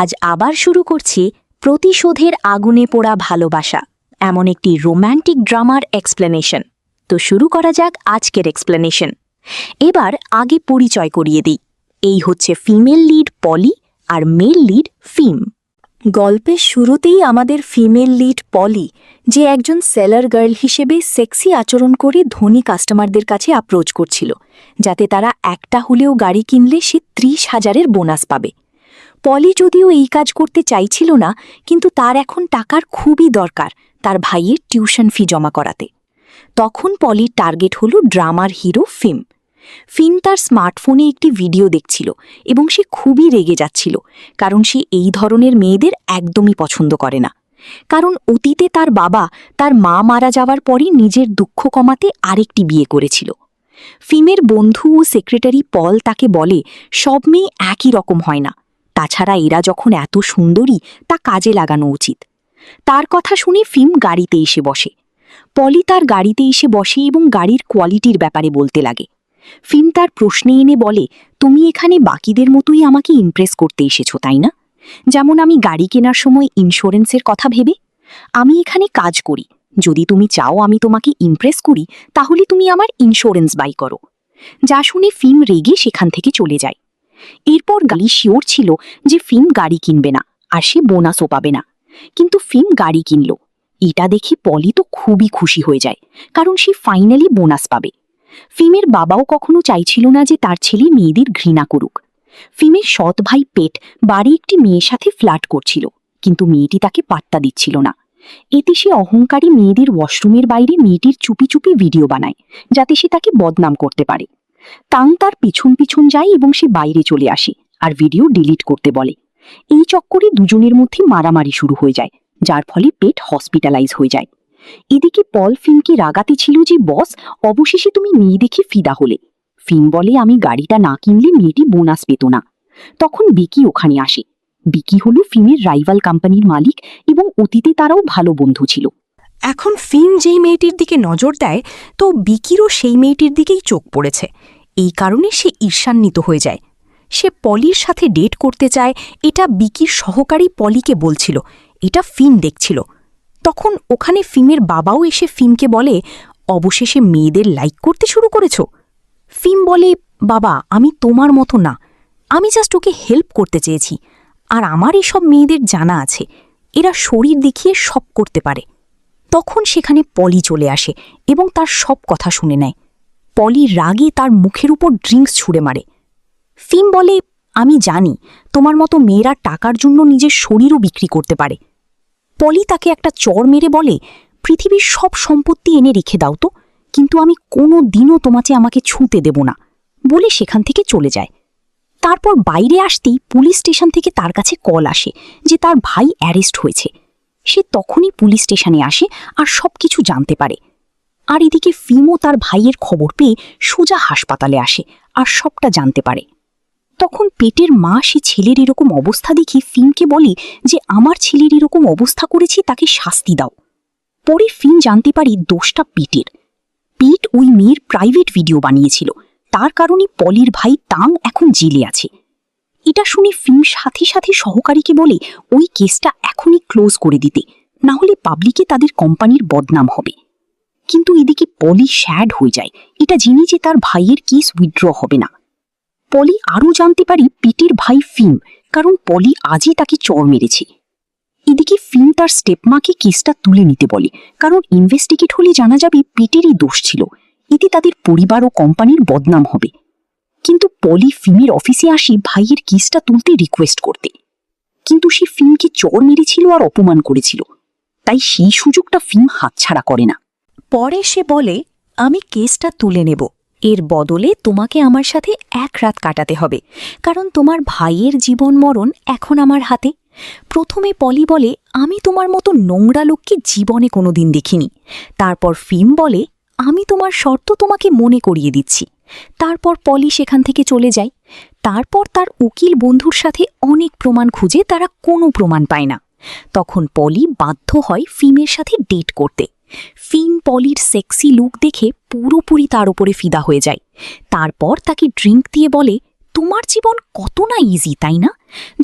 আজ আবার শুরু করছি প্রতিশোধের আগুনে পোড়া ভালোবাসা, এমন একটি রোম্যান্টিক ড্রামার এক্সপ্লেনেশন। তো শুরু করা যাক আজকের এক্সপ্লেনেশন। এবার আগে পরিচয় করিয়ে দিই। এই হচ্ছে ফিমেল লিড পলি আর মেল লিড ফিম। গল্পের শুরুতেই আমাদের ফিমেল লিড পলি, যে একজন সেলার গার্ল হিসেবে সেক্সি আচরণ করে ধনী কাস্টমারদের কাছে অ্যাপ্রোচ করছিল, যাতে তারা একটা হলেও গাড়ি কিনলে সে 30,000-এর বোনাস পাবে। পলি যদিও এই কাজ করতে চাইছিল না, কিন্তু তার এখন টাকার খুবই দরকার তার ভাইয়ের টিউশন ফি জমা করাতে। তখন পলির টার্গেট হলো ড্রামার হিরো ফিম। ফিম তার স্মার্টফোনে একটি ভিডিও দেখছিল এবং সে খুবই রেগে যাচ্ছিল, কারণ সে এই ধরনের মেয়েদের একদমই পছন্দ করে না। কারণ অতীতে তার বাবা তার মা মারা যাওয়ার পরই নিজের দুঃখ কমাতে আরেকটি বিয়ে করেছিল। ফিমের বন্ধু ও সেক্রেটারি পল তাকে বলে সব মেয়ে একই রকম হয় না, তাছাড়া এরা যখন এত সুন্দরী তা কাজে লাগানো উচিত। তার কথা শুনে ফিম গাড়িতে এসে বসে। পলি তার গাড়িতে এসে বসে এবং গাড়ির কোয়ালিটির ব্যাপারে বলতে লাগে। ফিম তার প্রশ্নে এনে বলে, তুমি এখানে বাকিদের মতোই আমাকে ইমপ্রেস করতে এসেছো, তাই না? যেমন আমি গাড়ি কেনার সময় ইন্স্যুরেন্সের কথা ভেবে। আমি এখানে কাজ করি, যদি তুমি চাও আমি তোমাকে ইমপ্রেস করি তাহলে তুমি আমার ইন্স্যুরেন্স বাই করো। যা শুনে ফিম রেগে সেখান থেকে চলে যায়। এরপর গালি শিওর ছিল যে ফিম গাড়ি কিনবে না আর সে বোনাসও পাবে না, কিন্তু ফিম গাড়ি কিনল। এটা দেখে পলি তো খুবই খুশি হয়ে যায়, কারণ সে ফাইনালি বোনাস পাবে। ফিমের বাবাও কখনো চাইছিল না যে তার ছেলে মেয়েদের ঘৃণা করুক। ফিমের সৎ ভাই পেট বাড়ি একটি মেয়ের সাথে ফ্লার্ট করছিল, কিন্তু মেয়েটি তাকে পাত্তা দিচ্ছিল না। এতে সে অহংকারী মেয়েদের ওয়াশরুমের বাইরে মেয়েটির চুপি চুপি ভিডিও বানায়, যাতে সে তাকে বদনাম করতে পারে। তাং তার পিছন পিছন যায় এবং সে বাইরে চলে আসে আর ভিডিও ডিলিট করতে বলে। এই চক্করে দুজনের মধ্যে মারামারি শুরু হয়ে যায়, যার ফলে পেট হসপিটালাইজ হয়ে যায়। এদিকে পল ফিমকে রাগাতে ছিল যে বস, অবশেষে তুমি মেয়ে দেখে ফিদা হলে। ফিম বলে আমি গাড়িটা না কিনলে মেয়েটি বোনাস পেত না। তখন বিকি ওখানে আসে। বিকি হলো ফিমের রাইভাল কোম্পানির মালিক এবং অতীতে তারাও ভালো বন্ধু ছিল। এখন ফিম যেই মেয়েটির দিকে নজর দেয়, তো বিকিরও সেই মেয়েটির দিকেই চোখ পড়েছে। এই কারণে সে ঈর্ষান্বিত হয়ে যায়। সে পলির সাথে ডেট করতে চায়, এটা বিকির সহকারী পলিকে বলছিল। এটা ফিম দেখছিল। তখন ওখানে ফিমের বাবাও এসে ফিমকে বলে, অবশেষে মেয়েদের লাইক করতে শুরু করেছ? ফিম বলে, বাবা আমি তোমার মতো না, আমি জাস্ট ওকে হেল্প করতে চেয়েছি। আর আমার এসব মেয়েদের জানা আছে, এরা শরীর দেখিয়ে সব করতে পারে। তখন সেখানে পলি চলে আসে এবং তার সব কথা শুনে নেয়। পলি রাগে তার মুখের উপর ড্রিঙ্কস ছুঁড়ে মারে। ফিম বলে, আমি জানি তোমার মতো মেয়েরা টাকার জন্য নিজের শরীরও বিক্রি করতে পারে। পলি তাকে একটা চড় মেরে বলে, পৃথিবীর সব সম্পত্তি এনে রেখে দাও তো, কিন্তু আমি কোনো দিনও তোমাকে আমাকে ছুঁতে দেব না, বলে সেখান থেকে চলে যায়। তারপর বাইরে আসতেই পুলিশ স্টেশন থেকে তার কাছে কল আসে যে তার ভাই অ্যারেস্ট হয়েছে। সে তখনই পুলিশ স্টেশনে আসে আর সবকিছু জানতে পারে। আর এদিকে ফিমও তার ভাইয়ের খবর পেয়ে সোজা হাসপাতালে আসে আর সবটা জানতে পারে। তখন পেটের মা সে ছেলের এরকম অবস্থা দেখে ফিমকে বলে যে আমার ছেলের এরকম অবস্থা করেছে, তাকে শাস্তি দাও। পরে ফিম জানতে পারি দোষটা পেটের। পেট ওই মেয়ের প্রাইভেট ভিডিও বানিয়েছিল, তার কারণে পলির ভাই তাং এখন জেলে আছে। এটা শুনে ফিম সাথে সাথে সহকারীকে বলে ওই কেসটা এখনই ক্লোজ করে দিতে, না হলে পাবলিকে তাদের কোম্পানির বদনাম হবে। কিন্তু এদিকে পলি স্যাড হয়ে যায় এটা জেনে যে তার ভাইয়ের কেস উইথড্র হবে না। পলি আরও জানতে পারি পেটের ভাই ফিম, কারণ পলি আজই তাকে চড় মেরেছে। এদিকে ফিম তার স্টেপমাকে কেসটা তুলে নিতে বলে, কারণ ইনভেস্টিগেট হলে জানা যাবে পেটেরই দোষ ছিল, এতে তাদের পরিবার ও কোম্পানির বদনাম হবে। কিন্তু পলি ফিমের অফিসে আসে ভাইয়ের কেসটা তুলতে রিকোয়েস্ট করতে, কিন্তু সে ফিমকে চড় মেরেছিল আর অপমান করেছিল, তাই সেই সুযোগটা ফিম হাতছাড়া করে না। পরে সে বলে, আমি কেসটা তুলে নেব, এর বদলে তোমাকে আমার সাথে এক রাত কাটাতে হবে, কারণ তোমার ভাইয়ের জীবন মরণ এখন আমার হাতে। প্রথমে পলি বলে, আমি তোমার মতো নোংরা লোককে জীবনে কোনোদিন দেখিনি। তারপর ফিম বলে, আমি তোমার শর্ত তোমাকে মনে করিয়ে দিচ্ছি। তারপর পলি সেখান থেকে চলে যায়। তারপর তার উকিল বন্ধুর সাথে অনেক প্রমাণ খুঁজে তারা কোনো প্রমাণ পায় না। তখন পলি বাধ্য হয় ফিমের সাথে ডেট করতে। ফিম পলির সেক্সি লুক দেখে পুরোপুরি তার ওপরে ফিদা হয়ে যায়। তারপর তাকে ড্রিঙ্ক দিয়ে বলে, তোমার জীবন কত না ইজি, তাই না?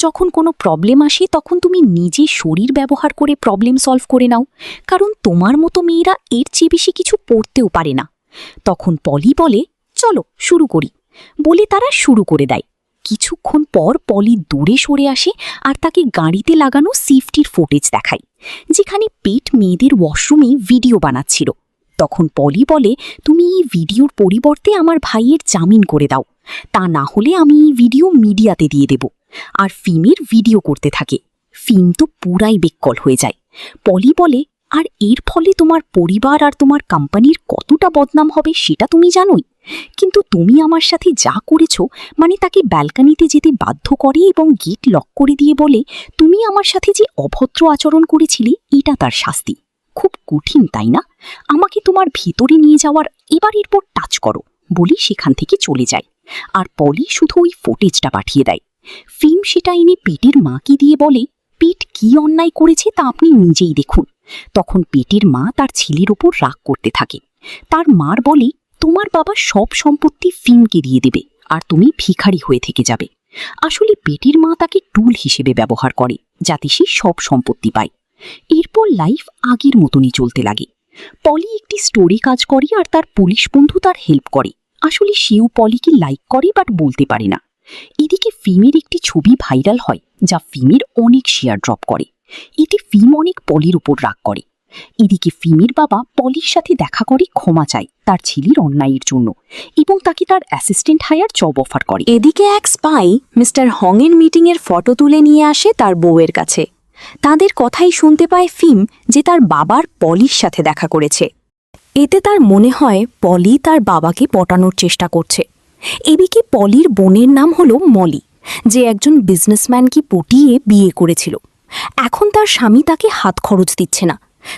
যখন কোনো প্রবলেম আসে তখন তুমি নিজে শরীর ব্যবহার করে প্রবলেম সলভ করে নাও, কারণ তোমার মতো মেয়েরা এর চেয়ে বেশি কিছু পড়তেও পারে না। তখন পলি বলে, চলো শুরু করি, বলে তারা শুরু করে দেয়। কিছুক্ষণ পর পলি দূরে সরে আসে আর তাকে গাড়িতে লাগানো সেফটির ফুটেজ দেখায়, যেখানে পেট মেয়েদের ওয়াশরুমে ভিডিও বানাচ্ছিল। তখন পলি বলে, তুমি এই ভিডিওর পরিবর্তে আমার ভাইয়ের জামিন করে দাও, তা না হলে আমি এই ভিডিও মিডিয়াতে দিয়ে দেব। আর ফিমের ভিডিও করতে থাকে। ফিম তো পুরাই বেককল হয়ে যায়। পলি বলে, আর এর ফলে তোমার পরিবার আর তোমার কোম্পানির কতটা বদনাম হবে সেটা তুমি জানোই, কিন্তু তুমি আমার সাথে যা করেছো, মানে তাকে ব্যালকনিতে যেতে বাধ্য করে এবং গেট লক করে দিয়ে বলে, তুমি আমার সাথে যে অভদ্র আচরণ করেছিলে এটা তার শাস্তি। খুব কঠিন, তাই না? আমাকে তোমার ভিতরে নিয়ে যাওয়ার এরপর টাচ করো, বলি সেখান থেকে চলে যায়। আর পলি শুধু ওই ফুটেজটা পাঠিয়ে দেয়। ফিম সেটা এনে পেটের মাকে দিয়ে বলে, পেট কি অন্যায় করেছে তা আপনি নিজেই দেখুন। তখন পেটের মা তার ছেলের ওপর রাগ করতে থাকে। তার মার বলে, তোমার বাবা সব সম্পত্তি ফিমকে দিয়ে দেবে আর তুমি ভিখারি হয়ে থেকে যাবে। আসলে পেটের মা তাকে টুল হিসেবে ব্যবহার করে যাতে সে সব সম্পত্তি পায়। এরপর লাইফ আগের মতনই চলতে লাগে। পলি একটি স্টোরে কাজ করে আর তার পুলিশ বন্ধু তার হেল্প করে। আসলে সেও পলিকে লাইক করে বাট বলতে পারে না। এদিকে ফিমের একটি ছবি ভাইরাল হয় যা ফিমের অনেক শেয়ার ড্রপ করে। এতে ফিম অনেক পলির উপর রাগ করে। এদিকে ফিমের বাবা পলির সাথে দেখা করে ক্ষমা চায় তার ছেলের অন্যায়ের জন্য এবং তাকে তার অ্যাসিস্ট্যান্ট হায়ার জব অফার করে। এদিকে এক স্পাই মিস্টার হংয়ের মিটিংয়ের ফটো তুলে নিয়ে আসে তার বউয়ের কাছে। তাদের কথাই শুনতে পায় ফিম যে তার বাবার পলির সাথে দেখা করেছে। এতে তার মনে হয় পলি তার বাবাকে পটানোর চেষ্টা করছে। এদিকে পলির বোনের নাম হলো মলি, যে একজন বিজনেসম্যানকে পটিয়ে বিয়ে করেছিল। এখন তার স্বামী তাকে হাত খরচ দিচ্ছে না,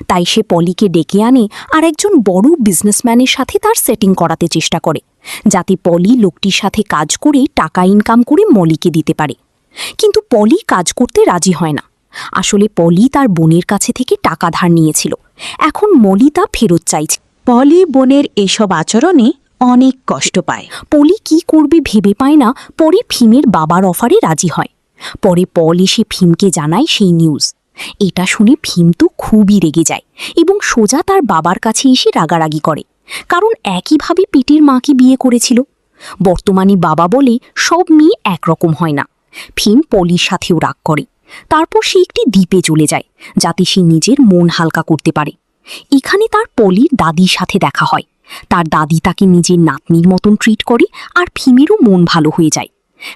তাই সে পলিকে ডেকে আনে আর একজন বড় বিজনেসম্যানের সাথে তার সেটিং করাতে চেষ্টা করে, যাতে পলি লোকটির সাথে কাজ করে টাকা ইনকাম করে মলিকে দিতে পারে। কিন্তু পলি কাজ করতে রাজি হয় না। আসলে পলি তার বোনের কাছে থেকে টাকা ধার নিয়েছিল, এখন মলি তা ফেরত চাইছে। পলি বোনের এসব আচরণে অনেক কষ্ট পায়। পলি কি করবে ভেবে পায় না, পরে ফিমের বাবার অফারে রাজি হয়। পরে পল এসে ফিমকে জানায় সেই নিউজ। এটা শুনে ফিম তো খুবই রেগে যায় এবং সোজা তার বাবার কাছে এসে রাগারাগি করে, কারণ একইভাবে পেটের মাকে বিয়ে করেছিল। বর্তমানে বাবা বলে সব মেয়ে একরকম হয় না। ফিম পলির সাথেও রাগ করে। তারপর সে একটি দ্বীপে চলে যায় যাতে সে নিজের মন হালকা করতে পারে। এখানে তার পলির দাদির সাথে দেখা হয়। তার দাদি তাকে নিজের নাতনির মতন ট্রিট করে আর ফিমেরও মন ভালো হয়ে যায়।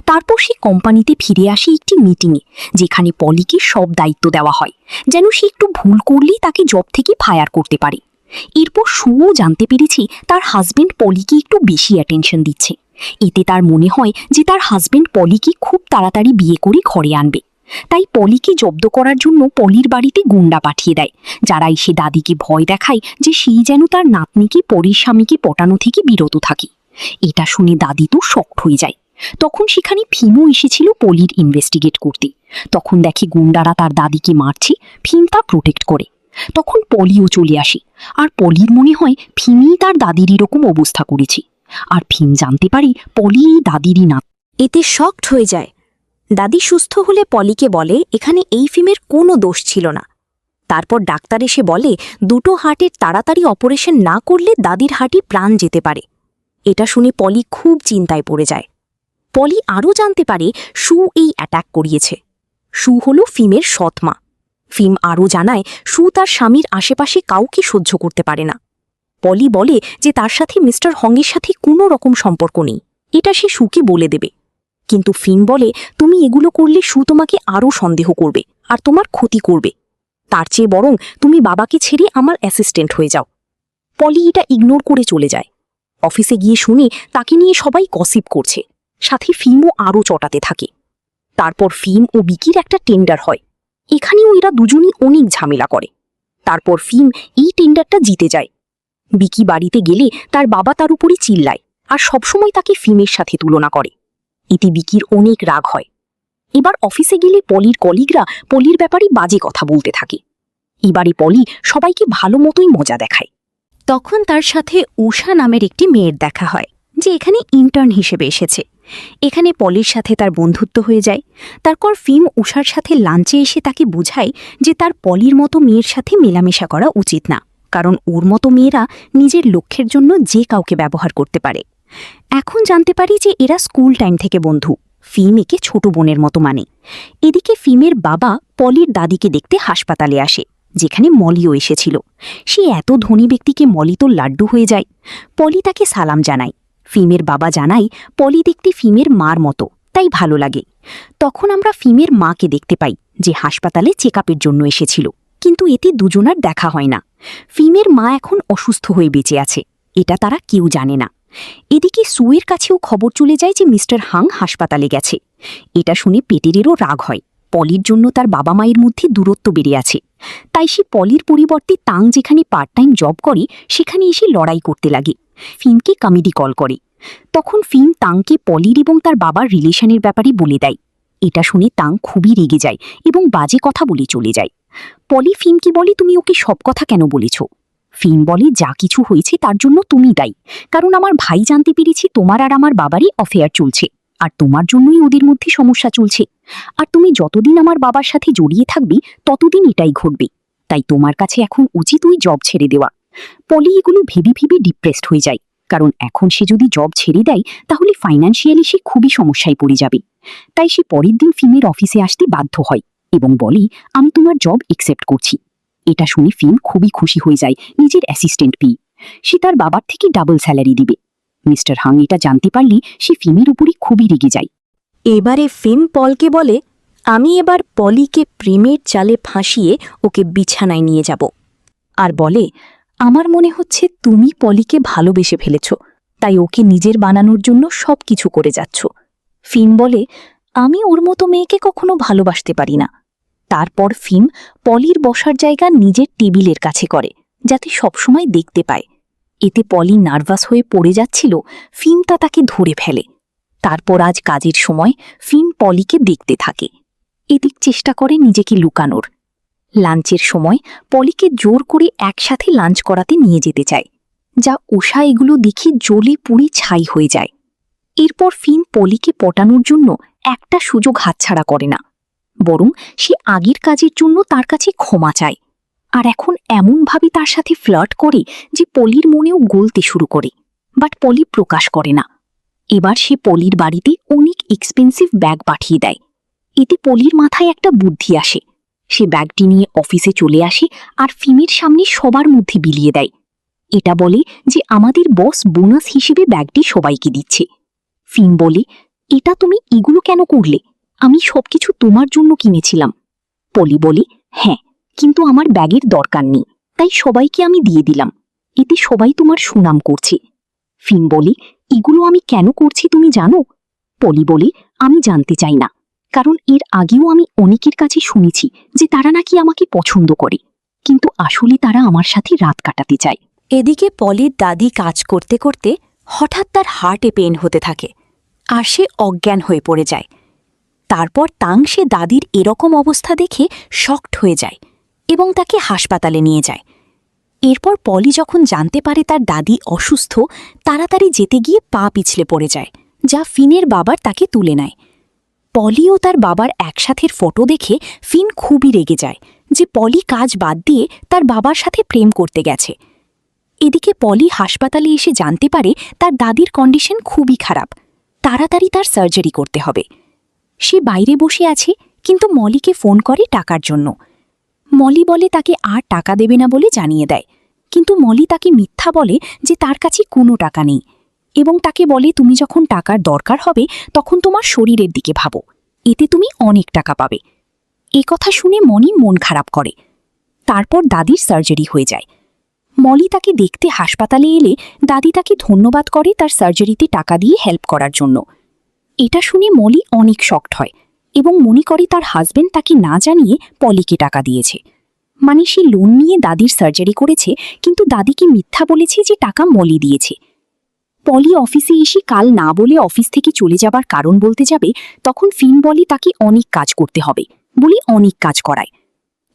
তারপর সে কোম্পানিতে ফিরে আসে একটি মিটিংয়ে, যেখানে পলিকে সব দায়িত্ব দেওয়া হয়, যেন সে একটু ভুল করলেই তাকে জব থেকে ফায়ার করতে পারে। এরপর সুও জানতে পেরেছে তার হাজবেন্ড পলিকে একটু বেশি অ্যাটেনশন দিচ্ছে। এতে তার মনে হয় যে তার হাজবেন্ড পলিকে খুব তাড়াতাড়ি বিয়ে করে ঘরে আনবে। তাই পলিকে জব্দ করার জন্য পলির বাড়িতে গুন্ডা পাঠিয়ে দেয়, যারা এসে দাদিকে ভয় দেখায় যে সেই যেন তার নাতনিকে পরির স্বামীকে পটানো থেকে বিরত থাকে। এটা শুনে দাদি তো শকড হয়ে যায়। তখন সেখানে ফিমও এসেছিল পলির ইনভেস্টিগেট করতে। তখন দেখে গুন্ডারা তার দাদিকে মারছে, ফিম তা প্রোটেক্ট করে। তখন পলিও চলে আসে আর পলির মনে হয় ফিমই তার দাদির এরকম অবস্থা করেছে। আর ফিম জানতে পারে পলি এই দাদিরই না। এতে শকড হয়ে যায়। দাদি সুস্থ হলে পলিকে বলে এখানে এই ফিমের কোনো দোষ ছিল না। তারপর ডাক্তার এসে বলে দুটো হার্টের তাড়াতাড়ি অপারেশন না করলে দাদির হার্টই প্রাণ যেতে পারে। এটা শুনে পলি খুব চিন্তায় পড়ে যায়। পলি আরও জানতে পারে সু এই অ্যাটাক করিয়েছে। সু হল ফিমের সৎমা। ফিম আরও জানায় সু তার স্বামীর আশেপাশে কাউকে সহ্য করতে পারে না। পলি বলে যে তার সাথে মিস্টার হংয়ের সাথে কোনো রকম সম্পর্ক নেই, এটা সে সুকে বলে দেবে। কিন্তু ফিম বলে তুমি এগুলো করলে সু তোমাকে আরও সন্দেহ করবে আর তোমার ক্ষতি করবে। তার চেয়ে বরং তুমি বাবাকে ছেড়ে আমার অ্যাসিস্ট্যান্ট হয়ে যাও। পলি এটা ইগনোর করে চলে যায়। অফিসে গিয়ে শুনে তাকে নিয়ে সবাই গসিপ করছে, সাথে ফিমও আরও চটাতে থাকে। তারপর ফিম ও বিকির একটা টেন্ডার হয়। এখানেও এরা দুজনই অনেক ঝামেলা করে। তারপর ফিম এই টেন্ডারটা জিতে যায়। বিকি বাড়িতে গেলে তার বাবা তার উপরই চিল্লায় আর সবসময় তাকে ফিমের সাথে তুলনা করে। এতে বিকির অনেক রাগ হয়। এবার অফিসে গেলে পলির কলিগরা পলির ব্যাপারে বাজে কথা বলতে থাকে। এবারে পলি সবাইকে ভালো মতোই মজা দেখায়। তখন তার সাথে উষা নামের একটি মেয়ের দেখা হয়, যে এখানে ইন্টার্ন হিসেবে এসেছে এখানে পলির সাথে তার বন্ধুত্ব হয়ে যায়। তারপর ফিম উষার সাথে লাঞ্চে এসে তাকে বোঝায় যে তার পলির মতো মেয়ের সাথে মেলামেশা করা উচিত না, কারণ ওর মতো মেয়েরা নিজের লক্ষ্যের জন্য যে কাউকে ব্যবহার করতে পারে। এখন জানতে পারি যে এরা স্কুল টাইম থেকে বন্ধু। ফিম একে ছোট বোনের মতো মানে। এদিকে ফিমের বাবা পলির দাদিকে দেখতে হাসপাতালে আসে, যেখানে মলিও এসেছিল। সে এত ধনী ব্যক্তিকে মলি তো লাড্ডু হয়ে যায়। পলি তাকে সালাম জানায়। ফিমের বাবা জানায় পলি দেখতে ফিমের মার মতো, তাই ভালো লাগে। তখন আমরা ফিমের মাকে দেখতে পাই, যে হাসপাতালে চেকআপের জন্য এসেছিল, কিন্তু এতে দুজনার দেখা হয় না। ফিমের মা এখন অসুস্থ হয়ে বেঁচে আছে, এটা তারা কেউ জানে না। এদিকে সুয়ের কাছেও খবর চলে যায় যে মিস্টার হাং হাসপাতালে গেছে। এটা শুনে পেটেরেরও রাগ হয়। পলির জন্য তার বাবা মায়ের মধ্যে দূরত্ব বেড়ে আছে, তাই সে পলির পরিবর্তে তাং যেখানে পার্ট টাইম জব করে সেখানে এসে লড়াই করতে লাগে। ফিমকে কমেডি কল করে। তখন ফিম তাংকে পলির এবং তার বাবার রিলেশনের ব্যাপারে বলে দেয়। এটা শুনে তাং খুবই রেগে যায় এবং বাজে কথা বলে চলে যায়। পলি ফিমকে বলে, তুমি ওকে সব কথা কেন বলেছ? ফিম বলে, যা কিছু হয়েছে তার জন্য তুমি দায়ী, কারণ আমার ভাই জানতে পেরেছি তোমার আর আমার বাবারই অফেয়ার চলছে, আর তোমার জন্যই ওদের মধ্যে সমস্যা চলছে। আর তুমি যতদিন আমার বাবার সাথে জড়িয়ে থাকবে ততদিন এটাই ঘটবে, তাই তোমার কাছে এখন উচিত ওই জব ছেড়ে দেওয়া। পলি এগুলো ভেবে ভেবে ডিপ্রেসড হয়ে যায়, কারণ এখন সে যদি জব ছেড়ে দেয় তাহলে ফাইন্যান্সিয়ালি সে খুবই সমস্যায় পড়ে যাবে। তাই সে পরের দিন ফিমের অফিসে আসতে বাধ্য হয় এবং বলে, আমি তোমার জব একসেপ্ট করছি। এটা শুনে ফিম খুবই খুশি হয়ে যায় নিজের অ্যাসিস্ট্যান্ট পেয়ে। সে তার বাবার থেকে ডাবল স্যালারি দিবে। মিস্টার হাং এটা জানতে পারলে সে ফিমের উপরই খুবই রেগে যায়। এবারে ফিম পলকে বলে, আমি এবার পলিকে প্রেমের জালে ফাঁসিয়ে ওকে বিছানায় নিয়ে যাব। আর বলে, আমার মনে হচ্ছে তুমি পলিকে ভালোবেসে ফেলেছ, তাই ওকে নিজের বানানোর জন্য সব কিছু করে যাচ্ছ। ফিম বলে, আমি ওর মতো মেয়েকে কখনো ভালোবাসতে পারি না। তারপর ফিম পলির বসার জায়গা নিজের টেবিলের কাছে করে, যাতে সবসময় দেখতে পায়। এতে পলি নার্ভাস হয়ে পড়ে যাচ্ছিল, ফিম তাকে ধরে ফেলে। তারপর আজ কাজের সময় ফিম পলিকে দেখতে থাকে। এদিক চেষ্টা করে নিজেকে লুকানোর। লাঞ্চের সময় পলিকে জোর করে একসাথে লাঞ্চ করাতে নিয়ে যেতে চায়, যা উষা এগুলো দেখে জ্বলে পুড়ে ছাই হয়ে যায়। এরপর ফিম পলিকে পটানোর জন্য একটা সুযোগ হাতছাড়া করে না, বরং সে আগের কাজের জন্য তার কাছে ক্ষমা চায়। আর এখন এমনভাবে তার সাথে ফ্লার্ট করে যে পলির মনেও গলতে শুরু করে, বাট পলি প্রকাশ করে না। এবার সে পলির বাড়িতে অনেক এক্সপেন্সিভ ব্যাগ পাঠিয়ে দেয়। এতে পলির মাথায় একটা বুদ্ধি আসে। সে ব্যাগটি নিয়ে অফিসে চলে আসে আর ফিমের সামনে সবার মধ্যে বিলিয়ে দেয়। এটা বলে যে আমাদের বস বোনাস হিসেবে ব্যাগটি সবাইকে দিচ্ছে। ফিম বলে, এটা তুমি এগুলো কেন করলে? আমি সবকিছু তোমার জন্য কিনেছিলাম। পলি বলে, হ্যাঁ, কিন্তু আমার ব্যাগের দরকার নেই, তাই সবাইকে আমি দিয়ে দিলাম। এতে সবাই তোমার সুনাম করছে। ফিম বলে, এগুলো আমি কেন করছি তুমি জানো? পলি বলে, আমি জানতে চাই না, কারণ এর আগেও আমি অনেকের কাছে শুনেছি যে তারা নাকি আমাকে পছন্দ করে, কিন্তু আসলে তারা আমার সাথে রাত কাটাতে চায়। এদিকে পলির দাদি কাজ করতে করতে হঠাৎ তার হার্টে পেন হতে থাকে, আর সে অজ্ঞান হয়ে পড়ে যায়। তারপর তাং সে দাদির এরকম অবস্থা দেখে শকড হয়ে যায় এবং তাকে হাসপাতালে নিয়ে যায়। এরপর পলি যখন জানতে পারে তার দাদি অসুস্থ, তাড়াতাড়ি যেতে গিয়ে পা পিছলে পড়ে যায়, যা ফিনের বাবার তাকে তুলে নেয়। পলি ও তার বাবার একসাথের ফটো দেখে ফিন খুবই রেগে যায় যে পলি কাজ বাদ দিয়ে তার বাবার সাথে প্রেম করতে গেছে। এদিকে পলি হাসপাতালে এসে জানতে পারে তার দাদির কন্ডিশন খুবই খারাপ, তাড়াতাড়ি তার সার্জারি করতে হবে। সে বাইরে বসে আছে, কিন্তু মলিকে ফোন করে টাকার জন্য। মলি বলে তাকে আর টাকা দেবে না বলে জানিয়ে দেয়, কিন্তু মলি তাকে মিথ্যা বলে যে তার কাছে কোনো টাকা নেই এবং তাকে বলে, তুমি যখন টাকার দরকার হবে তখন তোমার শরীরের দিকে ভাবো, এতে তুমি অনেক টাকা পাবে। এ কথা শুনে মনি মন খারাপ করে। তারপর দাদির সার্জারি হয়ে যায়। মলি তাকে দেখতে হাসপাতালে এলে দাদি তাকে ধন্যবাদ করে তার সার্জারিতে টাকা দিয়ে হেল্প করার জন্য। এটা শুনে মলি অনেক শকড হয় এবং মনে করে তার হাজবেন্ড তাকে না জানিয়ে পলিকে টাকা দিয়েছে, মানে সে লোন নিয়ে দাদির সার্জারি করেছে, কিন্তু দাদিকে মিথ্যা বলেছে যে টাকা মলি দিয়েছে। পলি অফিসে এসে কাল না বলে অফিস থেকে চলে যাবার কারণ বলতে যাবে, তখন ফিন বলে তাকে অনেক কাজ করতে হবে বলে অনেক কাজ করায়।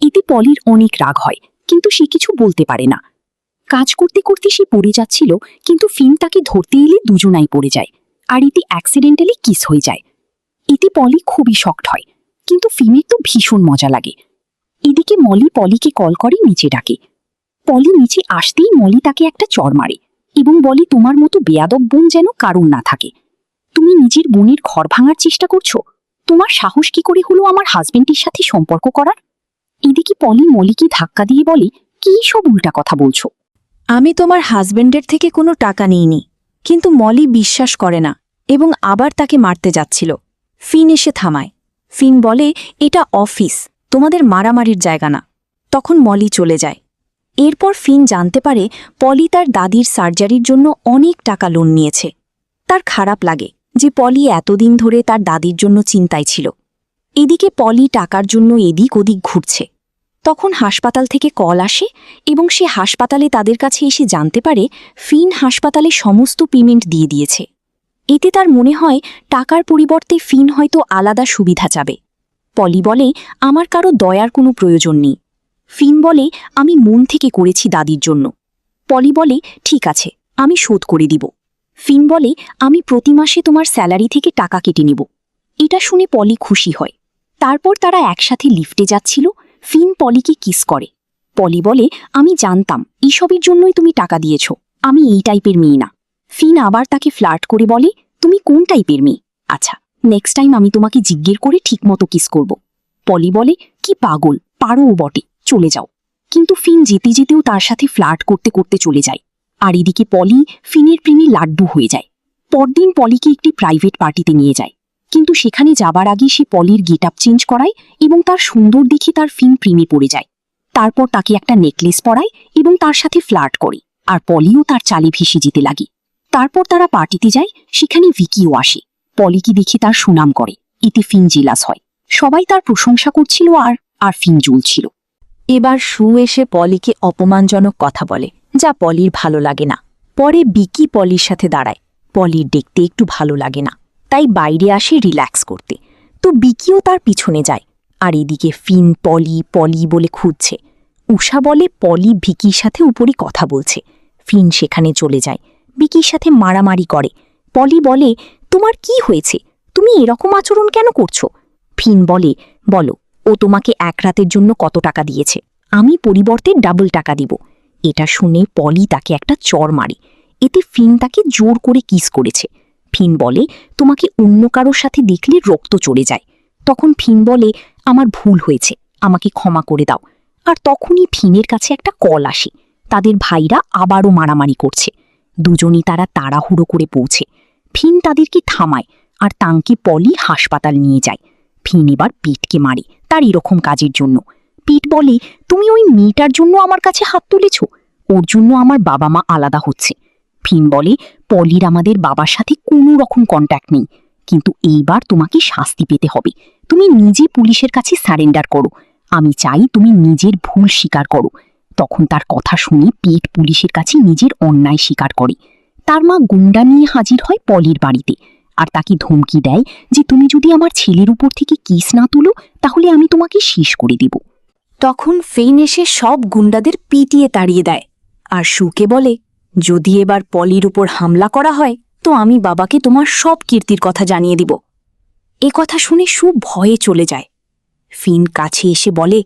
এতে পলির অনেক রাগ হয়, কিন্তু সে কিছু বলতে পারে না। কাজ করতে করতে সে পড়ে যাচ্ছিল, কিন্তু ফিন তাকে ধরতে এলে দুজনাই পড়ে যায় আর এতে অ্যাক্সিডেন্টালি কিস হয়ে যায়। এতে পলি খুবই শকড হয়, কিন্তু ফিনের তো ভীষণ মজা লাগে। এদিকে মলি পলিকে কল করে নিচে ডাকে। পলি নিচে আসতেই মলি তাকে একটা চড় মারে এবং বলে, তোমার মতো বেয়াদব বোন যেন কারণ না থাকে। তুমি নিজের বোনের ঘর ভাঙার চেষ্টা করছো? তোমার সাহস কি করে হলো আমার হাজবেন্ডের সাথে সম্পর্ক করার? এদিকে পলি মলিকে ধাক্কা দিয়ে বলে, কি সব উল্টা কথা বলছো? আমি তোমার হাজবেন্ডের থেকে কোনো টাকা নিইনি। কিন্তু মলি বিশ্বাস করে না এবং আবার তাকে মারতে যাচ্ছিল। ফিন এসে থামায়। ফিন বলে, এটা অফিস, তোমাদের মারামারির জায়গা না। তখন মলি চলে যায়। এরপর ফিন জানতে পারে পলি তার দাদির সার্জারির জন্য অনেক টাকা লোন নিয়েছে। তার খারাপ লাগে যে পলি এতদিন ধরে তার দাদির জন্য চিন্তায় ছিল। এদিকে পলি টাকার জন্য এদিক ওদিক ঘুরছে। তখন হাসপাতাল থেকে কল আসে এবং সে হাসপাতালে তাদের কাছে এসে জানতে পারে ফিন হাসপাতালে সমস্ত পেমেন্ট দিয়ে দিয়েছে। এতে তার মনে হয় টাকার পরিবর্তে ফিন হয়তো আলাদা সুবিধা চাবে। পলি বলে, আমার কারো দয়ার কোনো প্রয়োজন নেই। ফিন বলে, আমি মন থেকে করেছি দাদির জন্য। পলি বলে, ঠিক আছে, আমি শোধ করে দিব। ফিন বলে, আমি প্রতি মাসে তোমার স্যালারি থেকে টাকা কেটে নেব। এটা শুনে পলি খুশি হয়। তারপর তারা একসাথে লিফটে যাচ্ছিল। ফিন পলিকে কিস করে। পলি বলে, আমি জানতাম এসবের জন্যই তুমি টাকা দিয়েছ, আমি এই টাইপের মেয়ে না। ফিন আবার তাকে ফ্লার্ট করে বলে, তুমি কোন টাইপের মেয়ে? আচ্ছা, নেক্সট টাইম আমি তোমাকে জিজ্ঞেস করে ঠিকমতো কিস করব। পলি বলে, কি পাগল, পারোও বটে, চলে যাও। কিন্তু ফিন যেতে যেতেও তার সাথে ফ্লার্ট করতে করতে চলে যায়। আর এদিকে পলি ফিনের প্রেমে লাড্ডু হয়ে যায়। পরদিন পলিকে একটি প্রাইভেট পার্টিতে নিয়ে যায়, কিন্তু সেখানে যাবার আগে সে পলির গেট আপ চেঞ্জ করায় এবং তার সুন্দর দেখে তার ফিন প্রেমে পড়ে যায়। তারপর তাকে একটা নেকলেস পরায় এবং তার সাথে ফ্লার্ট করে, আর পলিও তার চালে ভেসে যেতে লাগে। তারপর তারা পার্টিতে যায়, সেখানে ভিকিও আসে। পলিকে দেখে তার সুনাম করে, এতে ফিন জেলাস হয়। সবাই তার প্রশংসা করছিল আর ফিন জ্বলছিল। এবার সু এসে পলিকে অপমানজনক কথা বলে, যা পলির ভালো লাগে না। পরে বিকি পলির সাথে দাঁড়ায়। পলির দেখতে একটু ভালো লাগে না, তাই বাইরে আসে রিল্যাক্স করতে। তো বিকিও তার পিছনে যায়। আর এদিকে ফিন পলি পলি বলে খুঁজছে। উষা বলে পলি ভিকির সাথে উপরই কথা বলছে। ফিন সেখানে চলে যায়, বিকির সাথে মারামারি করে। পলি বলে, তোমার কি হয়েছে? তুমি এরকম আচরণ কেন করছো? ফিন বলে, বলো, ও তোমাকে এক রাতের জন্য কত টাকা দিয়েছে? আমি পরিবর্তে ডাবল টাকা দিব। এটা শুনে পলি তাকে একটা চড় মারে। এতে ফিন তাকে জোর করে কিস করেছে। ফিন বলে, তোমাকে অন্য কারোর সাথে দেখলে রক্ত চড়ে যায়। তখন ফিন বলে, আমার ভুল হয়েছে, আমাকে ক্ষমা করে দাও। আর তখনই ফিনের কাছে একটা কল আসে, তাদের ভাইরা আবারও মারামারি করছে। দুজনই তারা তাড়াহুড়ো করে পৌঁছে। ফিন তাদেরকে থামায় আর তাঁকে পলি হাসপাতাল নিয়ে যায়। ফিন এবার পিটকে মারে তার এরকম কাজের জন্য। পিট বলে, তুমি ওই মেয়েটার জন্য আমার কাছে হাত তুলেছ, ওর জন্য আমার বাবা মা আলাদা হচ্ছে। ফিন বলে, পলির আমাদের বাবার সাথে কোনো রকম কন্ট্যাক্ট নেই, কিন্তু এইবার তোমাকে শাস্তি পেতে হবে। তুমি নিজে পুলিশের কাছে সারেন্ডার করো, আমি চাই তুমি নিজের ভুল স্বীকার করো। তখন তার কথা শুনে পিট পুলিশের কাছে নিজের অন্যায় স্বীকার করে। তার মা গুন্ডা নিয়ে হাজির হয় পলির বাড়িতে আর তাকে ধমকি দেয় যে তুমি যদি আমার ছেলের উপর থেকে কিস না তুলো তাহলে আমি তোমাকে শেষ করে দেব। তখন ফেইন এসে সব গুন্ডাদের পিটিয়ে তাড়িয়ে দেয় আর সুকে বলে, যদি এবার পলির উপর হামলা করা হয় তো আমি বাবাকে তোমার সব কীর্তির কথা জানিয়ে দিব। এ কথা শুনে সু ভয়ে চলে যায়। ফিন কাছে এসে বলে,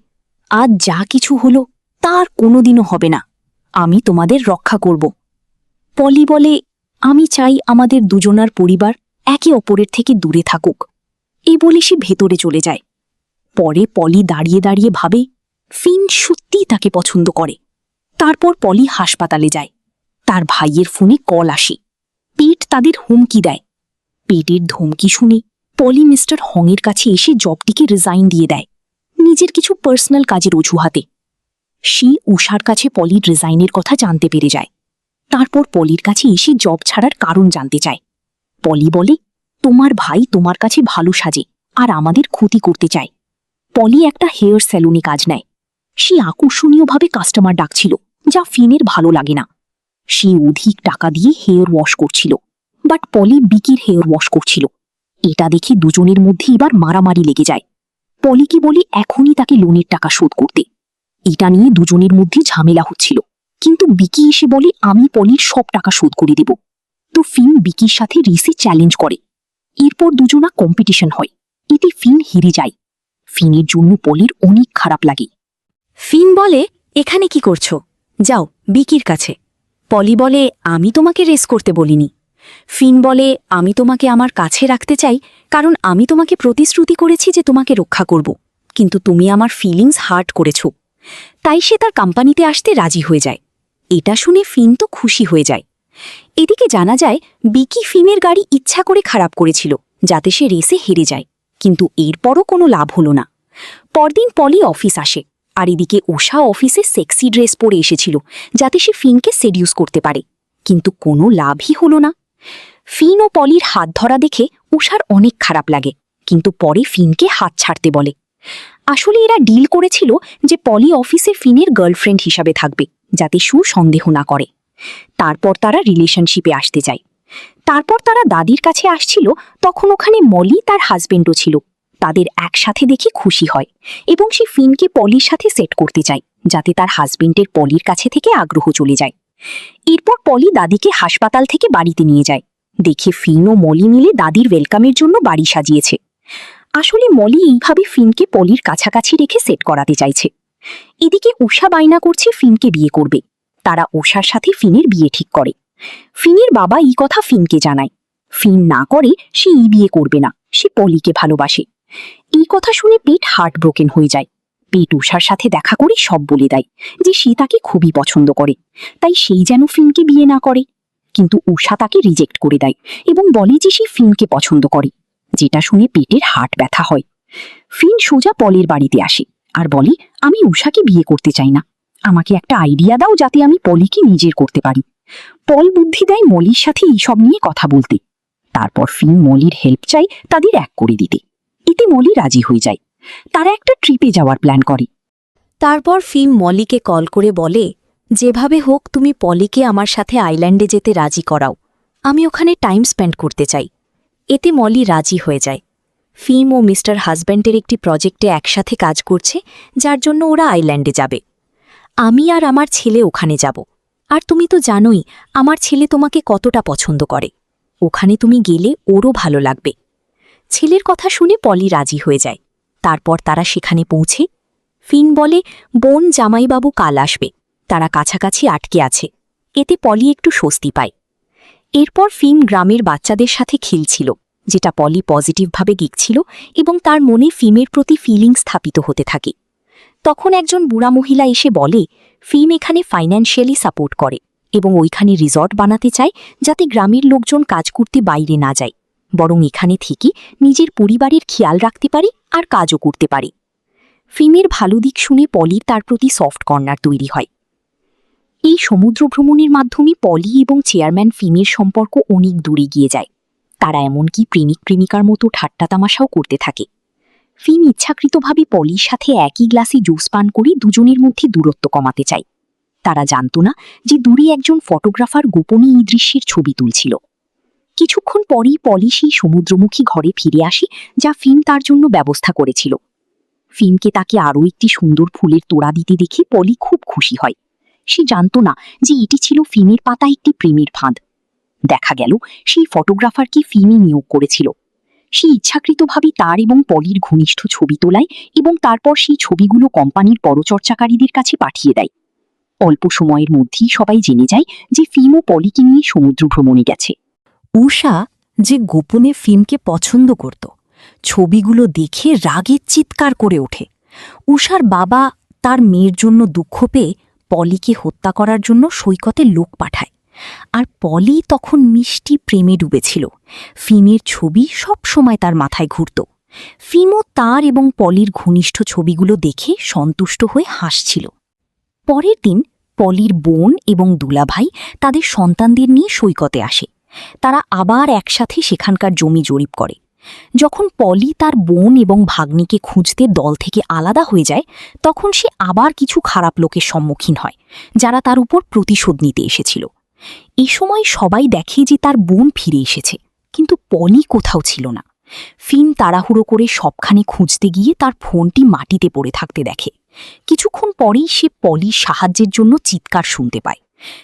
আজ যা কিছু হলো তার কোনোদিনও হবে না, আমি তোমাদের রক্ষা করব। পলি বলে, আমি চাই আমাদের দুজনার পরিবার একে অপরের থেকে দূরে থাকুক। এই বলে সে ভেতরে চলে যায়। পরে পলি দাঁড়িয়ে দাঁড়িয়ে ভাবে ফিন সত্যিই তাকে পছন্দ করে। তারপর পলি হাসপাতালে যায়। তার ভাইয়ের ফোনে কল আসে। পিট তাদের হুমকি দেয়। পেটের ধমকি শুনে পলি মিস্টার হংয়ের কাছে এসে জবটিকে রিজাইন দিয়ে দেয়, নিজের কিছু পার্সোনাল কাজের অজুহাতে। সে উষার কাছে পলির রিজাইনের কথা জানতে পেরে যায়। তারপর পলির কাছে এসে জব ছাড়ার কারণ জানতে চায়। পলি বলে, তোমার ভাই তোমার কাছে ভালো সাজে আর আমাদের ক্ষতি করতে চায়। পলি একটা হেয়ার স্যালুনে কাজ নেয়। সে আকর্ষণীয়ভাবে কাস্টমার ডাকছিল, যা ফিনের ভালো লাগে না। সে অধিক টাকা দিয়ে হেয়ার ওয়াশ করছিল, বাট পলি বিকির হেয়ার ওয়াশ করছিল। এটা দেখে দুজনের মধ্যে এবার মারামারি লেগে যায়। পলিকে বলে এখনই তাকে লোনের টাকা শোধ করতে। এটা নিয়ে দুজনের মধ্যে ঝামেলা হচ্ছিল, কিন্তু বিকি এসে বলে, আমি পলির সব টাকা শোধ করে দেব। তো ফিন বিকির সাথে রেসে চ্যালেঞ্জ করে। এরপর দুজনা কম্পিটিশন হয়। এতে ফিন হেরে যায়। ফিনের জন্য পলির অনেক খারাপ লাগে। ফিন বলে, এখানে কি করছো? যাও বিকির কাছে। পলি বলে, আমি তোমাকে রেস করতে বলিনি। ফিন বলে, আমি তোমাকে আমার কাছে রাখতে চাই, কারণ আমি তোমাকে প্রতিশ্রুতি করেছি যে তোমাকে রক্ষা করব, কিন্তু তুমি আমার ফিলিংস হার্ট করেছ। তাই সে তার কোম্পানিতে আসতে রাজি হয়ে যায়। এটা শুনে ফিন তো খুশি হয়ে যায়। এদিকে জানা যায় বিকি ফিনের গাড়ি ইচ্ছা করে খারাপ করেছিল, যাতে সে রেসে হেরে যায়, কিন্তু এরপরও কোনো লাভ হলো না। পরদিন পলি অফিস আসে, আর এদিকে উষা অফিসে সেক্সি ড্রেস পরে এসেছিল, যাতে সে ফিনকে সেডিউস করতে পারে, কিন্তু কোনো লাভই হলো না। ফিন ও পলির হাত ধরা দেখে উষার অনেক খারাপ লাগে, কিন্তু পরে ফিনকে হাত ছাড়তে বলে। আসলে এরা ডিল করেছিল যে পলি অফিসে ফিনের গার্লফ্রেন্ড হিসাবে থাকবে, যাতে সু সন্দেহ না করে। তারপর তারা রিলেশনশিপে আসতে চায়। তারপর তারা দাদির কাছে আসছিল, তখন ওখানে মলি তার হাজবেন্ডও ছিল। তাদের একসাথে দেখে খুশি হয় এবং সে ফিনকে পলির সাথে সেট করতে চায়, যাতে তার হাজবেন্ডের পলির কাছে থেকে আগ্রহ চলে যায়। এরপর পলি দাদিকে হাসপাতাল থেকে বাড়িতে নিয়ে যায়। দেখে ফিন ও মলি মিলে দাদির ওয়েলকামের জন্য বাড়ি সাজিয়েছে। আসলে মলি এইভাবে ফিনকে পলির কাছাকাছি রেখে সেট করাতে চাইছে। এদিকে উষা বায়না করছে ফিনকে বিয়ে করবে। তারা উষার সাথে ফিনের বিয়ে ঠিক করে। ফিনের বাবা এই কথা ফিনকে জানায়। ফিন না করে সে বিয়ে করবে না, সে পলিকে ভালোবাসে। এই কথা শুনে পেট হার্ট ব্রোকেন হয়ে যায়। পেট উষার সাথে দেখা করে সব বলে দেয় যে সে তাকে খুবই পছন্দ করে, তাই সেই যেন ফিনকে বিয়ে না করে। কিন্তু উষা তাকে রিজেক্ট করে দেয় এবং বলে যে সে ফিনকে পছন্দ করে, যেটা শুনে পেটের হার্ট ব্যথা হয়। ফিন সোজা পলের বাড়িতে আসে আর বলে, আমি উষাকে বিয়ে করতে চাই না, আমাকে একটা আইডিয়া দাও যাতে আমি পলিকে নিজের করতে পারি। পল বুদ্ধি দেয় মলির সাথে এইসব নিয়ে কথা বলতে। তারপর ফিন মলির হেল্প চাই তাদের এক করে দিতে। এতে মলি রাজি হয়ে যায়। তারা একটা ট্রিপে যাওয়ার প্ল্যান করে। তারপর ফিন মলিকে কল করে বলে, যেভাবে হোক তুমি পলিকে আমার সাথে আইল্যান্ডে যেতে রাজি করাও, আমি ওখানে টাইম স্পেন্ড করতে চাই। এতে মলি রাজি হয়ে যায়। ফিম ও মিস্টার হাজব্যান্ডের একটি প্রজেক্টে একসাথে কাজ করছে, যার জন্য ওরা আইল্যান্ডে যাবে। আমি আর আমার ছেলে ওখানে যাব, আর তুমি তো জানোই আমার ছেলে তোমাকে কতটা পছন্দ করে। ওখানে তুমি গেলে ওরও ভালো লাগবে। ছেলের কথা শুনে পলি রাজি হয়ে যায়। তারপর তারা সেখানে পৌঁছে। ফিন বলে, বোন জামাইবাবু কাল আসবে, তারা কাছাকাছি আটকে আছে। এতে পলি একটু স্বস্তি পায়। এরপর ফিন গ্রামের বাচ্চাদের সাথে খেলছিল, যেটা পলি পজিটিভভাবে গিকছিল এবং তার মনে ফিমের প্রতি ফিলিং স্থাপিত হতে থাকে। তখন একজন বুড়া মহিলা এসে বলে, ফিম এখানে ফাইন্যান্সিয়ালি সাপোর্ট করে এবং ওইখানে রিসর্ট বানাতে চায়, যাতে গ্রামের লোকজন কাজ করতে বাইরে না যায়, বরং এখানে থেকে নিজের পরিবারের খেয়াল রাখতে পারে আর কাজও করতে পারে। ফিমের ভালো দিক শুনে পলির তার প্রতি সফট কর্নার তৈরি হয়। এই সমুদ্র ভ্রমণের মাধ্যমে পলি এবং চেয়ারম্যান ফিমের সম্পর্ক অনেক দূরে গিয়ে যায়। তারা এমনকি প্রেমিক প্রেমিকার মতো ঠাট্টা তামাশাও করতে থাকে। ফিম ইচ্ছাকৃতভাবে পলির সাথে একই গ্লাসে জুস পান করে দুজনের মধ্যে দূরত্ব কমাতে চায়। তারা জানত না যে দূরে একজন ফটোগ্রাফার গোপনে এই দৃশ্যের ছবি তুলছিল। কিছুক্ষণ পরেই পলি সেই সমুদ্রমুখী ঘরে ফিরে আসে, যা ফিম তার জন্য ব্যবস্থা করেছিল। ফিমকে তাকে আরও একটি সুন্দর ফুলের তোড়া দিতে দেখে পলি খুব খুশি হয়। সে জানত না যে এটি ছিল ফিমের পাতা একটি প্রেমের ফাঁদ। দেখা গেল সেই ফটোগ্রাফারকে ফিমই নিয়োগ করেছিল। সে ইচ্ছাকৃতভাবে তার এবং পলির ঘনিষ্ঠ ছবি তোলায় এবং তারপর সেই ছবিগুলো কোম্পানির পরচর্চাকারীদের কাছে পাঠিয়ে দেয়। অল্প সময়ের মধ্যেই সবাই জেনে যায় যে ফিম ও পলিকে নিয়ে সমুদ্র ভ্রমণে গেছে। উষা, যে গোপনে ফিমকে পছন্দ করত, ছবিগুলো দেখে রাগে চিৎকার করে ওঠে। উষার বাবা তার মেয়ের জন্য দুঃখ পেয়ে পলিকে হত্যা করার জন্য সৈকতে লোক পাঠায়। আর পলি তখন মিষ্টি প্রেমে ডুবেছিল। ফিমের ছবি সব সময় তার মাথায় ঘুরত। ফিমও তার এবং পলির ঘনিষ্ঠ ছবিগুলো দেখে সন্তুষ্ট হয়ে হাসছিল। পরের দিন পলির বোন এবং দুলাভাই তাদের সন্তানদের নিয়ে সৈকতে আসে। তারা আবার একসাথে সেখানকার জমি জরিপ করে। যখন পলি তার বোন এবং ভাগ্নিকে খুঁজতে দল থেকে আলাদা হয়ে যায়, তখন সে আবার কিছু খারাপ লোকের সম্মুখীন হয়, যারা তার উপর প্রতিশোধ নিতে এসেছিল। এই সময় সবাই দেখে যে তার বোন ফিরে এসেছে, কিন্তু পলি কোথাও ছিল না। ফিন তাড়াহুড়ো করে সবখানে খুঁজতে গিয়ে তার ফোনটি মাটিতে পড়ে থাকতে দেখে। কিছুক্ষণ পরেই সে পলির সাহায্যের জন্য চিৎকার শুনতে পায়।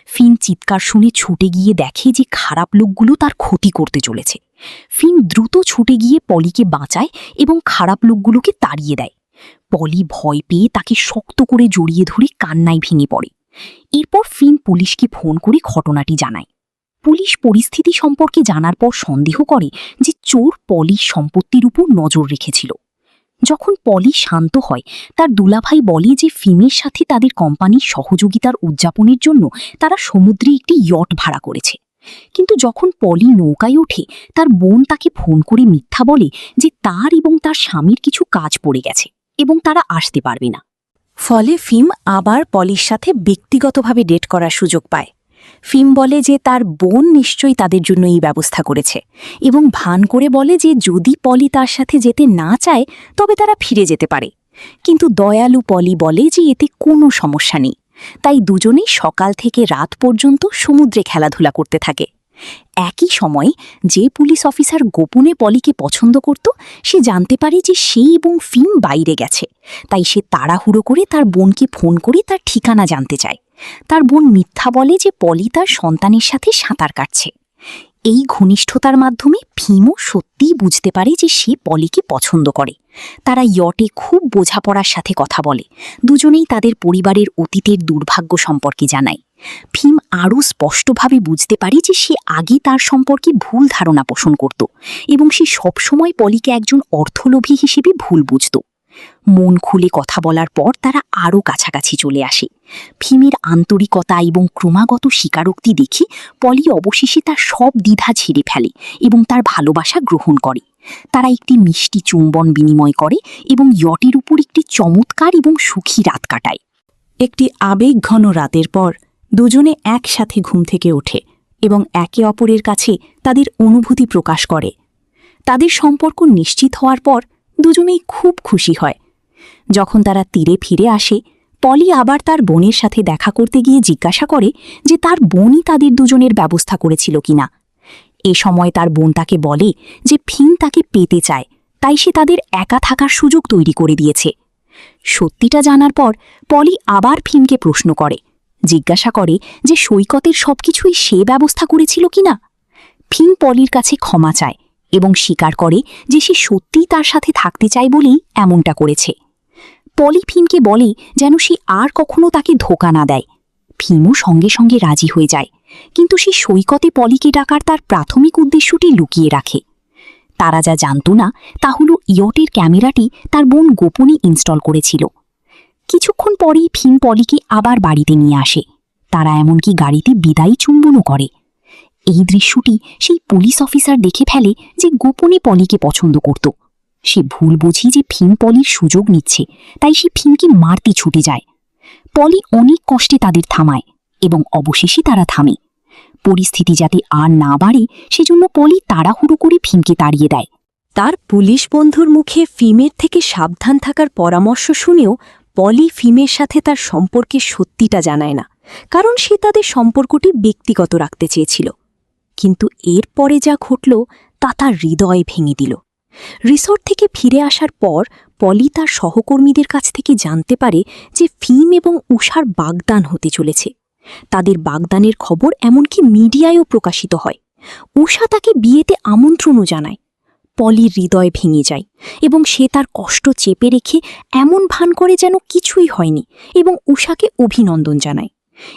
ফিন চিৎকার শুনে ছুটে গিয়ে দেখে যে খারাপ লোকগুলো তার ক্ষতি করতে চলেছে। ফিন দ্রুত ছুটে গিয়ে পলিকে বাঁচায় এবং খারাপ লোকগুলোকে তাড়িয়ে দেয়। পলি ভয় পেয়ে তাকে শক্ত করে জড়িয়ে ধরে কান্নায় ভেঙে পড়ে। এরপর ফিন পুলিশকে ফোন করে ঘটনাটি জানায়। পুলিশ পরিস্থিতি সম্পর্কে জানার পর সন্দেহ করে যে চোর পলির সম্পত্তির উপর নজর রেখেছিল। যখন পলি শান্ত হয়, তার দুলাভাই বলে যে ফিমের সাথে তাদের কোম্পানির সহযোগিতার উদযাপনের জন্য তারা সমুদ্রে একটি ইয়ট ভাড়া করেছে। কিন্তু যখন পলি নৌকায় ওঠে, তার বোন তাকে ফোন করে মিথ্যা বলে যে তার এবং তার স্বামীর কিছু কাজ পড়ে গেছে এবং তারা আসতে পারবে না। ফলে ফিম আবার পলির সাথে ব্যক্তিগতভাবে ডেট করার সুযোগ পায়। ফিম বলে যে তার বোন নিশ্চয়ই তাদের জন্য এই ব্যবস্থা করেছে এবং ভান করে বলে যে যদি পলি তার সাথে যেতে না চায় তবে তারা ফিরে যেতে পারে। কিন্তু দয়ালু পলি বলে যে এতে কোনো সমস্যা নেই। তাই দুজনেই সকাল থেকে রাত পর্যন্ত সমুদ্রে খেলাধুলা করতে থাকে। একই সময় যে পুলিশ অফিসার গোপনে পলিকে পছন্দ করত, সে জানতে পারে যে সে এবং ফিম বাইরে গেছে। তাই সে তাড়াহুড়ো করে তার বোনকে ফোন করে তার ঠিকানা জানতে চায়। তার বোন মিথ্যা বলে যে পলি তার সন্তানের সাথে সাঁতার কাটছে। এই ঘনিষ্ঠতার মাধ্যমে ফিমও সত্যিই বুঝতে পারে যে সে পলিকে পছন্দ করে। তারা ইয়টে খুব বোঝাপড়ার সাথে কথা বলে। দুজনেই তাদের পরিবারের অতীতের দুর্ভাগ্য সম্পর্কে জানায়। ফিম আরও স্পষ্টভাবে বুঝতে পারে যে সে আগে তার সম্পর্কে ভুল ধারণা পোষণ করত এবং সে সবসময় পলিকে একজন অর্থলোভী হিসেবে ভুল বুঝত। মন খুলে কথা বলার পর তারা আরও কাছাকাছি চলে আসে। ফিমের আন্তরিকতা এবং ক্রমাগত স্বীকারোক্তি দেখে পলি অবশেষে তার সব দ্বিধা ঝেড়ে ফেলে এবং তার ভালোবাসা গ্রহণ করে। তারা একটি মিষ্টি চুম্বন বিনিময় করে এবং ইয়টের উপর একটি চমৎকার এবং সুখী রাত কাটায়। একটি আবেগঘন রাতের পর দুজনে একসাথে ঘুম থেকে ওঠে এবং একে অপরের কাছে তাদের অনুভূতি প্রকাশ করে। তাদের সম্পর্ক নিশ্চিত হওয়ার পর দুজনেই খুব খুশি হয়। যখন তারা তীরে ফিরে আসে, পলি আবার তার বোনের সাথে দেখা করতে গিয়ে জিজ্ঞাসা করে যে তার বোনই তাদের দুজনের ব্যবস্থা করেছিল কিনা। এ সময় তার বোন তাকে বলে যে ফিন তাকে পেতে চায়, তাই সে তাদের একা থাকার সুযোগ তৈরি করে দিয়েছে। সত্যিটা জানার পর পলি আবার ফিনকে প্রশ্ন করে, জিজ্ঞাসা করে যে সৈকতের সবকিছুই সে ব্যবস্থা করেছিল কিনা। ফিন পলির কাছে ক্ষমা চায় এবং স্বীকার করে যে সে সত্যিই তার সাথে থাকতে চায় বলেই এমনটা করেছে। পলি ফিমকে বলে যেন সে আর কখনো তাকে ধোঁকা না দেয়। ফিমও সঙ্গে সঙ্গে রাজি হয়ে যায়, কিন্তু সে সৈকতে পলিকে ডাকার তার প্রাথমিক উদ্দেশ্যটি লুকিয়ে রাখে। তারা যা জানত না তা হল ইয়টের ক্যামেরাটি তার বোন গোপনে ইনস্টল করেছিল। কিছুক্ষণ পরেই ফিম পলিকে আবার বাড়িতে নিয়ে আসে। তারা এমনকি গাড়িতে বিদায়ী চুম্বনও করে। এই দৃশ্যটি সেই পুলিশ অফিসার দেখে ফেলে যে গোপনে পলিকে পছন্দ করত। সে ভুল বুঝি যে ফিম পলির সুযোগ নিচ্ছে, তাই সে ফিমকে মারতে ছুটে যায়। পলি অনেক কষ্টে তাদের থামায় এবং অবশেষে তারা থামে। পরিস্থিতি যাতে আর না বাড়ে সেজন্য পলি তাড়াহুড়ো করে ফিমকে তাড়িয়ে দেয়। তার পুলিশ বন্ধুর মুখে ফিমের থেকে সাবধান থাকার পরামর্শ শুনেও পলি ফিমের সাথে তার সম্পর্কের সত্যিটা জানায় না, কারণ সে তাদের সম্পর্কটি ব্যক্তিগত রাখতে চেয়েছিল। কিন্তু এর পরে যা ঘটল তা তার হৃদয় ভেঙে দিল। রিসর্ট থেকে ফিরে আসার পর পলি তার সহকর্মীদের কাছ থেকে জানতে পারে যে ফিম এবং উষার বাগদান হতে চলেছে। তাদের বাগদানের খবর এমনকি মিডিয়ায়ও প্রকাশিত হয়। উষা তাকে বিয়েতে আমন্ত্রণও জানায়। পলির হৃদয় ভেঙে যায় এবং সে তার কষ্ট চেপে রেখে এমন ভান করে যেন কিছুই হয়নি এবং উষাকে অভিনন্দন জানায়।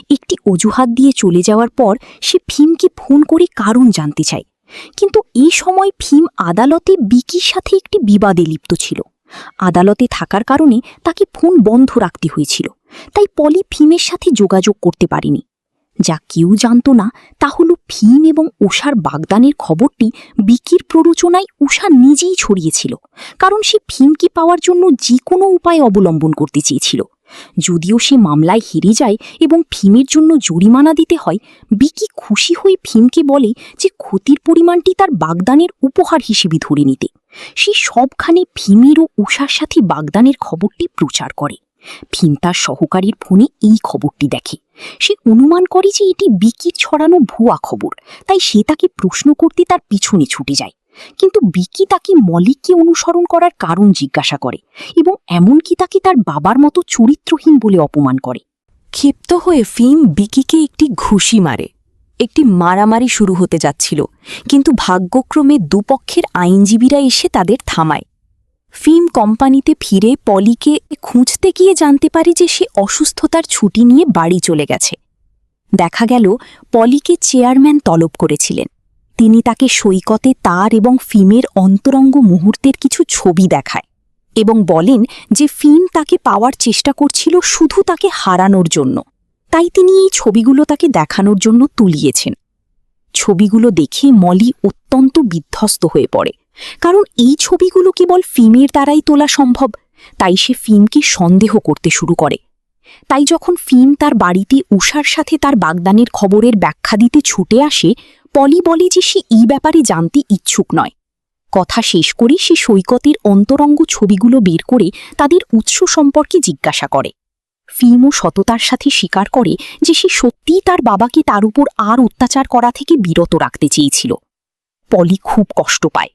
একটি অজুহাত দিয়ে চলে যাওয়ার পর সে ফিমকে ফোন করে কারণ জানতে চায়। কিন্তু এই সময় ফিম আদালতে বিকির সাথে একটি বিবাদে লিপ্ত ছিল। আদালতে থাকার কারণে তাকে ফোন বন্ধ রাখতে হয়েছিল, তাই পলি ফিমের সাথে যোগাযোগ করতে পারেনি। যা কেউ জানত না তা হল ফিম এবং উষার বাগদানের খবরটি বিকির প্ররোচনায় উষা নিজেই ছড়িয়েছিল, কারণ সে ফিমকে পাওয়ার জন্য যে কোনো উপায় অবলম্বন করতে চেয়েছিল। যদিও সে মামলায় হেরে যায় এবং ফিমের জন্য জরিমানা দিতে হয়, বিকি খুশি হয়ে ফিমকে বলে যে ক্ষতির পরিমাণটি তার বাগদানের উপহার হিসেবে ধরে নিতে। সে সবখানে ফিমের ও উষার সাথে বাগদানের খবরটি প্রচার করে। ফিম তার সহকারীর ফোনে এই খবরটি দেখে। সে অনুমান করে যে এটি বিকির ছড়ানো ভুয়া খবর, তাই সে তাকে প্রশ্ন করতে তার পিছনে ছুটে যায়। কিন্তু বিকি তাকে মলিককে অনুসরণ করার কারণ জিজ্ঞাসা করে এবং এমনকি তাকে তার বাবার মতো চরিত্রহীন বলে অপমান করে। ক্ষিপ্ত হয়ে ফিম বিকিকে একটি ঘুষি মারে। একটি মারামারি শুরু হতে যাচ্ছিল, কিন্তু ভাগ্যক্রমে দুপক্ষের আইনজীবীরা এসে তাদের থামায়। ফিম কোম্পানিতে ফিরে পলিকে খুঁজতে গিয়ে জানতে পারে যে সে অসুস্থতার ছুটি নিয়ে বাড়ি চলে গেছে। দেখা গেল পলিকে চেয়ারম্যান তলব করেছিলেন। তিনি তাকে সৈকতে তার এবং ফিমের অন্তরঙ্গ মুহূর্তের কিছু ছবি দেখায় এবং বলেন যে ফিম তাকে পাওয়ার চেষ্টা করছিল শুধু তাকে হারানোর জন্য, তাই তিনি এই ছবিগুলো তাকে দেখানোর জন্য তুলিয়েছেন। ছবিগুলো দেখে মলি অত্যন্ত বিধ্বস্ত হয়ে পড়ে, কারণ এই ছবিগুলো কেবল ফিমের দ্বারাই তোলা সম্ভব। তাই সে ফিমকে সন্দেহ করতে শুরু করে। তাই যখন ফিম তার বাড়িতে উষার সাথে তার বাগদানের খবরের ব্যাখ্যা দিতে ছুটে আসে, পলি বলে যে সে এই ব্যাপারে জানতে ইচ্ছুক নয়। কথা শেষ করে সে সৈকতের অন্তরঙ্গ ছবিগুলো বের করে তাদের উৎস সম্পর্কে জিজ্ঞাসা করে। ফিমও সততার সাথে স্বীকার করে যে সে সত্যিই তার বাবাকে তার উপর আর অত্যাচার করা থেকে বিরত রাখতে চেয়েছিল। পলি খুব কষ্ট পায়।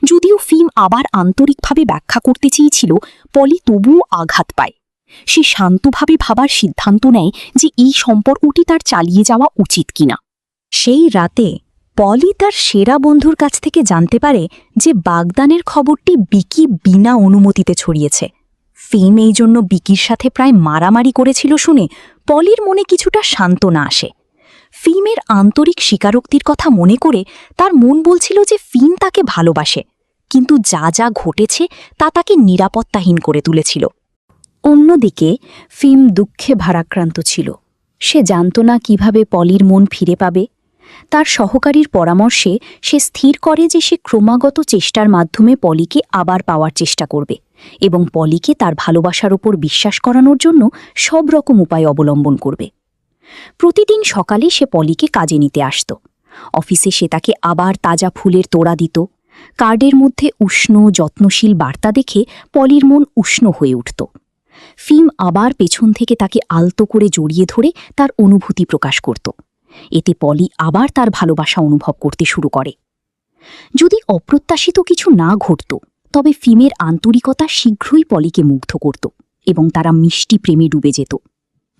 যদিও ফিম আবার আন্তরিকভাবে ব্যাখ্যা করতে চেয়েছিল, পলি তবুও আঘাত পায়। সে শান্তভাবে ভাবার সিদ্ধান্ত নেয় যে এই সম্পর্কটি তার চালিয়ে যাওয়া উচিত কিনা। সেই রাতে পলি তার সেরা বন্ধুর কাছ থেকে জানতে পারে যে বাগদানের খবরটি বিকি বিনা অনুমতিতে ছড়িয়েছে। ফিম এই জন্য বিকির সাথে প্রায় মারামারি করেছিল শুনে পলির মনে কিছুটা সান্ত্বনা আসে। ফিমের আন্তরিক স্বীকারোক্তির কথা মনে করে তার মন বলছিল যে ফিম তাকে ভালোবাসে, কিন্তু যা যা ঘটেছে তা তাকে নিরাপত্তাহীন করে তুলেছিল। অন্যদিকে ফিম দুঃখে ভারাক্রান্ত ছিল। সে জানত না কিভাবে পলির মন ফিরে পাবে। তার সহকারীর পরামর্শে সে স্থির করে যে সে ক্রমাগত চেষ্টার মাধ্যমে পলিকে আবার পাওয়ার চেষ্টা করবে এবং পলিকে তার ভালোবাসার উপর বিশ্বাস করানোর জন্য সব রকম উপায় অবলম্বন করবে। প্রতিদিন সকালে সে পলিকে কাজে নিতে আসত। অফিসে সে তাকে আবার তাজা ফুলের তোড়া দিত। কার্ডের মধ্যে উষ্ণ যত্নশীল বার্তা দেখে পলির মন উষ্ণ হয়ে উঠত। ফিম আবার পেছন থেকে তাকে আলতো করে জড়িয়ে ধরে তার অনুভূতি প্রকাশ করত। এতে পলি আবার তার ভালোবাসা অনুভব করতে শুরু করে। যদি অপ্রত্যাশিত কিছু না ঘটত, তবে ফিমের আন্তরিকতা শীঘ্রই পলিকে মুগ্ধ করত এবং তারা মিষ্টি প্রেমে ডুবে যেত।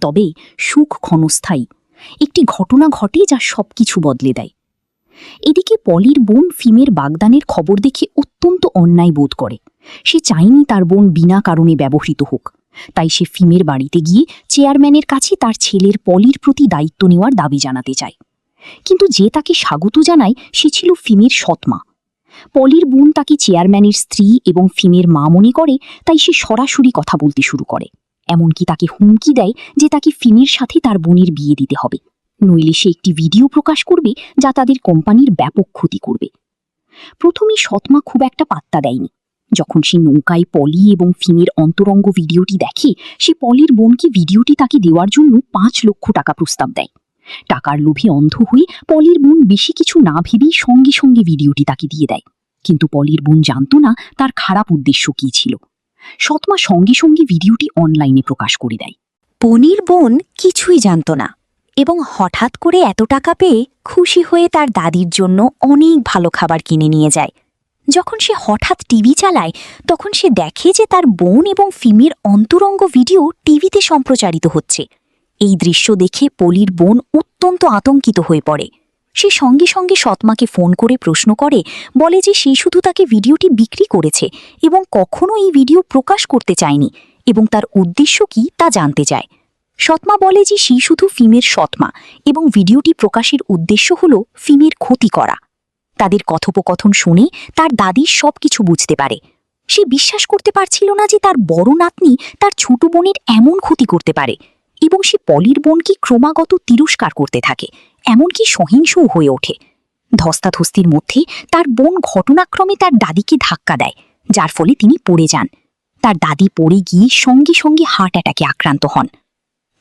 তবে সুখ ক্ষণস্থায়ী। একটি ঘটনা ঘটে যা সবকিছু বদলে দেয়। এদিকে পলির বোন ফিমের বাগদানের খবর দেখে অত্যন্ত অন্যায় বোধ করে। সে চায়নি তার বোন বিনা কারণে ব্যবহৃত হোক। তাই সে ফিমের বাড়িতে গিয়ে চেয়ারম্যানের কাছে তার ছেলের পলির প্রতি দায়িত্ব নেওয়ার দাবি জানাতে চায়। কিন্তু যে তাকে স্বাগত জানায় সে ছিল ফিমের সৎমা। পলির বোন তাকে চেয়ারম্যানের স্ত্রী এবং ফিমের মা মনে করে, তাই সে সরাসরি কথা বলতে শুরু করে। এমনকি তাকে হুমকি দেয় যে তাকে ফিমের সাথে তার বোনের বিয়ে দিতে হবে, নইলে সে একটি ভিডিও প্রকাশ করবে যা তাদের কোম্পানির ব্যাপক ক্ষতি করবে। প্রথমে সৎমা খুব একটা পাত্তা দেয়নি। যখন সে নৌকায় পলি এবং ফিমের অন্তরঙ্গ ভিডিওটি দেখে, সে পলির বোনকে ভিডিওটি তাকে দেওয়ার জন্য ৫ লক্ষ টাকা প্রস্তাব দেয়। টাকার লোভে অন্ধ হয়ে পলির বোন বেশি কিছু না ভেবেই সঙ্গে সঙ্গে ভিডিওটি তাকে দিয়ে দেয়। কিন্তু পলির বোন জানত না তার খারাপ উদ্দেশ্য কী ছিল। সৎমা সঙ্গে সঙ্গে ভিডিওটি অনলাইনে প্রকাশ করে দেয়। পনির বোন কিছুই জানত না এবং হঠাৎ করে এত টাকা পেয়ে খুশি হয়ে তার দাদির জন্য অনেক ভালো খাবার কিনে নিয়ে যায়। যখন সে হঠাৎ টিভি চালায়, তখন সে দেখে যে তার বোন এবং ফিমের অন্তরঙ্গ ভিডিও টিভিতে সম্প্রচারিত হচ্ছে। এই দৃশ্য দেখে পলির বোন অত্যন্ত আতঙ্কিত হয়ে পড়ে। সে সঙ্গে সঙ্গে সৎমাকে ফোন করে প্রশ্ন করে, বলে যে সে শুধু তাকে ভিডিওটি বিক্রি করেছে এবং কখনো এই ভিডিও প্রকাশ করতে চায়নি এবং তার উদ্দেশ্য কি তা জানতে চায়। সৎমা বলে যে সে শুধু ফিমের সৎমা এবং ভিডিওটি প্রকাশের উদ্দেশ্য হল ফিমের ক্ষতি করা। তাদের কথোপকথন শুনে তার দাদি সবকিছু বুঝতে পারে। সে বিশ্বাস করতে পারছিল না যে তার বড় নাতনি তার ছোট বোনের এমন ক্ষতি করতে পারে, এবং সে পলির বোনকে ক্রমাগত তিরস্কার করতে থাকে, এমনকি সহিংসও হয়ে ওঠে। ধস্তাধস্তির মধ্যে তার বোন ঘটনাক্রমে তার দাদিকে ধাক্কা দেয়, যার ফলে তিনি পড়ে যান। তার দাদি পড়ে গিয়ে সঙ্গে সঙ্গে হার্ট অ্যাটাকে আক্রান্ত হন।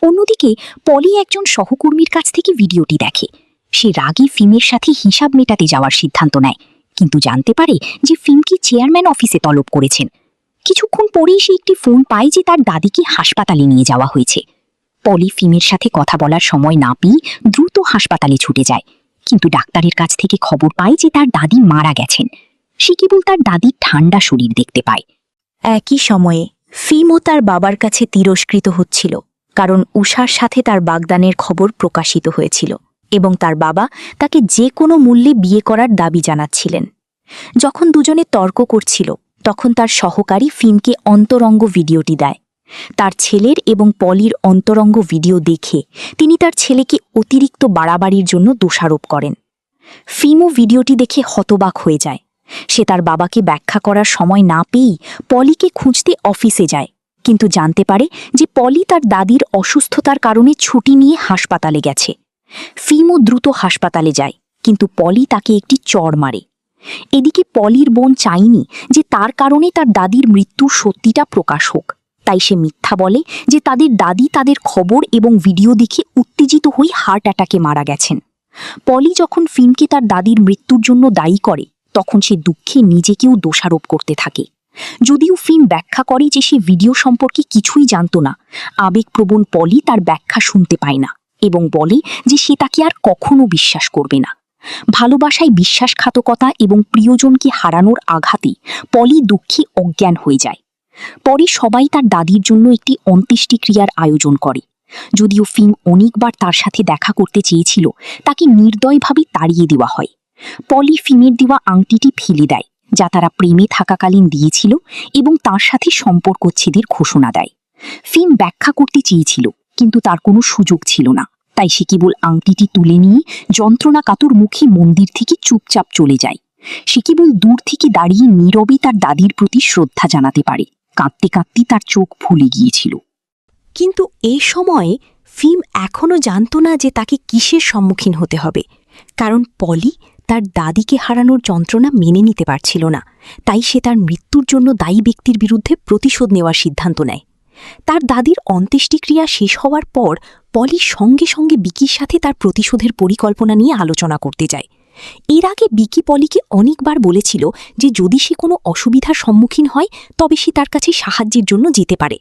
অন্যদিকে পলি একজন সহকর্মীর কাছ থেকে ভিডিওটি দেখে। সে রাগে ফিমের সাথে হিসাব মেটাতে যাওয়ার সিদ্ধান্ত নেয়, কিন্তু জানতে পারে যে ফিমকে চেয়ারম্যান অফিসে তলব করেছেন। কিছুক্ষণ পরেই সে একটি ফোন পায় যে তার দাদিকে হাসপাতালে নিয়ে যাওয়া হয়েছে। পলি ফিমের সাথে কথা বলার সময় না পেয়ে দ্রুত হাসপাতালে ছুটে যায়, কিন্তু ডাক্তারের কাছ থেকে খবর পায় যে তার দাদি মারা গেছেন। সে কেবল তার দাদির ঠান্ডা শরীর দেখতে পায়। একই সময়ে ফিমও তার বাবার কাছে তিরস্কৃত হচ্ছিল। কারণ উষার সাথে তার বাগদানের খবর প্রকাশিত হয়েছিল এবং তার বাবা তাকে যে কোনো মূল্যে বিয়ে করার দাবি জানাচ্ছিলেন। যখন দুজনে তর্ক করছিল তখন তার সহকারী ফিমকে অন্তরঙ্গ ভিডিওটি দেয়। তার ছেলের এবং পলির অন্তরঙ্গ ভিডিও দেখে তিনি তার ছেলেকে অতিরিক্ত বাড়াবাড়ির জন্য দোষারোপ করেন। ফিমও ভিডিওটি দেখে হতবাক হয়ে যায়। সে তার বাবাকে ব্যাখ্যা করার সময় না পেয়েই পলিকে খুঁজতে অফিসে যায়, কিন্তু জানতে পারে যে পলি তার দাদির অসুস্থতার কারণে ছুটি নিয়ে হাসপাতালে গেছে। ফিমও দ্রুত হাসপাতালে যায়, কিন্তু পলি তাকে একটি চড় মারে। এদিকে পলির বোন চায়নি যে তার কারণে তার দাদির মৃত্যুর সত্যিটা প্রকাশ হোক, তাই সে মিথ্যা বলে যে তাদের দাদি তাদের খবর এবং ভিডিও দেখে উত্তেজিত হয়ে হার্ট অ্যাটাকে মারা গেছেন। পলি যখন ফিমকে তার দাদির মৃত্যুর জন্য দায়ী করে তখন সে দুঃখে নিজেকেও দোষারোপ করতে থাকে। যদিও ফিম ব্যাখ্যা করে যে সে ভিডিও সম্পর্কে কিছুই জানত না, আবেগপ্রবণ পলি তার ব্যাখ্যা শুনতে পায় না এবং বলে যে সে তাকে আর কখনো বিশ্বাস করবে না। ভালোবাসায় বিশ্বাসঘাতকতা এবং প্রিয়জনকে হারানোর আঘাতে পলি দুঃখে অজ্ঞান হয়ে যায়। পরে সবাই তার দাদির জন্য একটি অন্ত্যেষ্টিক্রিয়ার আয়োজন করে। যদিও ফিম অনেকবার তার সাথে দেখা করতে চেয়েছিল, তাকে নির্দয়ভাবে তাড়িয়ে দেওয়া হয়। পলি ফিমের দেওয়া আংটিটি ফেলে দেয়, যা তারা প্রেমে থাকাকালীন দিয়েছিল, এবং তার সাথে সম্পর্কচ্ছেদের ঘোষণা দেয়। ফিম ব্যাখ্যা করতে চেয়েছিল, কিন্তু তার কোনো সুযোগ ছিল না, তাই সে কেবল আংটিটি তুলে নিয়ে যন্ত্রণাকাতর মুখে মন্দির থেকে চুপচাপ চলে যায়। সে কেবল দূর থেকে দাঁড়িয়ে নীরবে তার দাদির প্রতি শ্রদ্ধা জানাতে পারে। কাঁদতে কাঁদতে তার চোখ ফুলে গিয়েছিল। কিন্তু এই সময়ে ফিম এখনও জানত না যে তাকে কিসের সম্মুখীন হতে হবে, কারণ পলি তার দাদিকে হারানোর যন্ত্রণা মেনে নিতে পারছিল না। তাই সে তার মৃত্যুর জন্য দায়ী ব্যক্তির বিরুদ্ধে প্রতিশোধ নেওয়ার সিদ্ধান্ত নেয়। তার দাদির অন্ত্যেষ্টিক্রিয়া শেষ হওয়ার পর পলি সঙ্গে সঙ্গে বিকির সাথে তার প্রতিশোধের পরিকল্পনা নিয়ে আলোচনা করতে যায়। এর আগে বিকি পলিকে অনেকবার বলেছিল যে যদি সে কোনো অসুবিধার সম্মুখীন হয় তবে সে তার কাছে সাহায্যের জন্য যেতে পারে।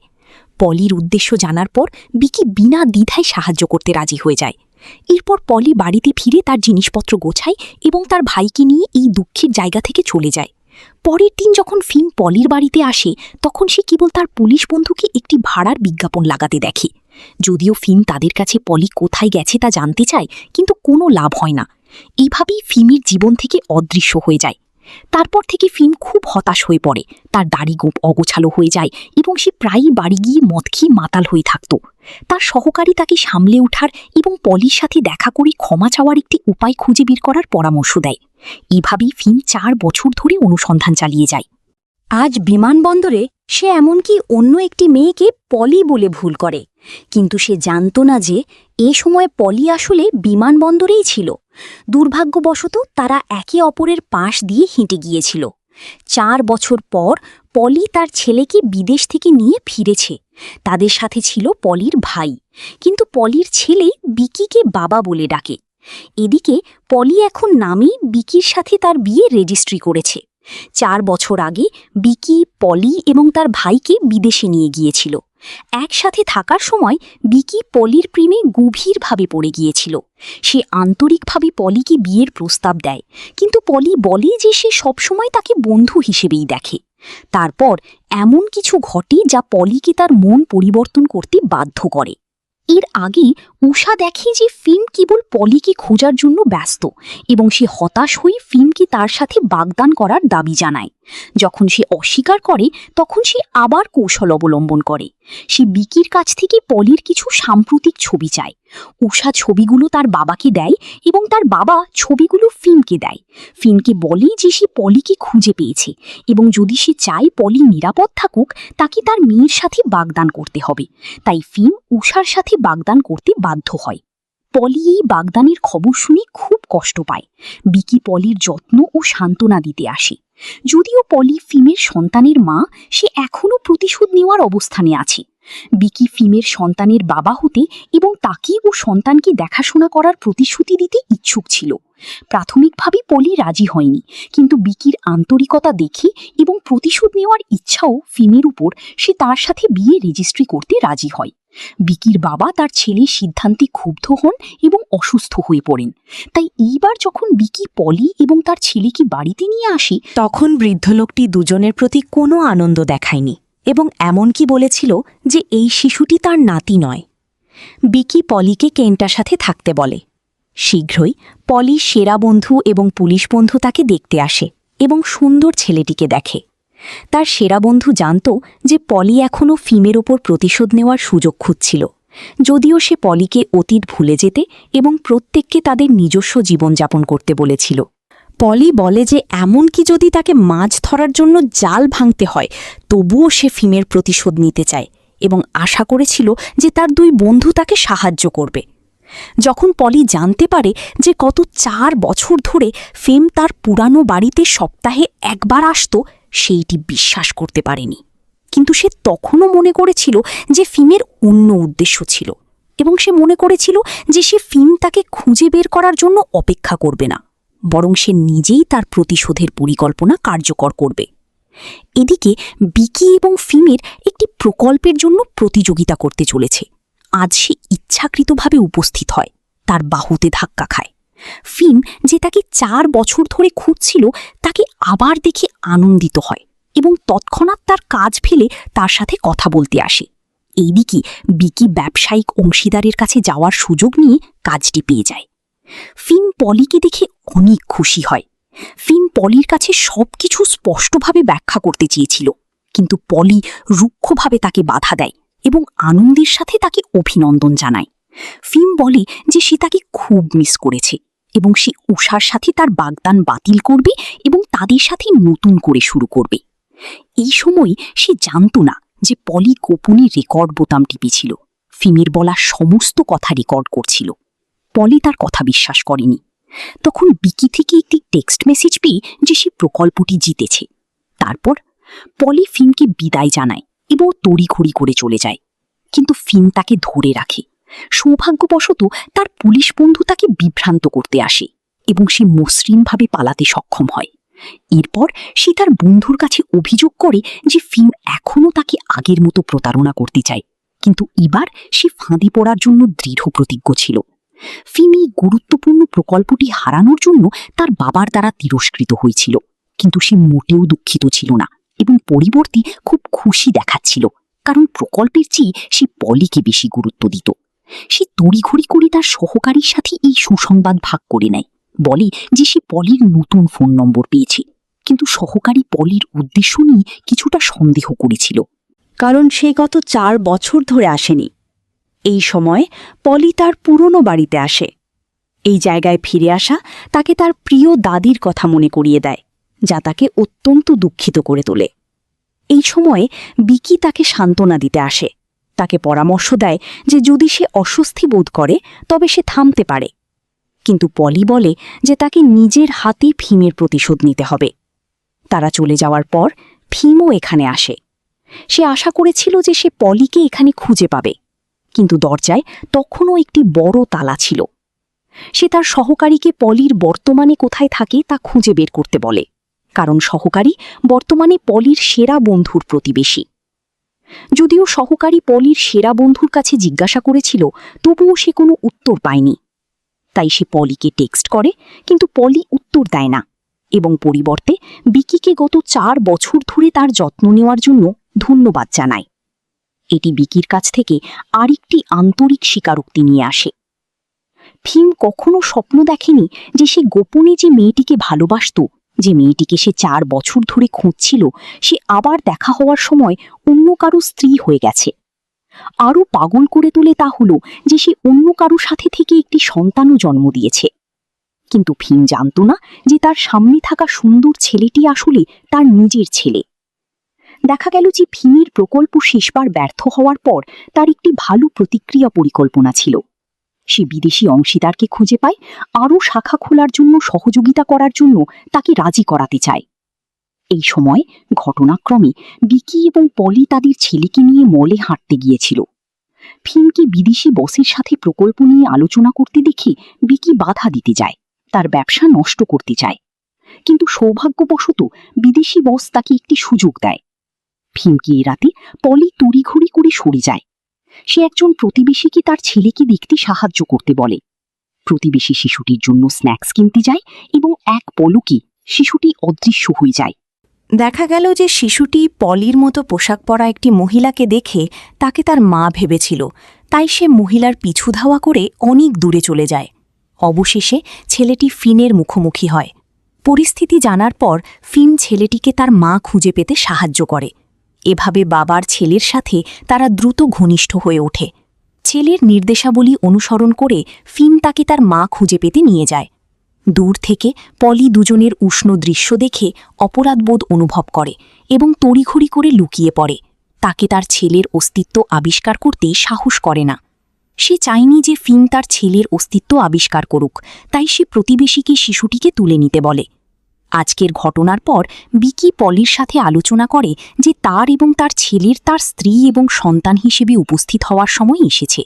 পলির উদ্দেশ্য জানার পর বিকি বিনা দ্বিধায় সাহায্য করতে রাজি হয়ে যায়। এরপর পলি বাড়িতে ফিরে তার জিনিসপত্র গোছায় এবং তার ভাইকে নিয়ে এই দুঃখের জায়গা থেকে চলে যায়। পরের দিন যখন ফিম পলির বাড়িতে আসে তখন সে কেবল তার পুলিশ বন্ধুকে একটি ভাড়ার বিজ্ঞাপন লাগাতে দেখে। যদিও ফিম তাদের কাছে পলি কোথায় গেছে তা জানতে চায়, কিন্তু কোনো লাভ হয় না। এইভাবেই ফিমের জীবন থেকে অদৃশ্য হয়ে যায়। তারপর থেকে ফিম খুব হতাশ হয়ে পড়ে, তার দাড়ি অগোছালো হয়ে যায় এবং সে প্রায়ই বাড়ি গিয়ে মদ খেয়ে মাতাল হয়ে থাকত। তার সহকারী তাকে সামলে ওঠার এবং পলির সাথে দেখা করে ক্ষমা চাওয়ার একটি উপায় খুঁজে বের করার পরামর্শ দেয়। এভাবেই ফিম ৪ বছর ধরে অনুসন্ধান চালিয়ে যায়। আজ বিমানবন্দরে সে এমনকি অন্য একটি মেয়েকে পলি বলে ভুল করে, কিন্তু সে জানত না যে এ সময় পলি আসলে বিমানবন্দরেই ছিল। দুর্ভাগ্যবশত তারা একে অপরের পাশ দিয়ে হেঁটে গিয়েছিল। ৪ বছর পর পলি তার ছেলেকে বিদেশ থেকে নিয়ে ফিরেছে। তাদের সাথে ছিল পলির ভাই, কিন্তু পলির ছেলে বিকিকে বাবা বলে ডাকে। এদিকে পলি এখন নামেই বিকির সাথে তার বিয়ে রেজিস্ট্রি করেছে। ৪ বছর আগে বিকি পলি এবং তার ভাইকে বিদেশে নিয়ে গিয়েছিল। একসাথে থাকার সময় বিকি পলির প্রেমে গভীরভাবে পড়ে গিয়েছিল। সে আন্তরিকভাবে পলিকে বিয়ের প্রস্তাব দেয়, কিন্তু পলি বলে যে সে সবসময় তাকে বন্ধু হিসেবেই দেখে। তারপর এমন কিছু ঘটে যা পলিকে তার মন পরিবর্তন করতে বাধ্য করে। এর আগে উষা দেখে যে ফিম কেবল পলিকে খোঁজার জন্য ব্যস্ত এবং সে হতাশ হয়ে ফিমকে তার সাথে বাগদান করার দাবি জানায়। যখন সে অস্বীকার করে তখন সে আবার কৌশল অবলম্বন করে। সে বিকির কাছ থেকে পলির কিছু সাম্প্রতিক ছবি চায়। উষা ছবিগুলো তার বাবাকে দেয় এবং তার বাবা ছবিগুলো ফিমকে দেয়। ফিমকে বলে যে সে পলিকে খুঁজে পেয়েছে এবং যদি সে চায় পলি নিরাপদ থাকুক তাকে তার মেয়ের সাথে বাগদান করতে হবে। তাই ফিম উষার সাথে বাগদান করতে বাধ্য হয়। পলি এই বাগদানের খবর শুনে খুব কষ্ট পায়। বিকি পলির যত্ন ও সান্ত্বনা দিতে আসে। যদিও পলি ফিমের সন্তানের মা, সে এখনও প্রতিশোধ নেওয়ার অবস্থানে আছে। বিকি ফিমের সন্তানের বাবা হতে এবং তাকে ও সন্তানকে দেখাশোনা করার প্রতিশ্রুতি দিতে ইচ্ছুক ছিল। প্রাথমিকভাবে পলি রাজি হয়নি, কিন্তু বিকির আন্তরিকতা দেখে এবং প্রতিশোধ নেওয়ার ইচ্ছাও ফিমের উপর সে তার সাথে বিয়ে রেজিস্ট্রি করতে রাজি হয়। বিকির বাবা তার ছেলের সিদ্ধান্তে ক্ষুব্ধ হন এবং অসুস্থ হয়ে পড়েন। তাই এইবার যখন বিকি পলি এবং তার ছেলেকে বাড়িতে নিয়ে আসে তখন বৃদ্ধ লোকটি দুজনের প্রতি কোনো আনন্দ দেখায়নি এবং এমনকি বলেছিল যে এই শিশুটি তার নাতি নয়। বিকি পলিকে কেন্টার সাথে থাকতে বলে। শীঘ্রই পলির সেরা বন্ধু এবং পুলিশ বন্ধু তাকে দেখতে আসে এবং সুন্দর ছেলেটিকে দেখে। তার সেরা বন্ধু জানত যে পলি এখনও ফিমের ওপর প্রতিশোধ নেওয়ার সুযোগ খুঁজছিল, যদিও সে পলিকে অতীত ভুলে যেতে এবং প্রত্যেককে তাদের নিজস্ব জীবনযাপন করতে বলেছিল। পলি বলে যে এমনকি যদি তাকে মাছ ধরার জন্য জাল ভাঙতে হয় তবুও সে ফিমের প্রতিশোধ নিতে চায় এবং আশা করেছিল যে তার দুই বন্ধু তাকে সাহায্য করবে। যখন পলি জানতে পারে যে গত 4 বছর ধরে ফিম তার পুরানো বাড়িতে সপ্তাহে একবার আসত, সেইটি বিশ্বাস করতে পারেনি। কিন্তু সে তখনও মনে করেছিল যে ফিমের অন্য উদ্দেশ্য ছিল এবং সে মনে করেছিল যে সে ফিম তাকে খুঁজে বের করার জন্য অপেক্ষা করবে না, বরং সে নিজেই তার প্রতিশোধের পরিকল্পনা কার্যকর করবে। এদিকে বিকি এবং ফিমের একটি প্রকল্পের জন্য প্রতিযোগিতা করতে চলেছে। আজ সে ইচ্ছাকৃতভাবে উপস্থিত হয়, তার বাহুতে ধাক্কা খায়। ফিম যে তাকে 4 বছর ধরে খুঁজছিল তাকে আবার দেখে আনন্দিত হয় এবং তৎক্ষণাৎ তার কাজ ফেলে তার সাথে কথা বলতে আসে। এইদিকে বিকি ব্যবসায়িক অংশীদারের কাছে যাওয়ার সুযোগ নিয়ে কাজটি পেয়ে যায়। ফিম পলিকে দেখে অনেক খুশি হয়। ফিম পলির কাছে সবকিছু স্পষ্টভাবে ব্যাখ্যা করতে চেয়েছিল, কিন্তু পলি রুক্ষভাবে তাকে বাধা দেয় এবং আনন্দের সাথে তাকে অভিনন্দন জানায়। ফিম বলে যে সে তাকে খুব মিস করেছে এবং সে উষার সাথে তার বাগদান বাতিল করবে এবং তাদের সাথে নতুন করে শুরু করবে। এই সময় সে জানত না যে পলি গোপনে রেকর্ড বোতাম টিপেছিল, ফিমের বলা সমস্ত কথা রেকর্ড করছিল। পলি তার কথা বিশ্বাস করেনি। তখন বিকি থেকে একটি টেক্সট মেসেজ পেয়ে যে সে প্রকল্পটি জিতেছে। তারপর পলি ফিমকে বিদায় জানায় এবং তড়িঘড়ি করে চলে যায়, কিন্তু ফিম তাকে ধরে রাখে। সৌভাগ্যবশত তার পুলিশ বন্ধু তাকে বিভ্রান্ত করতে আসে এবং সে মসৃণভাবে পালাতে সক্ষম হয়। এরপর সে তার বন্ধুর কাছে অভিযোগ করে যে ফিম এখনও তাকে আগের মতো প্রতারণা করতে চায়, কিন্তু এবার সে ফাঁদে পড়ার জন্য দৃঢ় প্রতিজ্ঞ ছিল। ফিম এই গুরুত্বপূর্ণ প্রকল্পটি হারানোর জন্য তার বাবার দ্বারা তিরস্কৃত হয়েছিল, কিন্তু সে মোটেও দুঃখিত ছিল না এবং পরিবর্তে খুব খুশি দেখাচ্ছিল, কারণ প্রকল্পের চেয়ে সে পলিকে বেশি গুরুত্ব দিত। সে তড়িঘড়ি করে তার সহকারীর সাথে এই সুসংবাদ ভাগ করে নেয়, বলে যে সে পলির নতুন ফোন নম্বর পেয়েছে, কিন্তু সহকারী পলির উদ্দেশ্য নিয়ে কিছুটা সন্দেহ করেছিল, কারণ সে গত 4 বছর ধরে আসেনি। এই সময় পলি তার পুরনো বাড়িতে আসে। এই জায়গায় ফিরে আসা তাকে তার প্রিয় দাদির কথা মনে করিয়ে দেয়, যা তাকে অত্যন্ত দুঃখিত করে তোলে। এই সময়ে বিকি তাকে সান্ত্বনা দিতে আসে, তাকে পরামর্শ দেয় যে যদি সে অস্বস্তি বোধ করে তবে সে থামতে পারে, কিন্তু পলি বলে যে তাকে নিজের হাতে ফিমের প্রতিশোধ নিতে হবে। তারা চলে যাওয়ার পর ফিমও এখানে আসে। সে আশা করেছিল যে সে পলিকে এখানে খুঁজে পাবে, কিন্তু দরজায় তখনও একটি বড় তালা ছিল। সে তার সহকারীকে পলির বর্তমানে কোথায় থাকে তা খুঁজে বের করতে বলে, কারণ সহকারী বর্তমানে পলির সেরা বন্ধুর প্রতিবেশী। যদিও সহকারী পলির সেরা বন্ধুর কাছে জিজ্ঞাসা করেছিল, তবুও সে কোনো উত্তর পায়নি। তাই সে পলিকে টেক্সট করে, কিন্তু পলি উত্তর দেয় না এবং পরিবর্তে বিকিকে গত 4 বছর ধরে তার যত্ন নেওয়ার জন্য ধন্যবাদ জানায়। এটি বিকির কাছ থেকে আরেকটি আন্তরিক স্বীকারোক্তি নিয়ে আসে। ফিম কখনো স্বপ্ন দেখেনি যে সে গোপনে যে মেয়েটিকে ভালোবাসত, যে মেয়েটিকে সে 4 বছর ধরে খুঁজছিল, সে আবার দেখা হওয়ার সময় অন্য কারো স্ত্রী হয়ে গেছে। আরও পাগল করে তোলে তা হলো যে সে অন্য কারো সাথে থেকে একটি সন্তানও জন্ম দিয়েছে। কিন্তু ফিম জানত না যে তার সামনে থাকা সুন্দর ছেলেটি আসলে তার নিজের ছেলে। দেখা গেল যে ফিমের প্রকল্প শেষবার ব্যর্থ হওয়ার পর তার একটি ভালো প্রতিক্রিয়া পরিকল্পনা ছিল। সে বিদেশি অংশীদারকে খুঁজে পায়, আরও শাখা খোলার জন্য সহযোগিতা করার জন্য তাকে রাজি করাতে চায়। এই সময় ঘটনাক্রমে বিকি এবং পলি তাদের ছেলেকে নিয়ে মলে হাঁটতে গিয়েছিল। ফিমকে বিদেশি বসের সাথে প্রকল্প নিয়ে আলোচনা করতে দেখে বিকি বাধা দিতে যায়, তার ব্যবসা নষ্ট করতে চায়, কিন্তু সৌভাগ্যবশত বিদেশি বস তাকে একটি সুযোগ দেয়। ফিমকে এড়াতে পলি তড়িঘড়ি করে সরে যায়। সে একজন প্রতিবেশীকে তার ছেলেকে দেখতে সাহায্য করতে বলে। প্রতিবেশী শিশুটির জন্য স্ন্যাক্স কিনতে যায় এবং এক পলকে শিশুটি অদৃশ্য হয়ে যায়। দেখা গেল যে শিশুটি পলির মতো পোশাক পরা একটি মহিলাকে দেখে তাকে তার মা ভেবেছিল, তাই সে মহিলার পিছু ধাওয়া করে অনেক দূরে চলে যায়। অবশেষে ছেলেটি ফিনের মুখোমুখি হয়। পরিস্থিতি জানার পর ফিন ছেলেটিকে তার মা খুঁজে পেতে সাহায্য করে। এভাবে বাবার ছেলের সাথে তারা দ্রুত ঘনিষ্ঠ হয়ে ওঠে। ছেলের নির্দেশাবলী অনুসরণ করে ফিন তাকে তার মা খুঁজে পেতে নিয়ে যায়। দূর থেকে পলি দুজনের উষ্ণ দৃশ্য দেখে অপরাধবোধ অনুভব করে এবং তড়িঘড়ি করে লুকিয়ে পড়ে। তাকে তার ছেলের অস্তিত্ব আবিষ্কার করতে সাহস করে না। সে চায়নি যে ফিন তার ছেলের অস্তিত্ব আবিষ্কার করুক, তাই সে প্রতিবেশীকে শিশুটিকে তুলে নিতে বলে। আজকের ঘটনার পর বিকি পলির সাথে আলোচনা করে যে তার এবং তার ছেলের তার স্ত্রী এবং সন্তান হিসেবে উপস্থিত হওয়ার সময় এসেছে।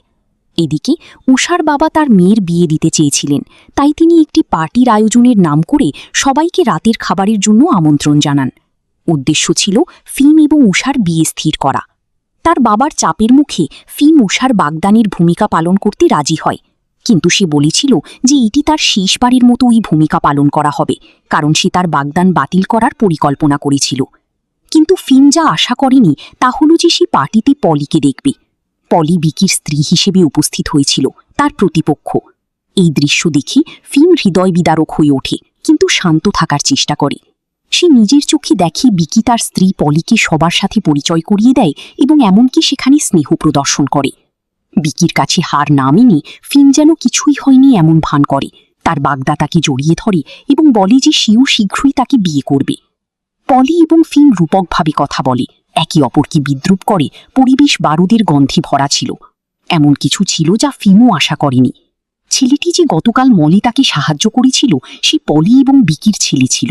এদিকে উষার বাবা তার মেয়ের বিয়ে দিতে চেয়েছিলেন, তাই তিনি একটি পার্টির আয়োজনের নাম করে সবাইকে রাতের খাবারের জন্য আমন্ত্রণ জানান। উদ্দেশ্য ছিল ফিম এবং উষার বিয়ে স্থির করা। তার বাবার চাপের মুখে ফিম উষার বাগদানের ভূমিকা পালন করতে রাজি হয়, কিন্তু সে বলেছিল যে এটি তার শেষবারের মতো ওই ভূমিকা পালন করা হবে, কারণ সে তার বাগদান বাতিল করার পরিকল্পনা করেছিল। কিন্তু ফিম যা আশা করেনি তা হল যে সে পার্টিতে পলিকে দেখবে। পলি বিকির স্ত্রী হিসেবে উপস্থিত হয়েছিল, তার প্রতিপক্ষ। এই দৃশ্য দেখে ফিম হৃদয় বিদারক হয়ে ওঠে, কিন্তু শান্ত থাকার চেষ্টা করে। সে নিজের চোখে দেখে বিকি তার স্ত্রী পলিকে সবার সাথে পরিচয় করিয়ে দেয় এবং এমনকি সেখানে স্নেহ প্রদর্শন করে। বিকির কাছে হার না মেনে ফিম যেন কিছুই হয়নি এমন ভান করে। তার বাগদা তাকে জড়িয়ে ধরে এবং বলে যে সেও শীঘ্রই তাকে বিয়ে করবে। পলি এবং ফিম রূপকভাবে কথা বলে, একে অপরকে বিদ্রুপ করে। পরিবেশ বারুদের গন্ধে ভরা ছিল। এমন কিছু ছিল যা ফিমও আশা করেনি। ছেলেটি যে গতকাল মলি তাকে সাহায্য করেছিল, সে পলি এবং বিকির ছেলে ছিল।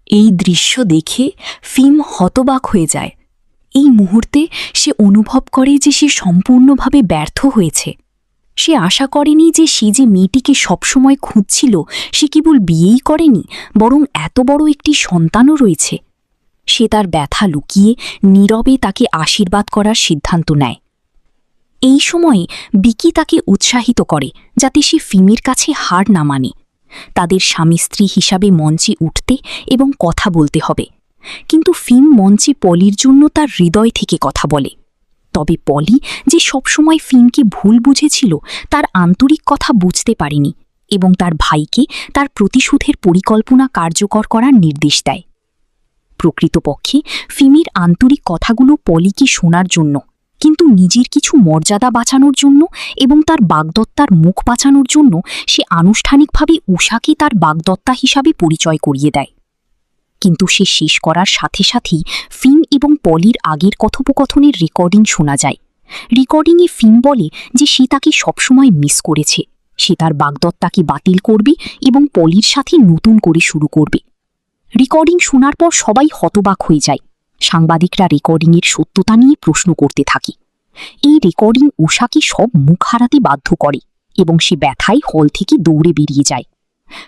এই দৃশ্য দেখে ফিম হতবাক হয়ে যায়। এই মুহূর্তে সে অনুভব করে যে সে সম্পূর্ণভাবে ব্যর্থ হয়েছে। সে আশা করেনি যে সে যে মেয়েটিকে সবসময় খুঁজছিল সে কেবল বিয়েই করেনি, বরং এত বড় একটি সন্তানও রয়েছে। সে তার ব্যথা লুকিয়ে নীরবে তাকে আশীর্বাদ করার সিদ্ধান্ত নেয়। এই সময়ে বিকি তাকে উৎসাহিত করে যাতে সে ফিমের কাছে হার না মানে। তাদের স্বামী স্ত্রী হিসাবে মঞ্চে উঠতে এবং কথা বলতে হবে। কিন্তু ফিম মঞ্চে পলির জন্য তার হৃদয় থেকে কথা বলে। তবে পলি যে সবসময় ফিমকে ভুল বুঝেছিল তার আন্তরিক কথা বুঝতে পারেনি এবং তার ভাইকে তার প্রতিশোধের পরিকল্পনা কার্যকর করার নির্দেশ দেয়। প্রকৃতপক্ষে ফিমের আন্তরিক কথাগুলো পলিকে শোনার জন্য, কিন্তু নিজের কিছু মর্যাদা বাঁচানোর জন্য এবং তার বাগদত্তার মুখ বাঁচানোর জন্য সে আনুষ্ঠানিকভাবে উষাকে তার বাগদত্তা হিসাবে পরিচয় করিয়ে দেয়। কিন্তু সে শেষ করার সাথে সাথেই ফিম এবং পলির আগের কথোপকথনের রেকর্ডিং শোনা যায়। রেকর্ডিংয়ে ফিম বলে যে সে তাকে সবসময় মিস করেছে। সে তার বাগদত্তাকে বাতিল করবে এবং পলির সাথে নতুন করে শুরু করবে। রেকর্ডিং শোনার পর সবাই হতবাক হয়ে যায়। সাংবাদিকরা রেকর্ডিংয়ের সত্যতা নিয়ে প্রশ্ন করতে থাকে। এই রেকর্ডিং উষাকে সব মুখ হারাতে বাধ্য করে এবং সে ব্যথায় হল থেকে দৌড়ে বেরিয়ে যায়।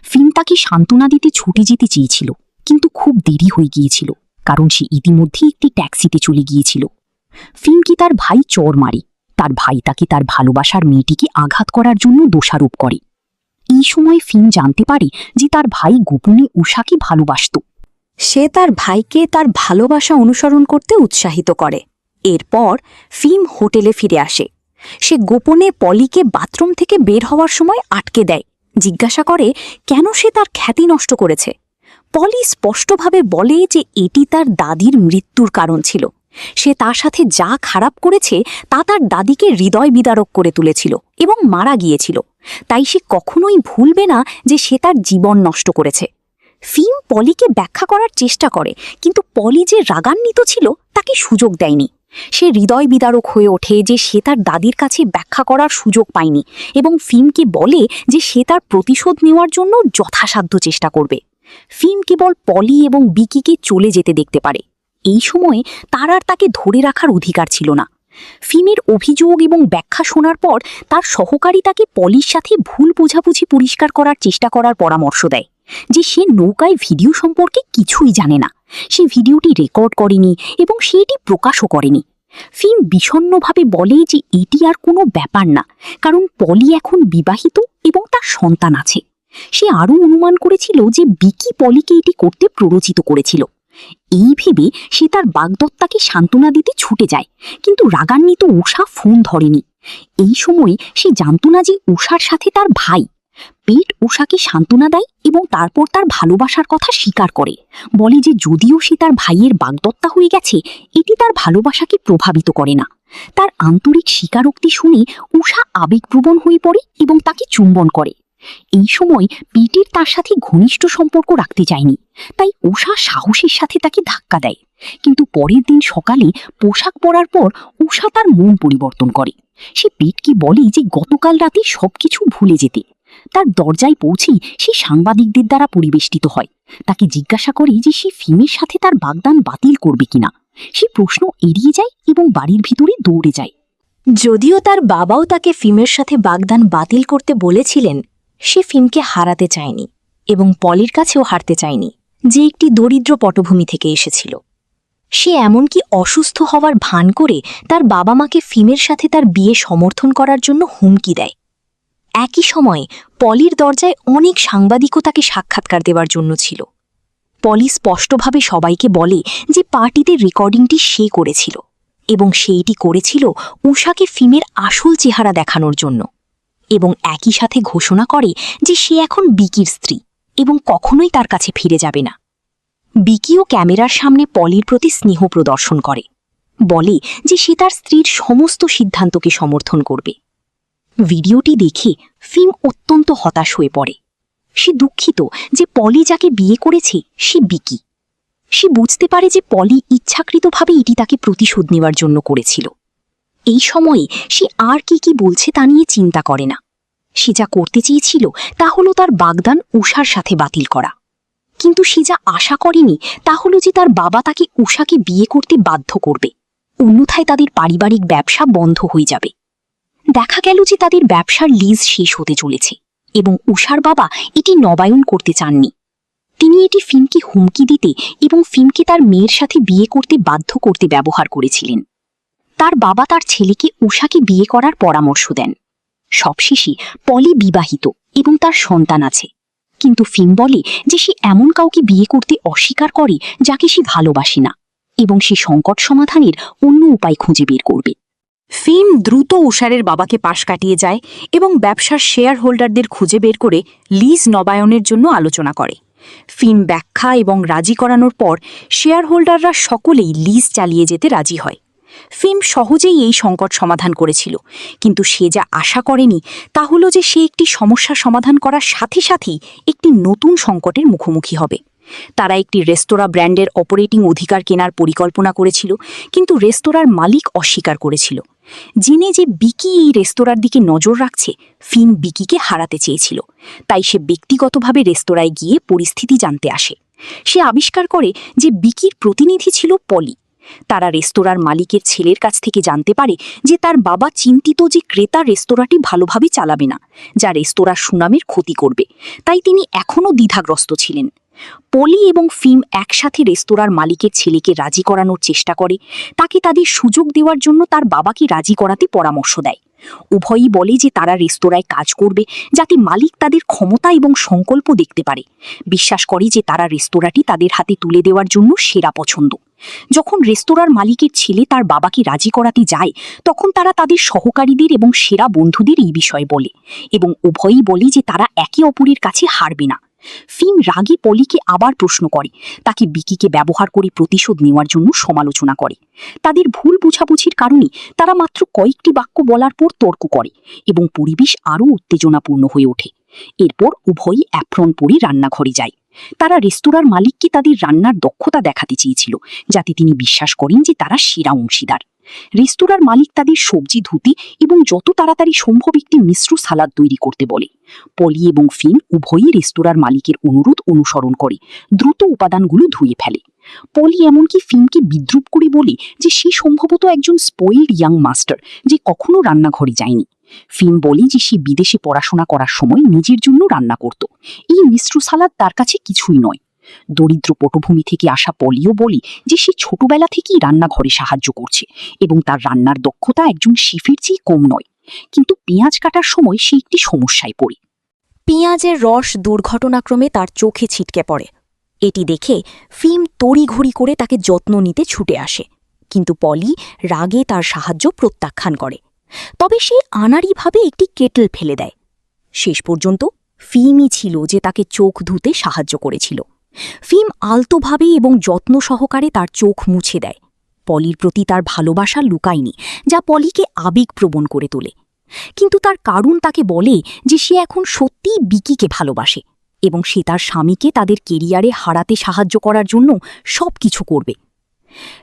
ফিম তাকে সান্ত্বনা দিতে ছুটে যেতে চেয়েছিল, কিন্তু খুব দেরি হয়ে গিয়েছিল, কারণ সে ইতিমধ্যেই একটি ট্যাক্সিতে চলে গিয়েছিল। ফিমকে তার ভাই চর মারে। তার ভাই তাকে তার ভালোবাসার মেয়েটিকে আঘাত করার জন্য দোষারোপ করে। এই সময় ফিম জানতে পারে যে তার ভাই গোপনে উষাকে ভালোবাসত। সে তার ভাইকে তার ভালোবাসা অনুসরণ করতে উৎসাহিত করে। এরপর ফিম হোটেলে ফিরে আসে। সে গোপনে পলিকে বাথরুম থেকে বের হওয়ার সময় আটকে দেয়, জিজ্ঞাসা করে কেন সে তার খ্যাতি নষ্ট করেছে। পলি স্পষ্টভাবে বলে যে এটি তার দাদির মৃত্যুর কারণ ছিল। সে তার সাথে যা খারাপ করেছে তা তার দাদিকে হৃদয় বিদারক করে তুলেছিল এবং মারা গিয়েছিল, তাই সে কখনোই ভুলবে না যে সে তার জীবন নষ্ট করেছে। ফিম পলিকে ব্যাখ্যা করার চেষ্টা করে, কিন্তু পলি যে রাগান্বিত ছিল তাকে সুযোগ দেয়নি। সে হৃদয় বিদারক হয়ে ওঠে যে সে তার দাদির কাছে ব্যাখ্যা করার সুযোগ পায়নি এবং ফিমকে বলে যে সে তার প্রতিশোধ নেওয়ার জন্য যথাসাধ্য চেষ্টা করবে। ফিম কেবল পলি এবং বিকিকে চলে যেতে দেখতে পারে। এই সময়ে তার আর তাকে ধরে রাখার অধিকার ছিল না। ফিমের অভিযোগ এবং ব্যাখ্যা শোনার পর তার সহকারী তাকে পলির সাথে ভুল বোঝাবুঝি পরিষ্কার করার চেষ্টা করার পরামর্শ দেয় যে সে নৌকায় ভিডিও সম্পর্কে কিছুই জানে না, সে ভিডিওটি রেকর্ড করেনি এবং সে এটি প্রকাশও করেনি। ফিম বিষণ্ণভাবে বলে যে এটি আর কোনো ব্যাপার না, কারণ পলি এখন বিবাহিত এবং তার সন্তান আছে। সে আরও অনুমান করেছিল যে বিকি পলিকে এটি করতে প্ররোচিত করেছিল। এই ভেবে সে তার বাগদত্তাকে সান্ত্বনা দিতে ছুটে যায়, কিন্তু রাগান্বিত উষা ফোন ধরেনি। এই সময় সে জানত না যে উষার সাথে তার ভাই। পেট উষাকে সান্ত্বনা দেয় এবং তারপর তার ভালোবাসার কথা স্বীকার করে, বলে যে যদিও সে তার ভাইয়ের বাগদত্তা হয়ে গেছে, এটি তার ভালোবাসাকে প্রভাবিত করে না। তার আন্তরিক স্বীকারোক্তি শুনে উষা আবেগপ্রবণ হয়ে পড়ে এবং তাকে চুম্বন করে। এই সময় পিটের তার সাথে ঘনিষ্ঠ সম্পর্ক রাখতে চায়নি, তাই উষা সাহসের সাথে তাকে ধাক্কা দেয়। কিন্তু পরের দিন সকালে পোশাক পরার পর উষা তার মন পরিবর্তন করে। সে পিটকে বলে যে গতকাল রাতে সবকিছু ভুলে যেতে। তার দরজায় পৌঁছেই সে সাংবাদিকদের দ্বারা পরিবেষ্টিত হয়। তাকে জিজ্ঞাসা করে যে সে ফিমের সাথে তার বাগদান বাতিল করবে কিনা। সে প্রশ্ন এড়িয়ে যায় এবং বাড়ির ভিতরে দৌড়ে যায়। যদিও তার বাবাও তাকে ফিমের সাথে বাগদান বাতিল করতে বলেছিলেন, সে ফিমকে হারাতে চায়নি এবং পলির কাছেও হারতে চায়নি, যে একটি দরিদ্র পটভূমি থেকে এসেছিল। সে এমনকি অসুস্থ হওয়ার ভান করে তার বাবা মাকে ফিমের সাথে তার বিয়ে সমর্থন করার জন্য হুমকি দেয়। একই সময়ে পলির দরজায় অনেক সাংবাদিকও তাকে সাক্ষাৎকার দেওয়ার জন্য ছিল। পলি স্পষ্টভাবে সবাইকে বলে যে পার্টিতে রেকর্ডিংটি সে করেছিল এবং সেইটি করেছিল উষাকে ফিমের আসল চেহারা দেখানোর জন্য, এবং একই সাথে ঘোষণা করে যে সে এখন বিকির স্ত্রী এবং কখনোই তার কাছে ফিরে যাবে না। বিকিও ক্যামেরার সামনে পলির প্রতি স্নেহ প্রদর্শন করে, বলে যে সে তার স্ত্রীর সমস্ত সিদ্ধান্তকে সমর্থন করবে। ভিডিওটি দেখে ফিম অত্যন্ত হতাশ হয়ে পড়ে। সে দুঃখিত যে পলি যাকে বিয়ে করেছে সে বিকি। সে বুঝতে পারে যে পলি ইচ্ছাকৃতভাবে এটি তাকে প্রতিশোধ নেওয়ার জন্য করেছিল। এই সময়ে সে আর কি বলছে তা নিয়ে চিন্তা করে না। সে যা করতে চেয়েছিল তা হলো তার বাগদান উষার সাথে বাতিল করা, কিন্তু সে যা আশা করেনি তা হলো যে তার বাবা তাকে উষাকে বিয়ে করতে বাধ্য করবে, অন্যথায় তাদের পারিবারিক ব্যবসা বন্ধ হয়ে যাবে। দেখা গেল যে তাদের ব্যবসার লিজ শেষ হতে চলেছে এবং উষার বাবা এটি নবায়ন করতে চাননি। তিনি এটি ফিমকে হুমকি দিতে এবং ফিমকে তার মেয়ের সাথে বিয়ে করতে বাধ্য করতে ব্যবহার করেছিলেন। তার বাবা তার ছেলেকে উষাকে বিয়ে করার পরামর্শ দেন। সবশেষে পলি বিবাহিত এবং তার সন্তান আছে, কিন্তু ফিম বলে যে সে এমন কাউকে বিয়ে করতে অস্বীকার করে যাকে সে ভালোবাসে না এবং সে সংকট সমাধানের অন্য উপায় খুঁজে বের করবে। ফিম দ্রুত উষারের বাবাকে পাশ কাটিয়ে যায় এবং ব্যবসার শেয়ার হোল্ডারদের খুঁজে বের করে লিজ নবায়নের জন্য আলোচনা করে। ফিম ব্যাখ্যা এবং রাজি করানোর পর শেয়ার হোল্ডাররা সকলেই লিজ চালিয়ে যেতে রাজি হয়। ফিম সহজেই এই সংকট সমাধান করেছিল, কিন্তু সে যা আশা করেনি তা হলো যে সে একটি সমস্যা সমাধান করার সাথে সাথেই একটি নতুন সংকটের মুখোমুখি হবে। তারা একটি রেস্তোরাঁ ব্র্যান্ডের অপারেটিং অধিকার কেনার পরিকল্পনা করেছিল, কিন্তু রেস্তোরাঁর মালিক অস্বীকার করেছিল। জেনে যে বিকি এই রেস্তোরাঁর দিকে নজর রাখছে, ফিম বিকিকে হারাতে চেয়েছিল, তাই সে ব্যক্তিগতভাবে রেস্তোরাঁয় গিয়ে পরিস্থিতি জানতে আসে। সে আবিষ্কার করে যে বিকির প্রতিনিধি ছিল পলি। তারা রেস্তোরাঁর মালিকের ছেলের কাছ থেকে জানতে পারে যে তার বাবা চিন্তিত যে ক্রেতা রেস্তোরাঁটি ভালোভাবে চালাবে না, যা রেস্তোরাঁর সুনামের ক্ষতি করবে, তাই তিনি এখনও দ্বিধাগ্রস্ত ছিলেন। পলি এবং ফিম একসাথে রেস্তোরাঁর মালিকের ছেলেকে রাজি করানোর চেষ্টা করে, তাকে তাদের সুযোগ দেওয়ার জন্য তার বাবাকে রাজি করাতে পরামর্শ দেয়। উভয়ই বলে যে তারা রেস্তোরাঁয় কাজ করবে যাতে মালিক তাদের ক্ষমতা এবং সংকল্প দেখতে পারে। বিশ্বাস করে যে তারা রেস্তোরাঁটি তাদের হাতে তুলে দেওয়ার জন্য সেরা পছন্দ। যখন রেস্তোরাঁর মালিকের ছেলে তার বাবাকে রাজি করাতে যায়, তখন তারা তাদের সহকারীদের এবং সেরা বন্ধুদের এই বিষয়ে বলে এবং উভয়ই বলে যে তারা একে অপরের কাছে হারবে না। ফিম রাগে পলিকে আবার প্রশ্ন করে, তাকে বিকিকে ব্যবহার করে প্রতিশোধ নেওয়ার জন্য সমালোচনা করে। তাদের ভুল বোঝাবুঝির কারণে তারা মাত্র কয়েকটি বাক্য বলার পর তর্ক করে এবং পরিবেশ আরও উত্তেজনাপূর্ণ হয়ে ওঠে। এরপর উভয়ই অ্যাপ্রন পরে রান্নাঘরে যায়। তারা রেস্তোরাঁর মালিককে তাদের রান্নার দক্ষতা দেখাতে চেয়েছিল, যাতে তিনি বিশ্বাস করেন যে তারা সেরা অংশীদার। রেস্তোরাঁর মালিক তাদের সবজি ধুতে এবং যত তাড়াতাড়ি সম্ভব একটি মিশ্র সালাদ তৈরি করতে বলে। পলি এবং ফিন উভয়ই রেস্তোরাঁর মালিকের অনুরোধ অনুসরণ করে দ্রুত উপাদানগুলো ধুয়ে ফেলে। পলি এমনকি ফিনকে বিদ্রুপ করে বলে যে সে সম্ভবত একজন স্পয়েলড ইয়াং মাস্টার যে কখনো রান্নাঘরে যায়নি। ফিন বলে যে সে বিদেশে পড়াশোনা করার সময় নিজের জন্য রান্না করত, এই মিশ্র সালাদ তার কাছে কিছুই নয়। দরিদ্র পটভূমি থেকে আসা পলিও বলে যে সে ছোটবেলা থেকেই রান্নাঘরে সাহায্য করছে এবং তার রান্নার দক্ষতা একজন শেফের চেয়ে কম নয়, কিন্তু পেঁয়াজ কাটার সময় সে একটি সমস্যায় পড়ে। পেঁয়াজের রস দুর্ঘটনাক্রমে তার চোখে ছিটকে পড়ে। এটি দেখে ফিম তড়িঘড়ি করে তাকে যত্ন নিতে ছুটে আসে, কিন্তু পলি রাগে তার সাহায্য প্রত্যাখ্যান করে। তবে সে আনাড়িভাবে একটি কেটল ফেলে দেয়। শেষ পর্যন্ত ফিমই ছিল যে তাকে চোখ ধুতে সাহায্য করেছিল। ফিম আলতোভাবে এবং যত্ন সহকারে তার চোখ মুছে দেয়। পলির প্রতি তার ভালোবাসা লুকায়নি, যা পলিকে আবেগপ্রবণ করে তোলে। কিন্তু তার কারণ তাকে বলে যে সে এখন সত্যিই বিকিকে ভালোবাসে এবং সে তার স্বামীকে তাদের কেরিয়ারে হারাতে সাহায্য করার জন্য সবকিছু করবে।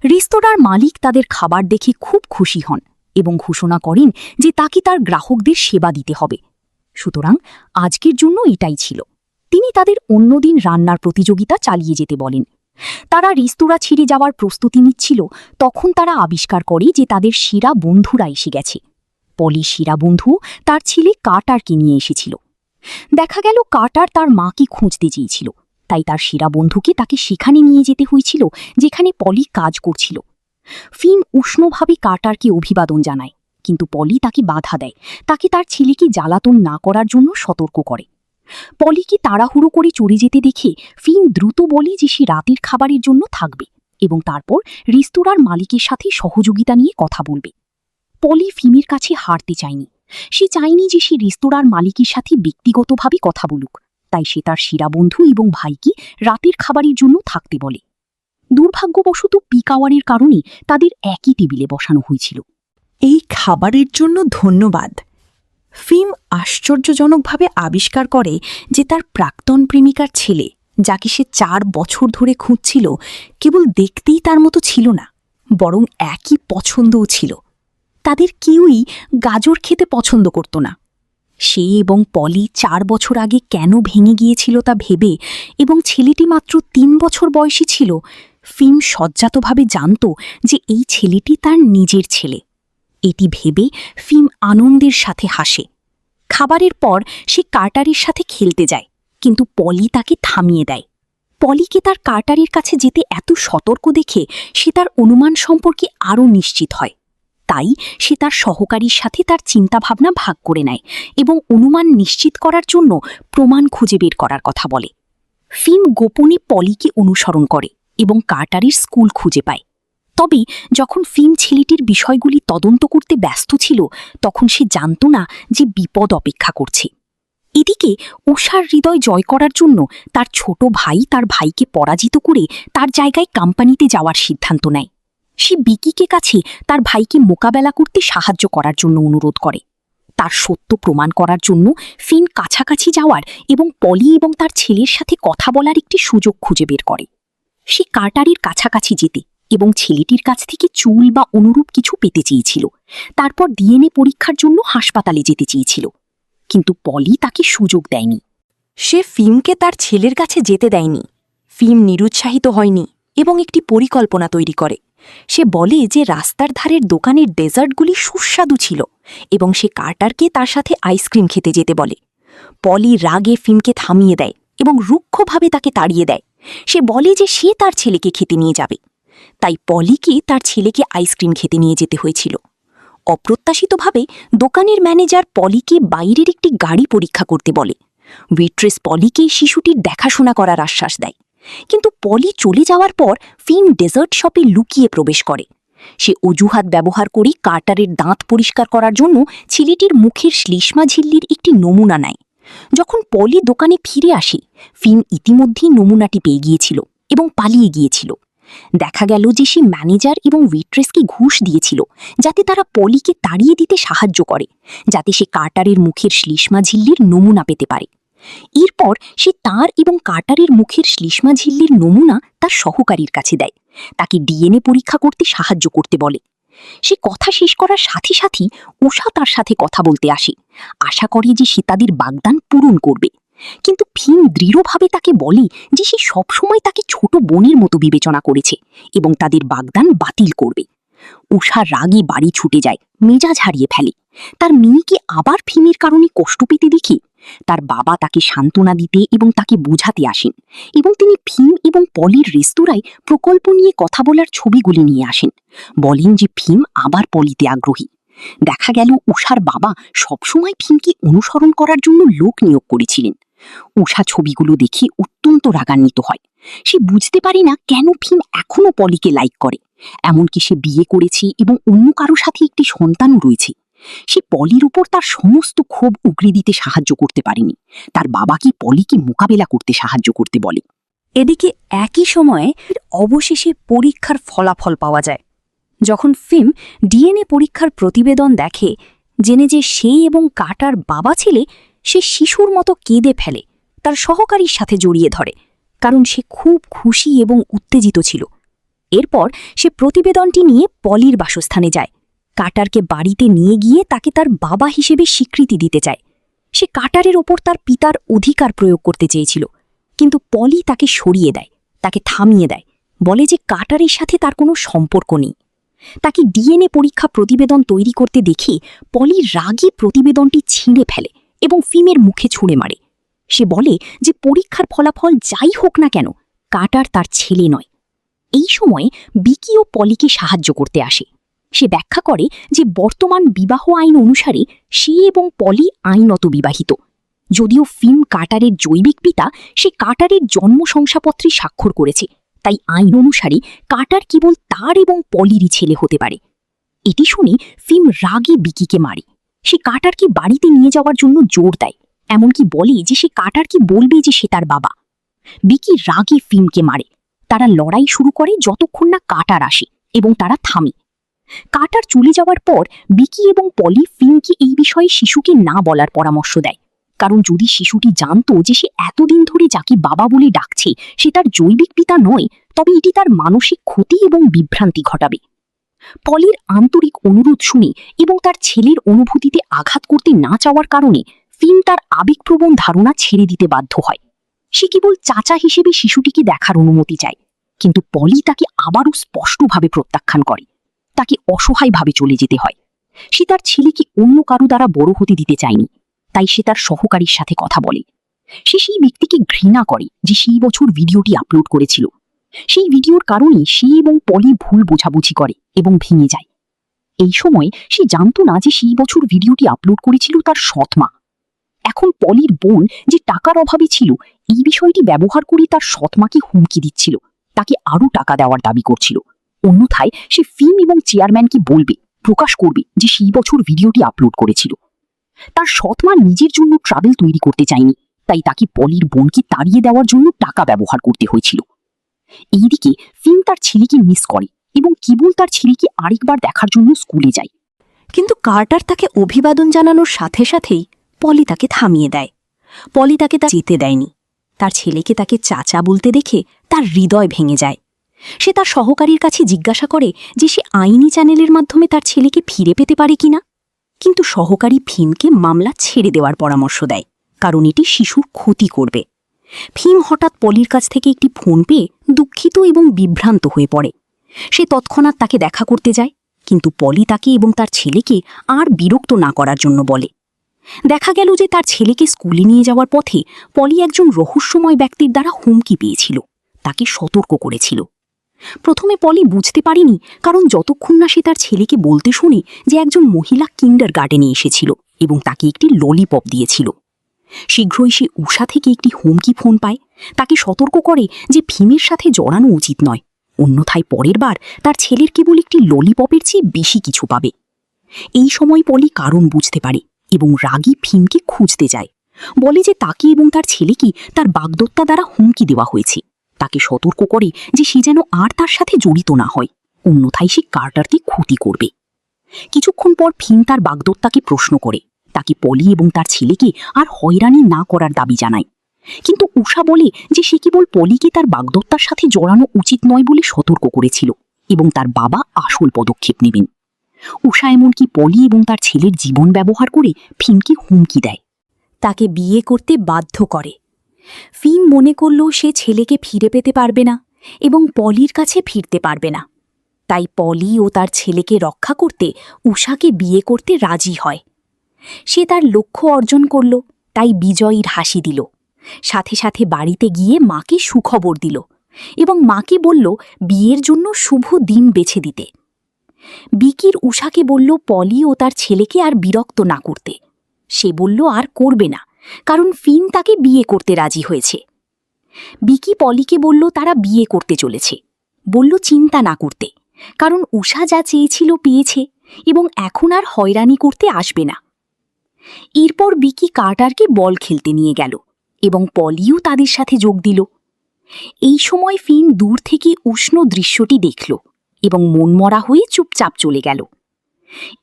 রেস্তোরাঁর মালিক তাদের খাবার দেখে খুব খুশি হন এবং ঘোষণা করেন যে তাকে তার গ্রাহকদের সেবা দিতে হবে। সুতরাং আজকের জন্য এটাই ছিল। তিনি তাদের অন্যদিন রান্নার প্রতিযোগিতা চালিয়ে যেতে বলেন। তারা রেস্তোরাঁ ছেড়ে যাওয়ার প্রস্তুতি নিচ্ছিল, তখন তারা আবিষ্কার করে যে তাদের সেরা বন্ধুরা এসে গেছে। পলি সেরা বন্ধু তার ছেলে কার্টারকে নিয়ে এসেছিল। দেখা গেল কার্টার তার মাকে খুঁজতে চেয়েছিল, তাই তার সেরা বন্ধুকে তাকে সেখানে নিয়ে যেতে হয়েছিল যেখানে পলি কাজ করছিল। ফিম উষ্ণভাবে কার্টারকে অভিবাদন জানায়, কিন্তু পলি তাকে বাধা দেয়, তাকে তার ছেলেকে জ্বালাতন না করার জন্য সতর্ক করে। পলিকে তাড়াহুড়ো করে চলে যেতে দেখে ফিম দ্রুত বলে যে সে রাতের খাবারের জন্য থাকবে এবং তারপর রেস্তোরাঁর মালিকের সাথে সহযোগিতা নিয়ে কথা বলবে। পলি ফিমের কাছে হারতে চায়নি। সে চায়নি যে সে রেস্তোরাঁর মালিকের সাথে ব্যক্তিগতভাবে কথা বলুক, তাই সে তার সেরা বন্ধু এবং ভাইকে রাতের খাবারের জন্য থাকতে বলে। দুর্ভাগ্যবশত পিক আওয়ারের কারণে তাদের একই টেবিলে বসানো হয়েছিল। এই খাবারের জন্য ধন্যবাদ। ফিম আশ্চর্যজনকভাবে আবিষ্কার করে যে তার প্রাক্তন প্রেমিকার ছেলে, যাকে সে 4 বছর ধরে খুঁজছিল, কেবল দেখতেই তার মতো ছিল না, বরং একই পছন্দও ছিল। তাদের কেউই গাজর খেতে পছন্দ করত না। সে এবং পলি 4 বছর আগে কেন ভেঙে গিয়েছিল তা ভেবে, এবং ছেলেটি মাত্র 3 বছর বয়সী ছিল, ফিম সজ্জাতভাবে জানত যে এই ছেলেটি তার নিজের ছেলে। এটি ভেবে ফিম আনন্দের সাথে হাসে। খাবারের পর সে কার্টারের সাথে খেলতে যায়, কিন্তু পলি তাকে থামিয়ে দেয়। পলিকে তার কার্টারের কাছে যেতে এত সতর্ক দেখে সে তার অনুমান সম্পর্কে আরও নিশ্চিত হয়। তাই সে তার সহকারীর সাথে তার চিন্তাভাবনা ভাগ করে নেয় এবং অনুমান নিশ্চিত করার জন্য প্রমাণ খুঁজে বের করার কথা বলে। ফিম গোপনে পলিকে অনুসরণ করে এবং কার্টারের স্কুল খুঁজে পায়। তবে যখন ফিম ছেলেটির বিষয়গুলি তদন্ত করতে ব্যস্ত ছিল, তখন সে জানত না যে বিপদ অপেক্ষা করছে। এদিকে উষার হৃদয় জয় করার জন্য তার ছোট ভাই তার ভাইকে পরাজিত করে তার জায়গায় কোম্পানিতে যাওয়ার সিদ্ধান্ত নেয়। সে বিকিকে কাছে তার ভাইকে মোকাবেলা করতে সাহায্য করার জন্য অনুরোধ করে। তার সত্য প্রমাণ করার জন্য ফিন কাছাকাছি যাওয়ার এবং পলি এবং তার ছেলের সাথে কথা বলার একটি সুযোগ খুঁজে বের করে। সে কার্টারের কাছাকাছি যেতে এবং ছেলেটির কাছ থেকে চুল বা অনুরূপ কিছু পেতে চেয়েছিল। তারপর ডিএনএ পরীক্ষার জন্য হাসপাতালে যেতে চেয়েছিল, কিন্তু পলি তাকে সুযোগ দেয়নি। সে ফিমকে তার ছেলের কাছে যেতে দেয়নি। ফিম নিরুৎসাহিত হয়নি এবং একটি পরিকল্পনা তৈরি করে। সে বলে যে রাস্তার ধারের দোকানের ডেজার্টগুলি সুস্বাদু ছিল এবং সে কার্টারকে তার সাথে আইসক্রিম খেতে যেতে বলে। পলি রাগে ফিমকে থামিয়ে দেয় এবং রুক্ষভাবে তাকে তাড়িয়ে দেয়। সে বলে যে সে তার ছেলেকে খেতে নিয়ে যাবে। তাই পলিকে তার ছেলেকে আইসক্রিম খেতে নিয়ে যেতে হয়েছিল। অপ্রত্যাশিতভাবে দোকানের ম্যানেজার পলিকে বাইরের একটি গাড়ি পরীক্ষা করতে বলে। ওয়েট্রেস পলিকে শিশুটির দেখাশোনা করার আশ্বাস দেয়, কিন্তু পলি চলে যাওয়ার পর ফিম ডেজার্ট শপে লুকিয়ে প্রবেশ করে। সে অজুহাত ব্যবহার করে কার্টারের দাঁত পরিষ্কার করার জন্য ছেলেটির মুখের শ্লেষ্মা ঝিল্লির একটি নমুনা নেয়। যখন পলি দোকানে ফিরে আসে, ফিম ইতিমধ্যেই নমুনাটি পেয়ে গিয়েছিল এবং পালিয়ে গিয়েছিল। দেখা গেল যে সে ম্যানেজার এবং ওয়েট্রেসকে ঘুষ দিয়েছিল, যাতে তারা পলিকে তাড়িয়ে দিতে সাহায্য করে, যাতে সে কার্টারের মুখের শ্লেষ্মা ঝিল্লির নমুনা পেতে পারে। এরপর সে তার এবং কার্টারের মুখের শ্লেষ্মা ঝিল্লির নমুনা তার সহকারীর কাছে দেয়, তাকে ডিএনএ পরীক্ষা করতে সাহায্য করতে বলে। সে কথা শেষ করার সাথে সাথেই উষা তার সাথে কথা বলতে আসে, আশা করে যে সে তাদের বাগদান পূরণ করবে। কিন্তু ফিম দৃঢ়ভাবে তাকে বলে যে সে সবসময় তাকে ছোট বোনের মতো বিবেচনা করেছে এবং তাদের বাগদান বাতিল করবে। উষা রাগে বাড়ি ছুটে যায়, মেজাজ হারিয়ে ফেলে। তার মেয়েকে আবার ফিমের কারণে কষ্ট পেতে দেখে তার বাবা তাকে সান্ত্বনা দিতে এবং তাকে বোঝাতে আসেন, এবং তিনি ফিম এবং পলির রেস্তোরাঁয় প্রকল্প নিয়ে কথা বলার ছবিগুলি নিয়ে আসেন। বলেন যে ফিম আবার পলিতে আগ্রহী। দেখা গেল উষার বাবা সবসময় ফিমকে অনুসরণ করার জন্য লোক নিয়োগ করেছিলেন। উষা ছবিগুলো দেখে অত্যন্ত রাগান্বিত হয়। সে বুঝতে পারে না কেন ফিম এখনও পলিকে লাইক করে, এমনকি সে বিয়ে করেছে এবং অন্য কারো সাথে একটি সন্তানও রয়েছে। সে পলির উপর তার সমস্ত ক্ষোভ উগরে দিতে সাহায্য করতে পারেনি। তার বাবা কি পলিকে মোকাবেলা করতে সাহায্য করতে বলে। এদিকে একই সময়ে অবশেষে পরীক্ষার ফলাফল পাওয়া যায়। যখন ফিম ডিএনএ পরীক্ষার প্রতিবেদন দেখে, জেনে যে সে এবং কাটার বাবা ছেলে, সে শিশুর মতো কেঁদে ফেলে, তার সহকারীর সাথে জড়িয়ে ধরে, কারণ সে খুব খুশি এবং উত্তেজিত ছিল। এরপর সে প্রতিবেদনটি নিয়ে পলির বাসস্থানে যায়। কাটারকে বাড়িতে নিয়ে গিয়ে তাকে তার বাবা হিসেবে স্বীকৃতি দিতে চায়। সে কাটারের ওপর তার পিতার অধিকার প্রয়োগ করতে চেয়েছিল, কিন্তু পলি তাকে সরিয়ে দেয়, তাকে থামিয়ে দেয়, বলে যে কাটারের সাথে তার কোনো সম্পর্ক নেই। তাকে ডিএনএ পরীক্ষা প্রতিবেদন তৈরি করতে দেখে পলি রাগে প্রতিবেদনটি ছিঁড়ে ফেলে এবং ফিমের মুখে ছুঁড়ে মারে। সে বলে যে পরীক্ষার ফলাফল যাই হোক না কেন, কাটার তার ছেলে নয়। এই সময়ে বিকিও পলিকে সাহায্য করতে আসে। সে ব্যাখ্যা করে যে বর্তমান বিবাহ আইন অনুসারে সে এবং পলি আইনত বিবাহিত। যদিও ফিম কাটারের জৈবিক পিতা, সে কাটারের জন্ম শংসাপত্রে স্বাক্ষর করেছে, তাই আইন অনুসারে কাটার কেবল তার এবং পলিরই ছেলে হতে পারে। এটি শুনে ফিম রাগে বিকিকে মারে। সে কাটারকে বাড়িতে নিয়ে যাওয়ার জন্য জোর দেয়, এমনকি বলে যে সে কাটারকে বলবে যে সে তার বাবা। বিকি রাগে ফিমকে মারে। তারা লড়াই শুরু করে যতক্ষণ না কাটার আসে এবং তারা থামে। কাটার চলে যাওয়ার পর বিকি এবং পলি ফিমকে এই বিষয়ে শিশুকে না বলার পরামর্শ দেয়, কারণ যদি শিশুটি জানতো যে সে এতদিন ধরে যাকে বাবা বলে ডাকছে সে তার জৈবিক পিতা নয়, তবে এটি তার মানসিক ক্ষতি এবং বিভ্রান্তি ঘটাবে। পলির আন্তরিক অনুরোধ শুনে এবং তার ছেলের অনুভূতিতে আঘাত করতে না চাওয়ার কারণে ফিম তার আবেগপ্রবণ ধারণা ছেড়ে দিতে বাধ্য হয়। সে কেবল চাচা হিসেবে শিশুটিকে দেখার অনুমতি চায়, কিন্তু পলি তাকে আবারও স্পষ্টভাবে প্রত্যাখ্যান করে। তাকে অসহায়ভাবে চলে যেতে হয়। সে তার ছেলেকে অন্য কারো দ্বারা বড় হতে দিতে চায়নি, তাই সে তার সহকারীর সাথে কথা বলে। সে সেই ব্যক্তিকে ঘৃণা করে যে সেই বছর ভিডিওটি আপলোড করেছিল। সেই ভিডিওর কারণে সে এবং পলি ভুল বোঝাবুঝি করে এবং ভেঙে যায়। এই সময় সে জানতো না যে সেই বছর ভিডিওটি আপলোড করেছিল তার সৎমা। এখন পলির বোন যে টাকার অভাবে ছিল, এই বিষয়টি ব্যবহার করে তার সৎমাকে হুমকি দিচ্ছিল, তাকে আরও টাকা দেওয়ার দাবি করছিল। অন্যথায় সে ফিম এবং চেয়ারম্যানকে বলবে, প্রকাশ করবে যে সেই বছর ভিডিওটি আপলোড করেছিল। তার সৎমা নিজের জন্য ট্রাভেল তৈরি করতে চায়নি, তাই তাকে পলির বোনকে তাড়িয়ে দেওয়ার জন্য টাকা ব্যবহার করতে হয়েছিল। এইদিকে ফিম তার ছেলেকে মিস করে এবং কেবল তার ছেলেকে আরেকবার দেখার জন্য স্কুলে যায়। কিন্তু কার্টার তাকে অভিবাদন জানানোর সাথে সাথেই পলি তাকে থামিয়ে দেয়। পলি তাকে তা যেতে দেয়নি। তার ছেলেকে তাকে চাচা বলতে দেখে তার হৃদয় ভেঙে যায়। সে তার সহকারীর কাছে জিজ্ঞাসা করে যে সে আইনি চ্যানেলের মাধ্যমে তার ছেলেকে ফিরে পেতে পারে কিনা, কিন্তু সহকারী ফিমকে মামলা ছেড়ে দেওয়ার পরামর্শ দেয়, কারণ এটি শিশুর ক্ষতি করবে। ফিম হঠাৎ পলির কাছ থেকে একটি ফোন পেয়ে দুঃখিত এবং বিভ্রান্ত হয়ে পড়ে। সে তৎক্ষণাৎ তাকে দেখা করতে যায়, কিন্তু পলি তাকে এবং তার ছেলেকে আর বিরক্ত না করার জন্য বলে। দেখা গেল যে তার ছেলেকে স্কুলে নিয়ে যাওয়ার পথে পলি একজন রহস্যময় ব্যক্তির দ্বারা হুমকি পেয়েছিল, তাকে সতর্ক করেছিল। প্রথমে পলি বুঝতে পারেনি, কারণ যতক্ষণ না সে তার ছেলেকে বলতে শুনে যে একজন মহিলা কিন্ডার গার্ডেনে এসেছিল এবং তাকে একটি ললিপপ দিয়েছিল। শীঘ্রই সে উষা থেকে একটি হুমকি ফোন পায়, তাকে সতর্ক করে যে ফিমের সাথে জড়ানো উচিত নয়, অন্যথায় পরের বার তার ছেলের কেবল একটি ললিপপের চেয়ে বেশি কিছু পাবে। এই সময় পলি কারণ বুঝতে পারে এবং রাগী ফিমকে খুঁজতে যায়, বলে যে তাকে এবং তার ছেলেকে তার বাগদত্তা দ্বারা হুমকি দেওয়া হয়েছে। তাকে সতর্ক করে যে সে যেন আর তার সাথে জড়িত না হয়, অন্যথায় সে কার্টারকে ক্ষতি করবে। কিছুক্ষণ পর ফিম তার বাগদত্তাকে প্রশ্ন করে, তাকে পলি এবং তার ছেলেকে আর হয়রানি না করার দাবি জানায়। কিন্তু উষা বলে যে সে কেবল পলিকে তার বাগদত্তার সাথে জড়ানো উচিত নয় বলে সতর্ক করেছিল এবং তার বাবা আসল পদক্ষেপ নেবেন। উষা এমনকি পলি এবং তার ছেলের জীবন ব্যবহার করে ফিমকে হুমকি দেয়, তাকে বিয়ে করতে বাধ্য করে। ফিম মনে করল সে ছেলেকে ফিরে পেতে পারবে না এবং পলির কাছে ফিরতে পারবে না, তাই পলি ও তার ছেলেকে রক্ষা করতে উষাকে বিয়ে করতে রাজি হয়। সে তার লক্ষ্য অর্জন করল, তাই বিজয়ীর হাসি দিল। সাথে সাথে বাড়িতে গিয়ে মাকে সুখবর দিল এবং মাকে বলল বিয়ের জন্য শুভ দিন বেছে দিতে। বিকির উষাকে বলল পলি ও তার ছেলেকে আর বিরক্ত না করতে। সে বলল আর করবে না, কারণ ফিন তাকে বিয়ে করতে রাজি হয়েছে। বিকি পলিকে বলল তারা বিয়ে করতে চলেছে, বলল চিন্তা না করতে, কারণ উষা যা চেয়েছিল পেয়েছে এবং এখন আর হয়রানি করতে আসবে না। এরপর বিকি কার্টারকে বল খেলতে নিয়ে গেল এবং পলিও তাদের সাথে যোগ দিল। এই সময় ফিন দূর থেকে উষ্ণ দৃশ্যটি দেখল এবং মনমরা হয়ে চুপচাপ চলে গেল।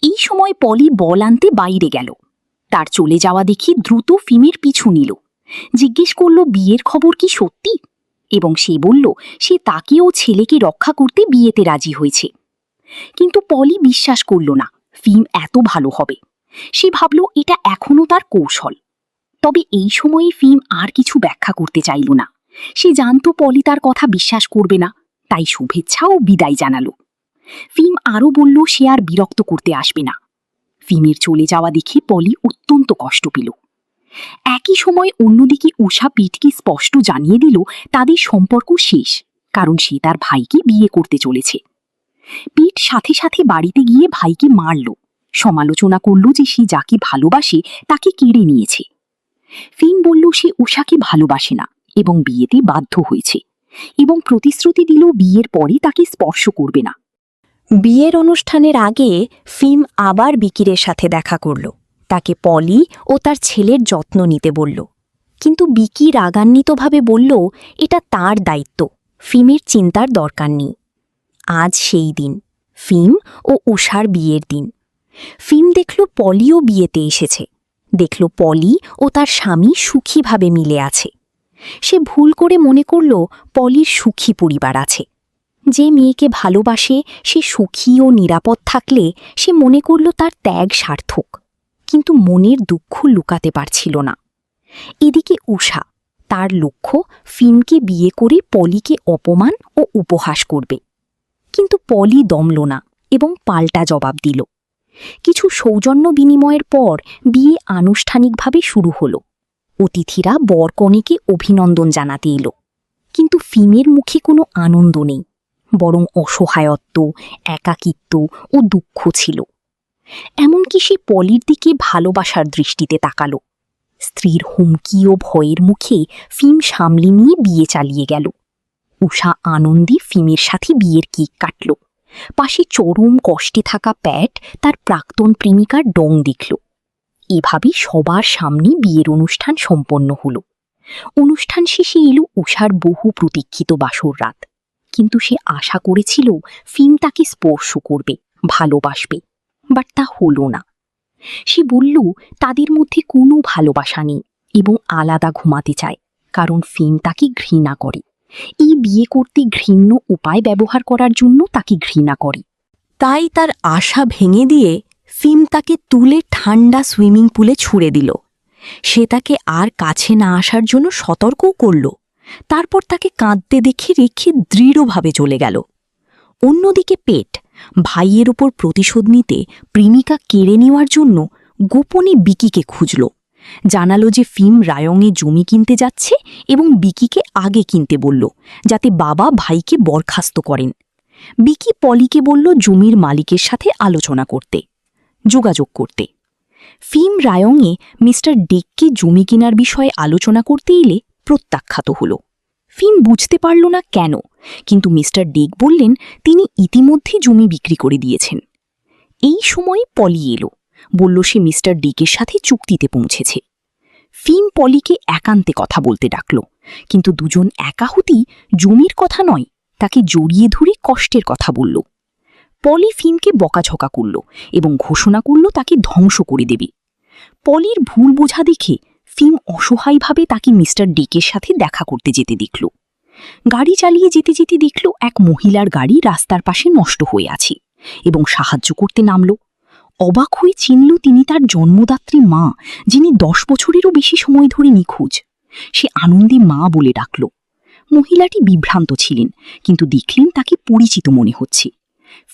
এই সময় পলি বল আনতে বাইরে গেল। তার চলে যাওয়া দেখে দ্রুত ফিমের পিছু নিল, জিজ্ঞেস করল বিয়ের খবর কি সত্যি, এবং সে বলল সে তাকে ও ছেলেকে রক্ষা করতে বিয়েতে রাজি হয়েছে। কিন্তু পলি বিশ্বাস করল না ফিম এত ভালো হবে। সে ভাবল এটা এখনও তার কৌশল। তবে এই সময়ে ফিম আর কিছু ব্যাখ্যা করতে চাইল না। সে জানত পলি তার কথা বিশ্বাস করবে না, তাই শুভেচ্ছা ও বিদায় জানালো। ফিম আরও বলল সে আর বিরক্ত করতে আসবে না। ফিমের চলে যাওয়া দেখে পলি অত্যন্ত কষ্ট পেল। একই সময় অন্যদিকে উষা পিটকে স্পষ্ট জানিয়ে দিল তাদের সম্পর্ক শেষ, কারণ সে তার ভাইকে বিয়ে করতে চলেছে। পিট সাথে সাথে বাড়িতে গিয়ে ভাইকে মারল, সমালোচনা করল যে সে যাকে ভালোবাসে তাকে কেড়ে নিয়েছে। ফিন বলল সে উষাকে ভালোবাসে না এবং বিয়েতে বাধ্য হয়েছে, এবং প্রতিশ্রুতি দিল বিয়ের পরে তাকে স্পর্শ করবে না। বিয়ের অনুষ্ঠানের আগে ফিম আবার বিকিরের সাথে দেখা করল। তাকে পলি ও তার ছেলের যত্ন নিতে বলল, কিন্তু বিকি রাগান্বিতভাবে বলল এটা তার দায়িত্ব, ফিমের চিন্তার দরকার নেই। আজ সেই দিন, ফিম ও উষার বিয়ের দিন। ফিম দেখল পলিও বিয়েতে এসেছে, দেখল পলি ও তার স্বামী সুখীভাবে মিলে আছে। সে ভুল করে মনে করল পলির সুখী পরিবার আছে। যে মেয়েকে ভালোবাসে সে সুখী ও নিরাপদ থাকলে সে মনে করল তার ত্যাগ সার্থক, কিন্তু মনের দুঃখ লুকাতে পারছিল না। এদিকে উষা, তার লক্ষ্য ফিমকে বিয়ে করে পলিকে অপমান ও উপহাস করবে। কিন্তু পলি দমল না এবং পাল্টা জবাব দিল। কিছু সৌজন্য বিনিময়ের পর বিয়ে আনুষ্ঠানিকভাবে শুরু হল। অতিথিরা বরকনেকে অভিনন্দন জানাতে এলো, কিন্তু ফিমের মুখে কোনো আনন্দ নেই, বরং অসহায়ত্ব, একাকিত্ব ও দুঃখ ছিল। এমনকি সে পলির দিকে ভালোবাসার দৃষ্টিতে তাকাল। স্ত্রীর হুমকি ও ভয়ের মুখে ফিম সামলে নিয়ে বিয়ে চালিয়ে গেল। উষা আনন্দে ফিমের সাথে বিয়ের কেক কাটল। পাশে চরম কষ্টে থাকা প্যাট তার প্রাক্তন প্রেমিকার ডং দেখল। এভাবে সবার সামনে বিয়ের অনুষ্ঠান সম্পন্ন হল। অনুষ্ঠান শেষে এলো উষার বহু প্রতীক্ষিত বাসর রাত। কিন্তু সে আশা করেছিল ফিম তাকে স্পর্শ করবে, ভালোবাসবে, বাট তা হল না। সে বলল তাদের মধ্যে কোনো ভালোবাসা নেই এবং আলাদা ঘুমাতে চায়, কারণ ফিম তাকে ঘৃণা করে। এই বিয়ে করতে ঘৃণ্য উপায় ব্যবহার করার জন্য তাকে ঘৃণা করে। তাই তার আশা ভেঙে দিয়ে ফিম তাকে তুলে ঠান্ডা সুইমিং পুলে ছুঁড়ে দিল। সে তাকে আর কাছে না আসার জন্য সতর্কও করল। তারপর তাকে কাঁদতে দেখে রেখে দৃঢ়ভাবে চলে গেল। অন্যদিকে পেট ভাইয়ের ওপর প্রতিশোধ নিতে প্রেমিকা কেড়ে নেওয়ার জন্য গোপনে বিকিকে খুঁজল। জানালো যে ফিম রায়ংয়ে জমি কিনতে যাচ্ছে এবং বিকিকে আগে কিনতে বলল, যাতে বাবা ভাইকে বরখাস্ত করেন। বিকি পলিকে বলল জমির মালিকের সাথে আলোচনা করতে, যোগাযোগ করতে। ফিম রায়ংয়ে মিস্টার ডেককে জমি কেনার বিষয়ে আলোচনা করতে এলে প্রত্যাখ্যাত হল। ফিম বুঝতে পারল না কেন, কিন্তু মিস্টার ডেক বললেন তিনি ইতিমধ্যে জমি বিক্রি করে দিয়েছেন। এই সময় পলি এলো, বলল সে মিস্টার ডেকের সাথে চুক্তিতে পৌঁছেছে। ফিম পলিকে একান্তে কথা বলতে ডাকল, কিন্তু দুজন একা হতেই জমির কথা নয়, তাকে জড়িয়ে ধরে কষ্টের কথা বলল। পলি ফিমকে বকাঝকা করল এবং ঘোষণা করল তাকে ধ্বংস করে দেবে। পলির ভুল বোঝা দেখে ফিম অসহায়ভাবে তাকে মিস্টার ডেকের সাথে দেখা করতে যেতে দেখল। গাড়ি চালিয়ে যেতে যেতে দেখল এক মহিলার গাড়ি রাস্তার পাশে নষ্ট হয়ে আছে এবং সাহায্য করতে নামল। অবাক হয়ে চিনল তিনি তার জন্মদাত্রী মা, যিনি 10 বছরেরও বেশি সময় ধরে নিখোঁজ। সে আনন্দে মা বলে ডাকল। মহিলাটি বিভ্রান্ত ছিলেন, কিন্তু দেখলেন তাকে পরিচিত মনে হচ্ছে।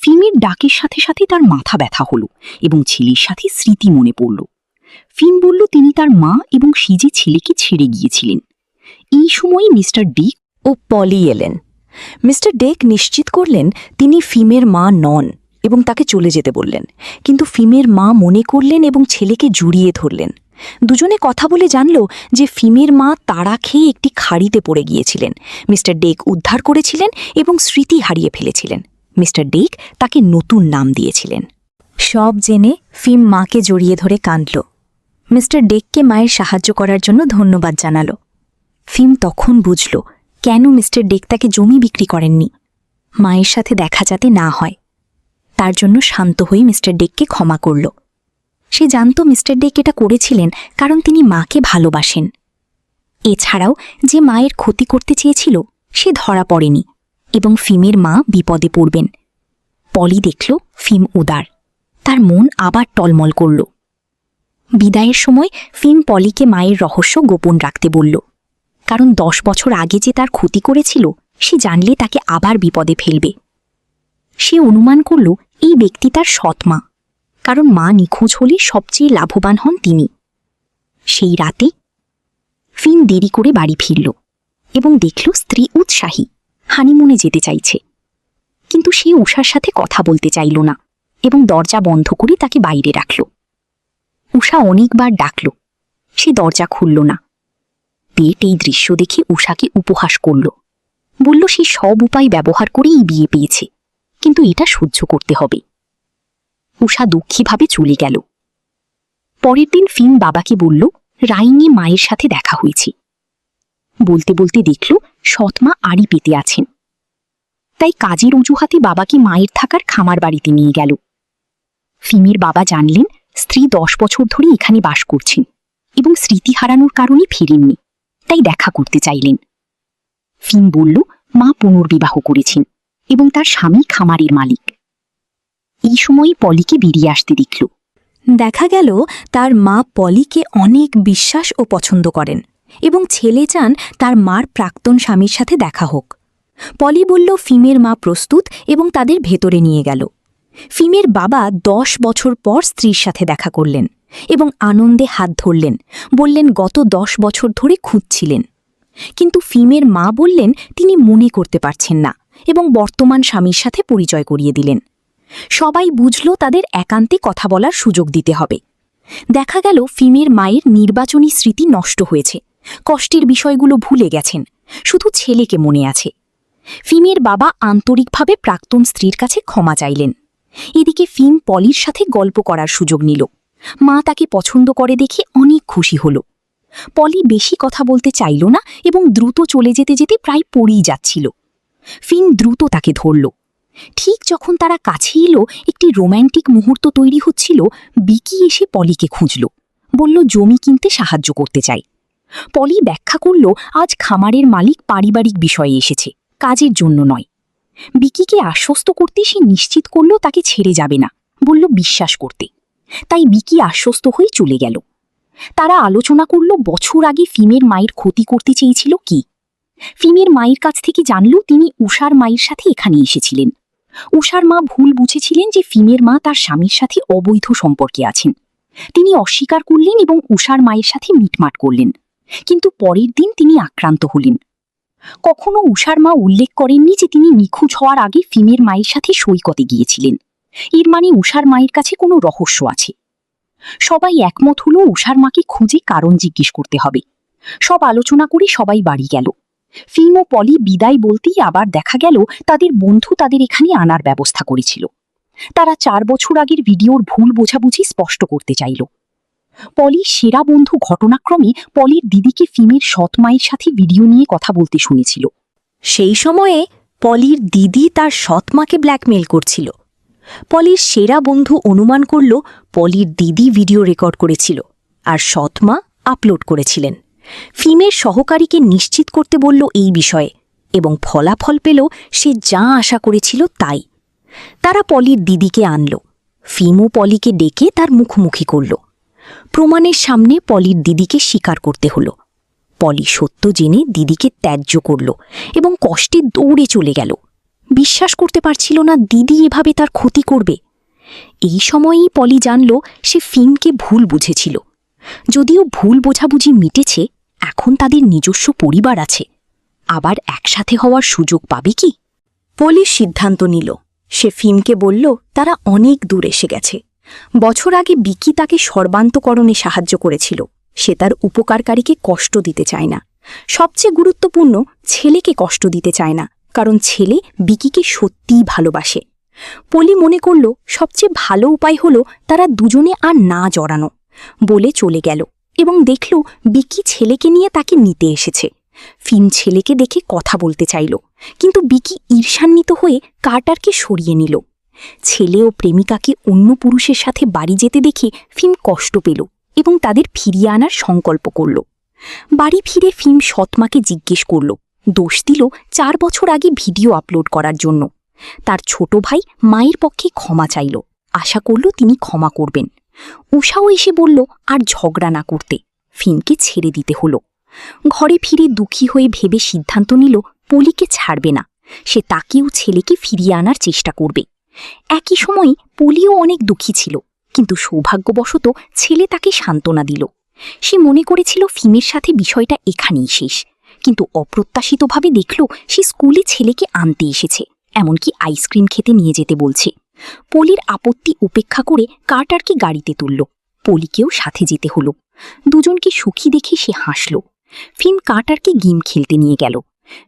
ফিমের ডাকের সাথে সাথে তার মাথা ব্যথা হল এবং ছেলের সাথে স্মৃতি মনে পড়ল। ফিম বলল তিনি তার মা এবং সে যে ছেলেকে ছেড়ে গিয়েছিলেন। এই সময় মিস্টার ডেক ও পলি এলেন। মিস্টার ডেক নিশ্চিত করলেন তিনি ফিমের মা নন এবং তাকে চলে যেতে বললেন, কিন্তু ফিমের মা মনে করলেন এবং ছেলেকে জড়িয়ে ধরলেন। দুজনে কথা বলে জানল যে ফিমের মা তাড়া খেয়ে একটি খাড়িতে পড়ে গিয়েছিলেন। মিস্টার ডেক উদ্ধার করেছিলেন এবং স্মৃতি হারিয়ে ফেলেছিলেন। মিস্টার ডেক তাকে নতুন নাম দিয়েছিলেন। সব জেনে ফিম মাকে জড়িয়ে ধরে কাঁদল। মিস্টার ডেককে মায়ের সাহায্য করার জন্য ধন্যবাদ জানাল। ফিম তখন বুঝল কেন মিস্টার ডেক তাকে জমি বিক্রি করেননি। মায়ের সাথে দেখা যাতে না হয়, তার জন্য শান্ত হয়ে মিস্টার ডেককে ক্ষমা করল। সে জানত মিস্টার ডেক এটা করেছিলেন কারণ তিনি মাকে ভালোবাসেন। এছাড়াও যে মায়ের ক্ষতি করতে চেয়েছিল সে ধরা পড়েনি এবং ফিমের মা বিপদে পড়বেন। পলি দেখল ফিম উদার, তার মন আবার টলমল করল। বিদায়ের সময় ফিম পলিকে মায়ের রহস্য গোপন রাখতে বলল, কারণ 10 বছর আগে যে তার ক্ষতি করেছিল সে জানলে তাকে আবার বিপদে ফেলবে। সে অনুমান করল এই ব্যক্তি তার সৎ মা, কারণ মা নিখোঁজ হলে সবচেয়ে লাভবান হন তিনি। সেই রাতে ফিম দেরি করে বাড়ি ফিরল এবং দেখল স্ত্রী উৎসাহী, হানিমুনে যেতে চাইছে। কিন্তু সে উষার সাথে কথা বলতে চাইল না এবং দরজা বন্ধ করে তাকে বাইরে রাখল। উষা অনেকবার ডাকল, সে দরজা খুলল না। পেট এই দৃশ্য দেখে উষাকে উপহাস করল, বলল সে সব উপায় ব্যবহার করেই বিয়ে পেয়েছে, কিন্তু এটা সহ্য করতে হবে। উষা দুঃখীভাবে চলে গেল। পরের দিন ফিম বাবাকে বলল রাইনে মায়ের সাথে দেখা হয়েছে। বলতে বলতে দেখল সৎমা আড়ি পেতে আছেন। তাই কাজের অজুহাতে বাবাকে মায়ের থাকার খামার বাড়িতে নিয়ে গেল। ফিমের বাবা জানলেন স্ত্রী 10 বছর ধরে এখানে বাস করছেন এবং স্মৃতি হারানোর কারণে ফেরেননি, তাই দেখা করতে চাইলেন। ফিম বলল মা পুনর্বিবাহ করেছেন এবং তার স্বামী খামারের মালিক। এই সময়ই পলিকে বেরিয়ে আসতে দেখল। দেখা গেল তার মা পলিকে অনেক বিশ্বাস ও পছন্দ করেন এবং ছেলে চান তার মার প্রাক্তন স্বামীর সাথে দেখা হোক। পলি বলল ফিমের মা প্রস্তুত এবং তাদের ভেতরে নিয়ে গেল। ফিমের বাবা 10 বছর পর স্ত্রীর সাথে দেখা করলেন এবং আনন্দে হাত ধরলেন, বললেন গত 10 বছর ধরে খুঁজছিলেন। কিন্তু ফিমের মা বললেন তিনি মনে করতে পারছেন না এবং বর্তমান স্বামীর সাথে পরিচয় করিয়ে দিলেন। সবাই বুঝল তাদের একান্তে কথা বলার সুযোগ দিতে হবে। দেখা গেল ফিমের মায়ের নির্বাচনী স্মৃতি নষ্ট হয়েছে, কষ্টের বিষয়গুলো ভুলে গেছেন, শুধু ছেলেকে মনে আছে। ফিমের বাবা আন্তরিকভাবে প্রাক্তন স্ত্রীর কাছে ক্ষমা চাইলেন। এদিকে ফিম পলির সাথে গল্প করার সুযোগ নিল। মা তাকে পছন্দ করে দেখে অনেক খুশি হল। পলি বেশি কথা বলতে চাইল না এবং দ্রুত চলে যেতে যেতে প্রায় পড়েই যাচ্ছিল। ফিম দ্রুত তাকে ধরল। ঠিক যখন তারা কাছে এলো, একটি রোম্যান্টিক মুহূর্ত তৈরি হচ্ছিল, বিকি এসে পলিকে খুঁজল, বলল জমি কিনতে সাহায্য করতে চাই। পলি ব্যাখ্যা করল আজ খামারের মালিক পারিবারিক বিষয়ে এসেছে, কাজের জন্য নয়। বিকিকে আশ্বস্ত করতে সে নিশ্চিত করল তাকে ছেড়ে যাবে না, বলল বিশ্বাস করতে। তাই বিকি আশ্বস্ত হয়ে চলে গেল। তারা আলোচনা করল বছর আগে ফিমের মায়ের ক্ষতি করতে চেয়েছিল কি। ফিমের মায়ের কাছ থেকে জানল তিনি উষার মায়ের সাথে এখানে এসেছিলেন। উষার মা ভুল বুঝেছিলেন যে ফিমের মা তার স্বামীর সাথে অবৈধ সম্পর্কে আছেন। তিনি অস্বীকার করলেন এবং উষার মায়ের সাথে মিটমাট করলেন, কিন্তু পরের দিন তিনি আক্রান্ত হলেন। কখনো উষার মা উল্লেখ করেননি যে তিনি নিখোঁজ হওয়ার আগে ফিমের মায়ের সাথে সৈকতে গিয়েছিলেন। এর মানে উষার মায়ের কাছে কোনো রহস্য আছে। সবাই একমত হলো উষার মাকে খুঁজে কারণ জিজ্ঞেস করতে হবে। সব আলোচনা করে সবাই বাড়ি গেল। ফিম ও পলি বিদায় বলতেই আবার দেখা গেল তাদের বন্ধু তাদের এখানে আনার ব্যবস্থা করেছিল। তারা 4 বছর আগের ভিডিওর ভুল বোঝাবুঝি স্পষ্ট করতে চাইল। পলির সেরা বন্ধু ঘটনাক্রমে পলির দিদিকে ফিমের সৎ মায়ের সাথে ভিডিও নিয়ে কথা বলতে শুনেছিল। সেই সময়ে পলির দিদি তার সৎমাকে ব্ল্যাকমেল করছিল। পলির সেরা বন্ধু অনুমান করল পলির দিদি ভিডিও রেকর্ড করেছিল আর সৎমা আপলোড করেছিলেন। ফিমের সহকারীকে নিশ্চিত করতে বলল এই বিষয়ে এবং ফলাফল পেল সে যা আশা করেছিল তাই। তারা পলির দিদিকে আনল। ফিমও পলিকে ডেকে তার মুখোমুখি করল। প্রমাণের সামনে পলির দিদিকে স্বীকার করতে হল। পলি সত্য জেনে দিদিকে ত্যায্য করল এবং কষ্টে দৌড়ে চলে গেল। বিশ্বাস করতে পারছিল না দিদি এভাবে তার ক্ষতি করবে। এই সময়েই পলি জানল সে ফিমকে ভুল বুঝেছিল। যদিও ভুল বোঝাবুঝি মিটেছে, এখন তাদের নিজস্ব পরিবার আছে। আবার একসাথে হওয়ার সুযোগ পাবে কি? পলি সিদ্ধান্ত নিল। সে ফিমকে বলল তারা অনেক দূর এসে গেছে। বছর আগে বিকি তাকে সর্বান্তকরণে সাহায্য করেছিল। সে তার উপকারকারীকে কষ্ট দিতে চায় না। সবচেয়ে গুরুত্বপূর্ণ, ছেলেকে কষ্ট দিতে চায় না, কারণ ছেলে বিকিকে সত্যিই ভালোবাসে। পলি মনে করল সবচেয়ে ভালো উপায় হলো তারা দুজনে আর না জড়ানো, বলে চলে গেল এবং দেখল বিকি ছেলেকে নিয়ে তাকে নিতে এসেছে। ফিন ছেলেকে দেখে কথা বলতে চাইল, কিন্তু বিকি ঈর্ষান্বিত হয়ে কার্টারকে সরিয়ে নিল। ছেলে ও প্রেমিকাকে অন্য পুরুষের সাথে বাড়ি যেতে দেখে ফিন কষ্ট পেল এবং তাদের ফিরিয়ে আনার সংকল্প করল। বাড়ি ফিরে ফিন সৎমাকে জিজ্ঞেস করল, দোষ দিল 4 বছর আগে ভিডিও আপলোড করার জন্য। তার ছোট ভাই মায়ের পক্ষে ক্ষমা চাইল, আশা করল তিনি ক্ষমা করবেন। উষাও এসে বলল আর ঝগড়া না করতে, ফিনকে ছেড়ে দিতে হলো। ঘরে ফিরে দুঃখী হয়ে ভেবে সিদ্ধান্ত নিল পলিকে ছাড়বে না, সে তাকেও ছেলেকে ফিরিয়ে আনার চেষ্টা করবে। একই সময় পলিও অনেক দুঃখী ছিল, কিন্তু সৌভাগ্যবশত ছেলে তাকে সান্ত্বনা দিল। সে মনে করেছিল ফিমের সাথে বিষয়টা এখানেই শেষ, কিন্তু অপ্রত্যাশিতভাবে দেখল সে স্কুলে ছেলেকে আনতে এসেছে, এমনকি আইসক্রিম খেতে নিয়ে যেতে বলছে। পলির আপত্তি উপেক্ষা করে কার্টারকে গাড়িতে তুলল, পলিকেও সাথে যেতে হলো। দুজনকে সুখী দেখে সে হাসল। ফিম কার্টারকে গেম খেলতে নিয়ে গেল।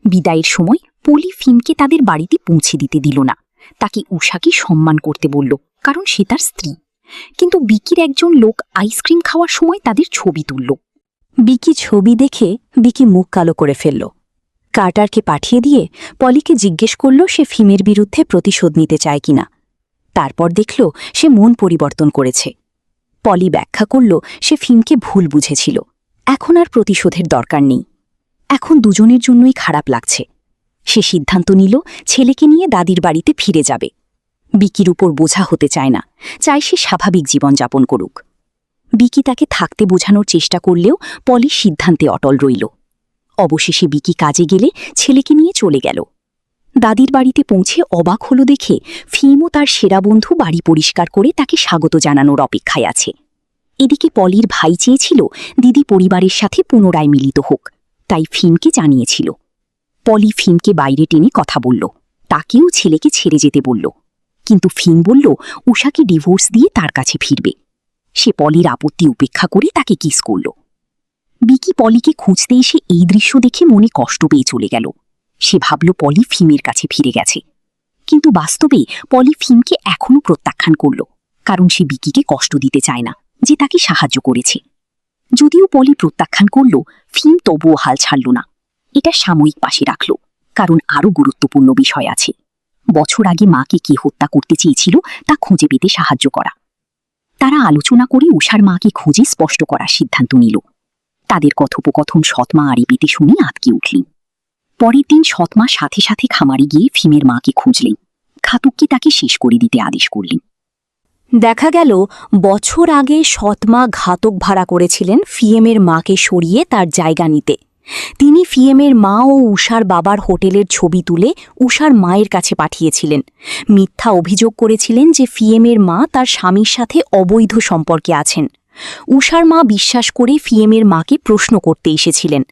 বিদায়ের সময় পলি ফিমকে তাদের বাড়িতে পৌঁছে দিতে দিল না, তাকে উষাকে সম্মান করতে বলল, কারণ সে তার স্ত্রী। কিন্তু বিকির একজন লোক আইসক্রিম খাওয়ার সময় তাদের ছবি তুলল। বিকি ছবি দেখে বিকি মুখ কালো করে ফেলল। কার্টারকে পাঠিয়ে দিয়ে পলিকে জিজ্ঞেস করল সে ফিমের বিরুদ্ধে প্রতিশোধ নিতে চায় কিনা। তারপর দেখল সে মন পরিবর্তন করেছে। পলি ব্যাখ্যা করল সে ফিমকে ভুল বুঝেছিল, এখন আর প্রতিশোধের দরকার নেই, এখন দুজনের জন্যই খারাপ লাগছে। সে সিদ্ধান্ত নিল ছেলেকে নিয়ে দাদির বাড়িতে ফিরে যাবে। বিকির উপর বোঝা হতে চায় না, চায় সে স্বাভাবিক জীবনযাপন করুক। বিকি তাকে থাকতে বোঝানোর চেষ্টা করলেও পলি সিদ্ধান্তে অটল রইল। অবশেষে বিকি কাজে গেলে ছেলেকে নিয়ে চলে গেল। দাদির বাড়িতে পৌঁছে অবাক হল দেখে ফিমও তার সেরা বন্ধু বাড়ি পরিষ্কার করে তাকে স্বাগত জানানোর অপেক্ষায় আছে। এদিকে পলির ভাই চেয়েছিল দিদি পরিবারের সাথে পুনরায় মিলিত হোক, তাই ফিমকে জানিয়েছিল। পলি ফিমকে বাইরে টেনে কথা বলল, তাকেও ছেলেকে ছেড়ে যেতে বলল, কিন্তু ফিম বলল উষাকে ডিভোর্স দিয়ে তার কাছে ফিরবে। সে পলির আপত্তি উপেক্ষা করে তাকে কিস করল। বিকি পলিকে খুঁজতে এসে এই দৃশ্য দেখে মনে কষ্ট পেয়ে চলে গেল। সে ভাবল পলি ফিমের কাছে ফিরে গেছে, কিন্তু বাস্তবে পলি ফিমকে এখনও প্রত্যাখ্যান করল, কারণ সে বিকিকে কষ্ট দিতে চায় না যে তাকে সাহায্য করেছে। যদিও পলি প্রত্যাখ্যান করল, ফিম তবুও হাল ছাড়ল না। এটা সাময়িক পাশে রাখল, কারণ আরও গুরুত্বপূর্ণ বিষয় আছে। বছর আগে মাকে কে হত্যা করতে চেয়েছিল তা খুঁজে পেতে সাহায্য করা। তারা আলোচনা করে উষার মাকে খুঁজে স্পষ্ট করার সিদ্ধান্ত নিল। তাদের কথোপকথন সৎমা আর এপিতে শুনে আঁতকে উঠলেন। পরের দিন সৎমা সাথে সাথে খামারে গিয়ে ফিমের মাকে খুঁজলেন, ঘাতককে তাকে শেষ করে দিতে আদেশ করলেন। দেখা গেল বছর আগে সৎমা ঘাতক ভাড়া করেছিলেন ফিএমের মাকে সরিয়ে তার জায়গা নিতে। তিনি ফিএমের মা ও উষার বাবার হোটেলের ছবি তুলে উষার মায়ের কাছে পাঠিয়েছিলেন। মিথ্যা অভিযোগ করেছিলেন যে ফিএমের মা তার স্বামীর সাথে অবৈধ সম্পর্কে আছেন। উষার মা বিশ্বাস করে ফিএমের মাকে প্রশ্ন করতে এসেছিলেন।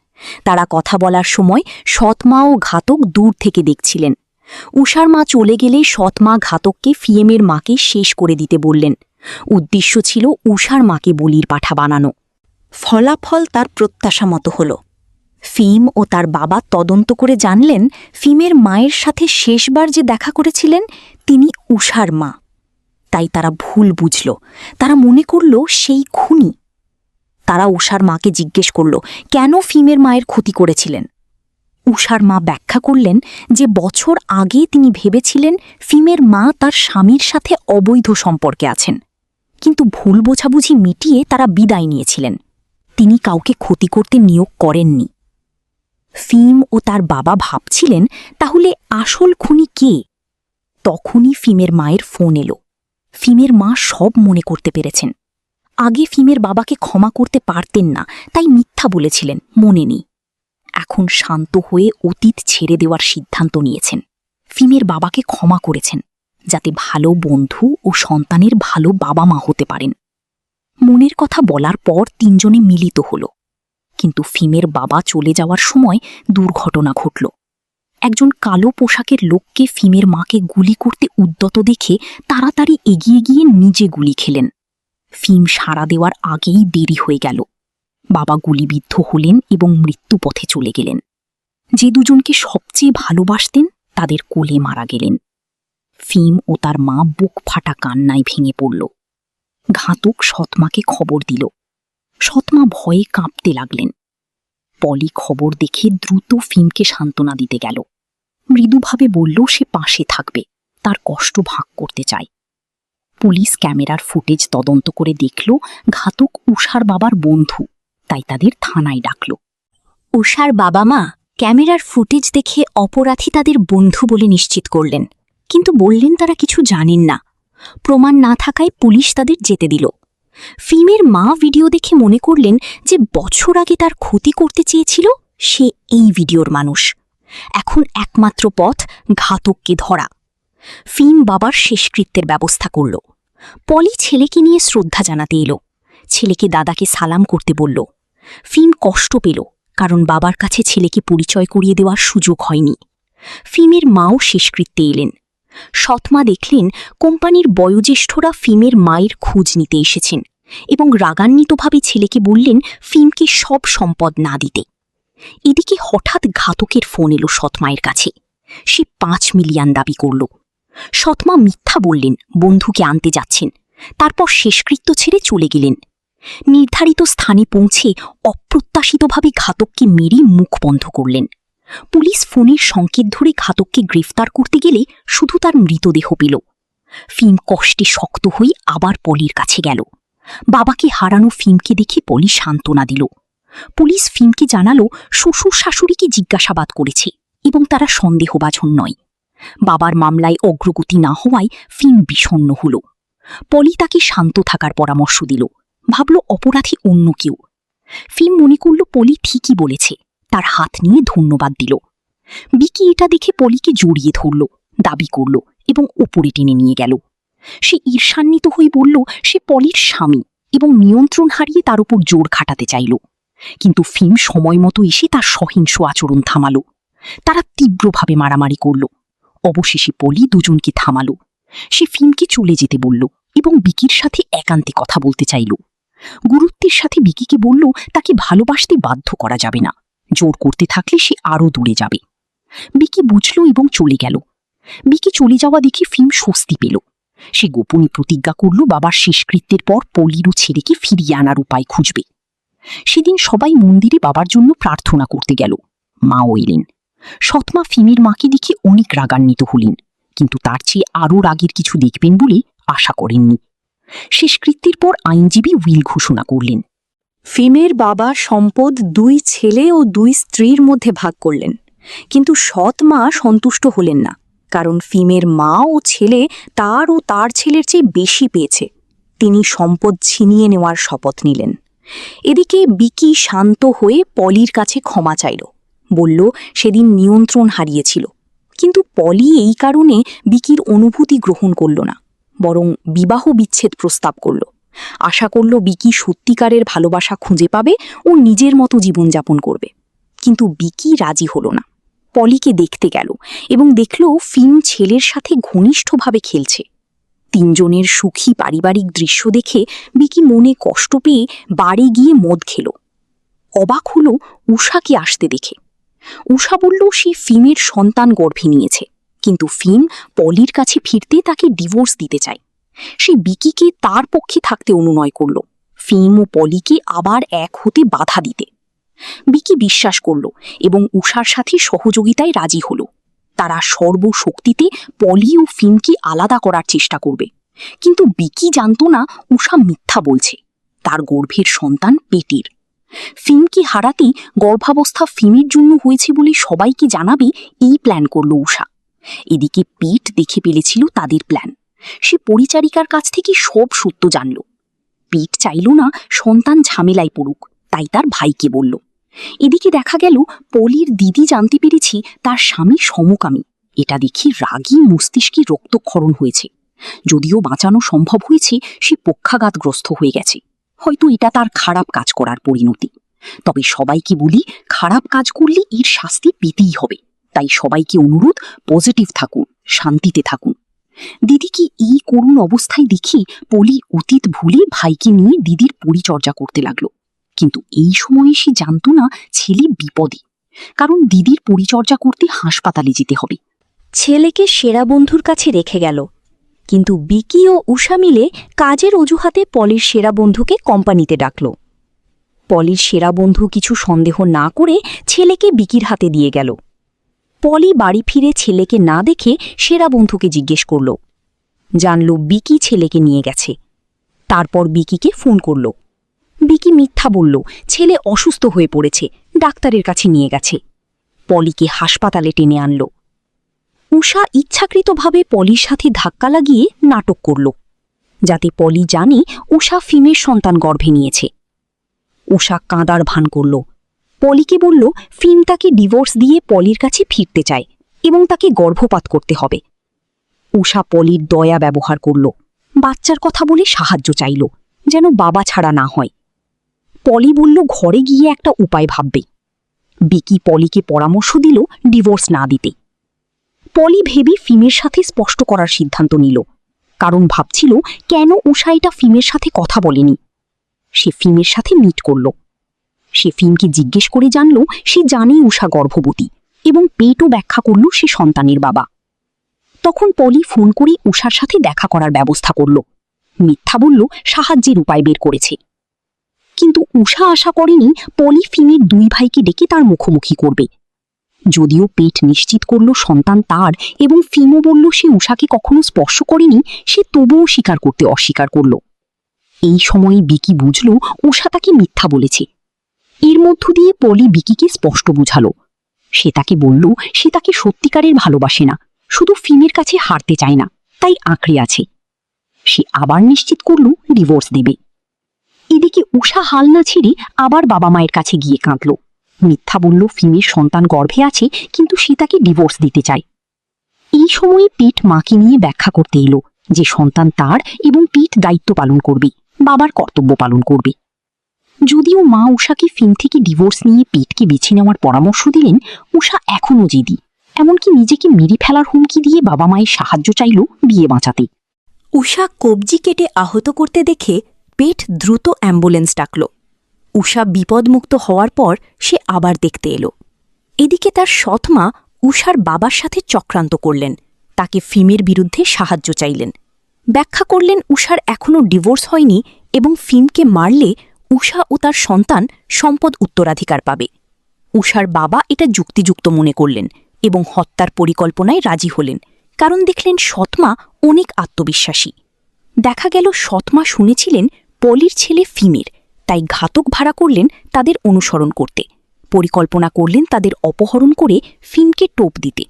তারা কথা বলার সময় সৎমা ও ঘাতক দূর থেকে দেখছিলেন। উষার মা চলে গেলে সৎমা ঘাতককে ফিএমের মাকে শেষ করে দিতে বললেন। উদ্দেশ্য ছিল উষার মাকে বলির পাঠা বানানো। ফলাফল তার প্রত্যাশা মতো হল। ফিম ও তার বাবা তদন্ত করে জানলেন ফিমের মায়ের সাথে শেষবার যে দেখা করেছিলেন তিনি উষার মা। তাই তারা ভুল বুঝল, তারা মনে করল সেই খুনি। তারা উষার মাকে জিজ্ঞেস করল কেন ফিমের মায়ের ক্ষতি করেছিলেন। উষার মা ব্যাখ্যা করলেন যে বছর আগে তিনি ভেবেছিলেন ফিমের মা তার স্বামীর সাথে অবৈধ সম্পর্কে আছেন, কিন্তু ভুল বোঝাবুঝি মিটিয়ে তারা বিদায় নিয়েছিলেন। তিনি কাউকে ক্ষতি করতে নিয়োগ করেননি। ফিম ও তার বাবা ভাবছিলেন তাহলে আসল খুনি কে। তখনই ফিমের মায়ের ফোন এলো। ফিমের মা সব মনে করতে পেরেছেন। আগে ফিমের বাবাকে ক্ষমা করতে পারতেন না, তাই মিথ্যা বলেছিলেন, মনে নেই। এখন শান্ত হয়ে অতীত ছেড়ে দেওয়ার সিদ্ধান্ত নিয়েছেন। ফিমের বাবাকে ক্ষমা করেছেন, যাতে ভালো বন্ধু ও সন্তানের ভালো বাবা মা হতে পারেন। মনের কথা বলার পর তিনজনে মিলিত হল, কিন্তু ফিমের বাবা চলে যাওয়ার সময় দুর্ঘটনা ঘটল। একজন কালো পোশাকের লোককে ফিমের মাকে গুলি করতে উদ্যত দেখে তাড়াতাড়ি এগিয়ে গিয়ে নিজে গুলি খেলেন। ফিম সাড়া দেওয়ার আগেই দেরি হয়ে গেল। বাবা গুলিবিদ্ধ হলেন এবং মৃত্যুপথে চলে গেলেন। যে দুজনকে সবচেয়ে ভালোবাসতেন তাদের কোলে মারা গেলেন। ফিম ও তার মা বুক ফাটা কান্নায় ভেঙে পড়ল। ঘাতক সৎমাকে খবর দিল। সৎমা ভয়ে কাঁপতে লাগলেন। পলি খবর দেখে দ্রুত ফিমকে সান্ত্বনা দিতে গেল। মৃদুভাবে বলল সে পাশে থাকবে, তার কষ্ট ভাগ করতে চায়। পুলিশ ক্যামেরার ফুটেজ তদন্ত করে দেখল ঘাতক উষার বাবার বন্ধু, তাই তাদের থানায় ডাকল। উষার বাবা মা ক্যামেরার ফুটেজ দেখে অপরাধী তাদের বন্ধু বলে নিশ্চিত করলেন, কিন্তু বললেন তারা কিছু জানেন না। প্রমাণ না থাকায় পুলিশ তাদের যেতে দিল। ফিমের মা ভিডিও দেখে মনে করলেন যে বছর আগে তার ক্ষতি করতে চেয়েছিল সে এই ভিডিওর মানুষ। এখন একমাত্র পথ ঘাতককে ধরা। ফিম বাবার শেষকৃত্যের ব্যবস্থা করল। পলি ছেলেকে নিয়ে শ্রদ্ধা জানাতে এলো। ছেলেকে দাদাকে সালাম করতে বলল। ফিম কষ্ট পেল, কারণ বাবার কাছে ছেলেকে পরিচয় করিয়ে দেওয়ার সুযোগ হয়নি। ফিমের মাও শেষকৃত্যে এলেন। সৎমা দেখলেন কোম্পানির বয়োজ্যেষ্ঠরা ফিমের মায়ের খোঁজ নিতে এসেছেন এবং রাগান্বিতভাবে ছেলেকে বললেন ফিমকে সব সম্পদ না দিতে। এদিকে হঠাৎ ঘাতকের ফোন এলো সৎমায়ের কাছে। সে ৫ মিলিয়ন দাবি করল। সৎমা মিথ্যা বললেন, বন্ধুকে আনতে যাচ্ছেন। তারপর শেষকৃত্য ছেড়ে চলে গেলেন। নির্ধারিত স্থানে পৌঁছে অপ্রত্যাশিতভাবে ঘাতককে মেরে মুখ বন্ধ করলেন। পুলিশ ফোনের সংকেত ধরে ঘাতককে গ্রেফতার করতে গেলে শুধু তার মৃতদেহ পেল। ফিম কষ্টে শক্ত হয়ে আবার পলির কাছে গেল। বাবাকে হারানো ফিমকে দেখে পলি সান্ত্বনা দিল। পুলিশ ফিমকে জানালো শ্বশুর শাশুড়িকে জিজ্ঞাসাবাদ করেছে এবং তারা সন্দেহভাজন নয়। বাবার মামলায় অগ্রগতি না হওয়ায় ফিম বিষণ্ণ হল। পলি তাকে শান্ত থাকার পরামর্শ দিল। ভাবল অপরাধী অন্য কেউ। ফিম মনে করল পলি ঠিকই বলেছে, তার হাত নিয়ে ধন্যবাদ দিল। বিকি এটা দেখে পলিকে জড়িয়ে ধরল, দাবি করল এবং ওপরে টেনে নিয়ে গেল। সে ঈর্ষান্বিত হয়ে বলল সে পলির স্বামী এবং নিয়ন্ত্রণ হারিয়ে তার উপর জোর খাটাতে চাইল। কিন্তু ফিম সময় মতো এসে তার সহিংস আচরণ থামালো। তারা তীব্রভাবে মারামারি করল। অবশেষে পলি দুজনকে থামালো। সে ফিমকে চলে যেতে বলল এবং বিকির সাথে একান্তে কথা বলতে চাইল। গুরুত্বের সাথে বিকিকে বলল তাকে ভালোবাসতে বাধ্য করা যাবে না, জোর করতে থাকলে সে আরও দূরে যাবে। বিকি বুঝল এবং চলে গেল। বিকি চলে যাওয়া দেখে ফিম স্বস্তি পেল। সে গোপনে প্রতিজ্ঞা করল বাবার শেষকৃত্যের পর পলির ও ছেলেকে ফিরিয়ে আনার উপায় খুঁজবে। সেদিন সবাই মন্দিরে বাবার জন্য প্রার্থনা করতে গেল। মাও এলেন। সৎমা ফিমের মাকে দেখে অনেক রাগান্বিত হলেন, কিন্তু তার চেয়ে আরও রাগের কিছু দেখবেন বলে আশা করেননি। শেষকৃত্যের পর আইনজীবী উইল ঘোষণা করলেন। ফিমের বাবা সম্পদ 2 ছেলে ও 2 স্ত্রীর মধ্যে ভাগ করলেন, কিন্তু সৎ মা সন্তুষ্ট হলেন না, কারণ ফিমের মা ও ছেলে তার ও তার ছেলের চেয়ে বেশি পেয়েছে। তিনি সম্পদ ছিনিয়ে নেওয়ার শপথ নিলেন। এদিকে বিকি শান্ত হয়ে পলির কাছে ক্ষমা চাইল, বলল সেদিন নিয়ন্ত্রণ হারিয়েছিল। কিন্তু পলি এই কারণে বিকির অনুভূতি গ্রহণ করল না, বরং বিবাহ বিচ্ছেদ প্রস্তাব করল। আশা করল বিকি সত্যিকারের ভালোবাসা খুঁজে পাবে ও নিজের মতো জীবনযাপন করবে। কিন্তু বিকি রাজি হল না। পলিকে দেখতে গেল এবং দেখল ফিম ছেলের সাথে ঘনিষ্ঠভাবে খেলছে। 3 জনের সুখী পারিবারিক দৃশ্য দেখে বিকি মনে কষ্ট পেয়ে বাড়ি গিয়ে মদ খেল। অবাক হল উষাকে আসতে দেখে। উষা বলল সে ফিমের সন্তান গর্ভে নিয়েছে, কিন্তু ফিম পলির কাছে ফিরতে তাকে ডিভোর্স দিতে চায়। সে বিকিকে তার পক্ষে থাকতে অনুনয় করল, ফিম ও পলিকে আবার এক হতে বাধা দিতে। বিকি বিশ্বাস করল এবং উষার সাথে সহযোগিতায় রাজি হল। তারা সর্বশক্তিতে পলি ও ফিমকে আলাদা করার চেষ্টা করবে। কিন্তু বিকি জানত না উষা মিথ্যা বলছে, তার গর্ভের সন্তান পেটের। ফিমকে হারাতেই গর্ভাবস্থা ফিমের জন্য হয়েছে বলে সবাইকে জানাবে এই প্ল্যান করল উষা। এদিকে পেট দেখে ফেলেছিল তাদের প্ল্যান। সে পরিচারিকার কাছ থেকে সব সত্য জানল। পেট চাইল না সন্তান ঝামেলায় পড়ুক, তাই তার ভাইকে বলল। এদিকে দেখা গেল পলির দিদি জানতে পেরেছি তার স্বামী সমকামী। এটা দেখি রাগী মস্তিষ্কে রক্তক্ষরণ হয়েছে। যদিও বাঁচানো সম্ভব হয়েছে, সে পক্ষাঘাতগ্রস্ত হয়ে গেছে। হয়তো এটা তার খারাপ কাজ করার পরিণতি। তবে সবাইকে বলি খারাপ কাজ করলে এর শাস্তি পেতেই হবে। তাই সবাইকে অনুরোধ, পজিটিভ থাকুন, শান্তিতে থাকুন। দিদিকে এই করুণ অবস্থায় দেখি পলি অতীত ভুলে ভাইকে নিয়ে দিদির পরিচর্যা করতে লাগলো। কিন্তু এই সময়ে সে জানত না ছেলে বিপদে, কারণ দিদির পরিচর্যা করতে হাসপাতালে যেতে হবে। ছেলেকে সেরা বন্ধুর কাছে রেখে গেল, কিন্তু বিকি ও উষা মিলে কাজের অজুহাতে পলির সেরা বন্ধুকে কোম্পানিতে ডাকল। পলির সেরা বন্ধু কিছু সন্দেহ না করে ছেলেকে বিকির হাতে দিয়ে গেল। পলি বাড়ি ফিরে ছেলেকে না দেখে সেরা বন্ধুকে জিজ্ঞেস করল। জানল বিকি ছেলেকে নিয়ে গেছে। তারপর বিকিকে ফোন করল। বিকি মিথ্যা বলল, ছেলে অসুস্থ হয়ে পড়েছে, ডাক্তারের কাছে নিয়ে গেছে। পলিকে হাসপাতালে টেনে আনল। উষা ইচ্ছাকৃতভাবে পলির সাথে ধাক্কা লাগিয়ে নাটক করল, যাতে পলি জানে উষা ফিমের সন্তান গর্ভে নিয়েছে। উষা কাঁদার ভান করল। পলিকে বলল ফিম তাকে ডিভোর্স দিয়ে পলির কাছে ফিরতে চায় এবং তাকে গর্ভপাত করতে হবে। উষা পলির দয়া ব্যবহার করল, বাচ্চার কথা বলে সাহায্য চাইল, যেন বাবা ছাড়া না হয়। পলি বলল ঘরে গিয়ে একটা উপায় ভাববে। বিকি পলিকে পরামর্শ দিল ডিভোর্স না দিতে। পলি ভেবে ফিমের সাথে স্পষ্ট করার সিদ্ধান্ত নিল, কারণ ভাবছিল কেন উষা এটা ফিমের সাথে কথা বলেনি। সে ফিমের সাথে মিট করল। সে ফিমকে জিজ্ঞেস করে জানল সে জানে উষা গর্ভবতী এবং পেটও ব্যাখ্যা করল সে সন্তানের বাবা। তখন পলি ফোন করে উষার সাথে দেখা করার ব্যবস্থা করল। মিথ্যা বলল সাহায্যের উপায় বের করেছে। কিন্তু উষা আশা করেনি পলি ফিমের দুই ভাইকে ডেকে তার মুখোমুখি করবে। যদিও পেট নিশ্চিত করল সন্তান তার এবং ফিমও বলল সে উষাকে কখনো স্পর্শ করেনি, সে তবুও স্বীকার করতে অস্বীকার করল। এই সময়ে বিকি বুঝল উষা তাকে মিথ্যা বলেছে। এর মধ্য দিয়ে পলি বিকিকে স্পষ্ট বুঝাল। সে তাকে বলল সে তাকে সত্যিকারের ভালোবাসে না, শুধু ফিমের কাছে হারতে চায় না, তাই আঁকড়ে আছে। সে আবার নিশ্চিত করল ডিভোর্স দেবে। এদিকে উষা হাল না ছেড়ে আবার বাবা মায়ের কাছে গিয়ে কাঁদল। মিথ্যা বলল ফিমের সন্তান গর্ভে আছে, কিন্তু সে তাকে ডিভোর্স দিতে চায়। এই সময়ে পিট মাকে নিয়ে ব্যাখ্যা করতে এলো যে সন্তান তার এবং পিট দায়িত্ব পালন করবে, বাবার কর্তব্য পালন করবে। যদিও মা উষাকে ফিম থেকে ডিভোর্স নিয়ে পিটকে বেছে নেওয়ার পরামর্শ দিলেন, উষা এখনও জেদি, এমনকি নিজেকে মেরে ফেলার হুমকি দিয়ে বাবা মায়ের সাহায্য চাইল বিয়ে বাঁচাতে। উষা কবজি কেটে আহত করতে দেখে পেট দ্রুত অ্যাম্বুলেন্স ডাকল। উষা বিপদমুক্ত হওয়ার পর সে আবার দেখতে এলো। এদিকে তার সৎমা উষার বাবার সাথে চক্রান্ত করলেন, তাকে ফিমের বিরুদ্ধে সাহায্য চাইলেন। ব্যাখ্যা করলেন উষার এখনও ডিভোর্স হয়নি এবং ফিমকে মারলে উষা ও তার সন্তান সম্পদ উত্তরাধিকার পাবে। উষার বাবা এটা যুক্তিযুক্ত মনে করলেন এবং হত্যার পরিকল্পনায় রাজি হলেন, কারণ দেখলেন সৎমা অনেক আত্মবিশ্বাসী। দেখা গেল সৎমা শুনেছিলেন পলির ছেলে ফিমের, তাই ঘাতক ভাড়া করলেন তাদের অনুসরণ করতে। পরিকল্পনা করলেন তাদের অপহরণ করে ফিমকে টোপ দিতে।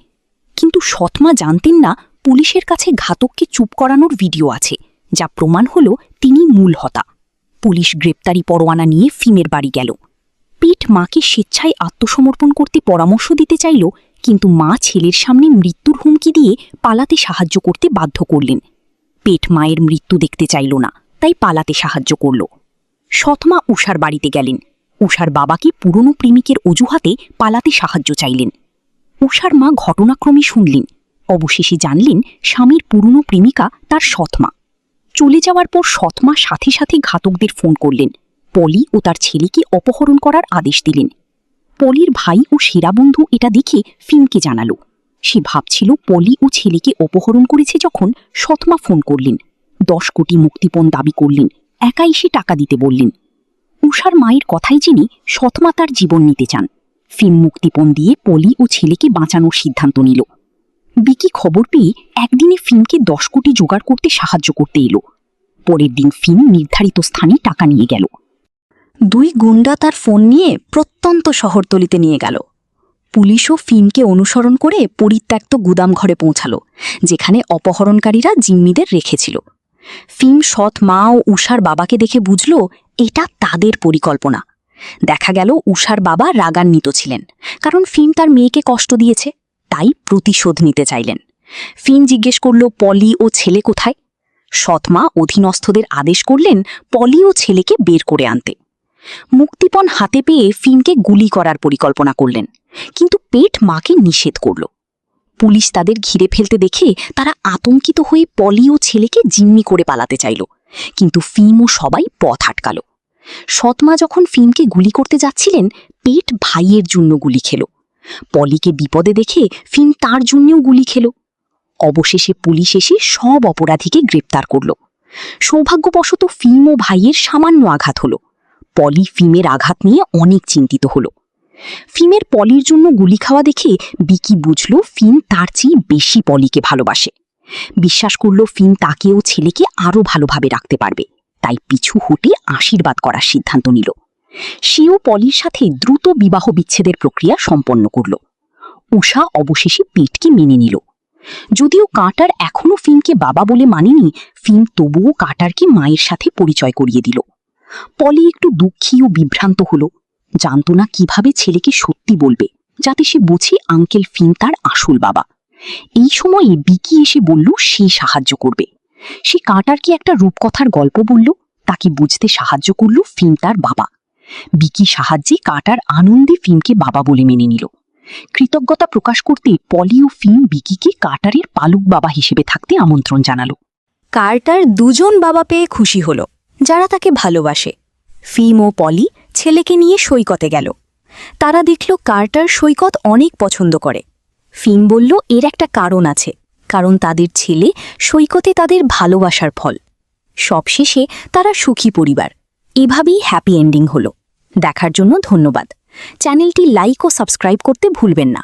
কিন্তু সৎমা জানতেন না পুলিশের কাছে ঘাতককে চুপ করানোর ভিডিও আছে, যা প্রমাণ হল তিনি মূল হতা। পুলিশ গ্রেপ্তারি পরোয়ানা নিয়ে ফিমের বাড়ি গেল। পিট মাকে স্বেচ্ছায় আত্মসমর্পণ করতে পরামর্শ দিতে চাইল, কিন্তু মা ছেলের সামনে মৃত্যুর হুমকি দিয়ে পালাতে সাহায্য করতে বাধ্য করলেন। পেট মায়ের মৃত্যু দেখতে চাইল না, তাই পালাতে সাহায্য করল। সৎমা উষার বাড়িতে গেলেন। উষার বাবাকে পুরনো প্রেমিকের অজুহাতে পালাতে সাহায্য চাইলেন। উষার মা ঘটনাক্রমে শুনলেন। অবশেষে জানলেন স্বামীর পুরনো প্রেমিকা তার সৎমা। চলে যাওয়ার পর সৎমা সাথে সাথে ঘাতকদের ফোন করলেন। পলি ও তার ছেলেকে অপহরণ করার আদেশ দিলেন। পলির ভাই ও সেরা বন্ধু এটা দেখে ফিমকে জানালো। সে ভাবছিল পলি ও ছেলেকে অপহরণ করেছে যখন সৎমা ফোন করলেন। 10 কোটি মুক্তিপণ দাবি করলেন, একা এসে টাকা দিতে বললেন। উষার মায়ের কথাই জেনে সৎমা তার জীবন নিতে চান। ফিম মুক্তিপণ দিয়ে পলি ও ছেলেকে বাঁচানোর সিদ্ধান্ত নিল। বিকি খবর পেয়ে একদিনে ফিমকে 10 কোটি জোগাড় করতে সাহায্য করতে এলো। পরের দিন ফিম নির্ধারিত স্থানে টাকা নিয়ে গেল। 2 গুন্ডা তার ফোন নিয়ে প্রত্যন্ত শহরতলিতে নিয়ে গেল। পুলিশও ফিমকে অনুসরণ করে পরিত্যক্ত গুদাম ঘরে পৌঁছাল, যেখানে অপহরণকারীরা জিম্মিদের রেখেছিল। ফিম সৎ মা ও উষার বাবাকে দেখে বুঝল এটা তাদের পরিকল্পনা। দেখা গেল উষার বাবা রাগান্বিত ছিলেন, কারণ ফিম তার মেয়েকে কষ্ট দিয়েছে, তাই প্রতিশোধ নিতে চাইলেন। ফিম জিজ্ঞেস করল পলি ও ছেলে কোথায়। সৎমা অধীনস্থদের আদেশ করলেন পলি ও ছেলেকে বের করে আনতে। মুক্তিপণ হাতে পেয়ে ফিমকে গুলি করার পরিকল্পনা করলেন, কিন্তু পেট মাকে নিষেধ করল। পুলিশ তাদের ঘিরে ফেলতে দেখে তারা আতঙ্কিত হয়ে পলি ও ছেলেকে জিম্মি করে পালাতে চাইল, কিন্তু ফিম ও সবাই পথ আটকাল। সৎমা যখন ফিমকে গুলি করতে যাচ্ছিলেন, পেট ভাইয়ের জন্য গুলি খেল। পলিকে বিপদে দেখে ফিন তার জন্যও গুলি খেল। অবশেষে পুলিশ এসে সব অপরাধীকে গ্রেপ্তার করল। সৌভাগ্যবশত ফিম ও ভাইয়ের সামান্য আঘাত হলো। পলি ফিমের আঘাত নিয়ে অনেক চিন্তিত হলো। ফিমের পলির জন্য গুলি খাওয়া দেখে বিকি বুঝল ফিন তার চেয়ে বেশি পলিকে ভালোবাসে। বিশ্বাস করল ফিন তাকে ও ছেলেকে আরও ভালোভাবে রাখতে পারবে, তাই পিছু হটে আশীর্বাদ করার সিদ্ধান্ত নিল। সেও পলির সাথে দ্রুত বিবাহ বিচ্ছেদের প্রক্রিয়া সম্পন্ন করল। উষা অবশেষে পেটকে মেনে নিল। যদিও কার্টার এখনও ফিনকে বাবা বলে মানেনি, ফিন তবুও কার্টারকে মায়ের সাথে পরিচয় করিয়ে দিল। পলি একটু দুঃখী ও বিভ্রান্ত হল, জানত না কিভাবে ছেলেকে সত্যি বলবে যাতে সে বোঝে আঙ্কেল ফিন তার আসল বাবা। এই সময়ে বিকি এসে বলল সে সাহায্য করবে। সে কার্টারকে একটা রূপকথার গল্প বলল, তাকে বুঝতে সাহায্য করল ফিন তার বাবা। বিকি সাহায্যে কার্টার আনন্দে ফিনকে বাবা বলে মেনে নিল। কৃতজ্ঞতা প্রকাশ করতে পলি ও ফিন বিকিকে কার্টারের পালক বাবা হিসেবে থাকতে আমন্ত্রণ জানালো। কার্টার দুজন বাবা পেয়ে খুশি হল, যারা তাকে ভালোবাসে। ফিম ও পলি ছেলেকে নিয়ে সৈকতে গেল। তারা দেখল কার্টার সৈকত অনেক পছন্দ করে। ফিম বলল এর একটা কারণ আছে, কারণ তাদের ছেলে সৈকতে তাদের ভালোবাসার ফল। সবশেষে তারা সুখী পরিবার। এভাবেই হ্যাপি এন্ডিং হলো। দেখার জন্য ধন্যবাদ। চ্যানেলটি লাইক ও সাবস্ক্রাইব করতে ভুলবেন না।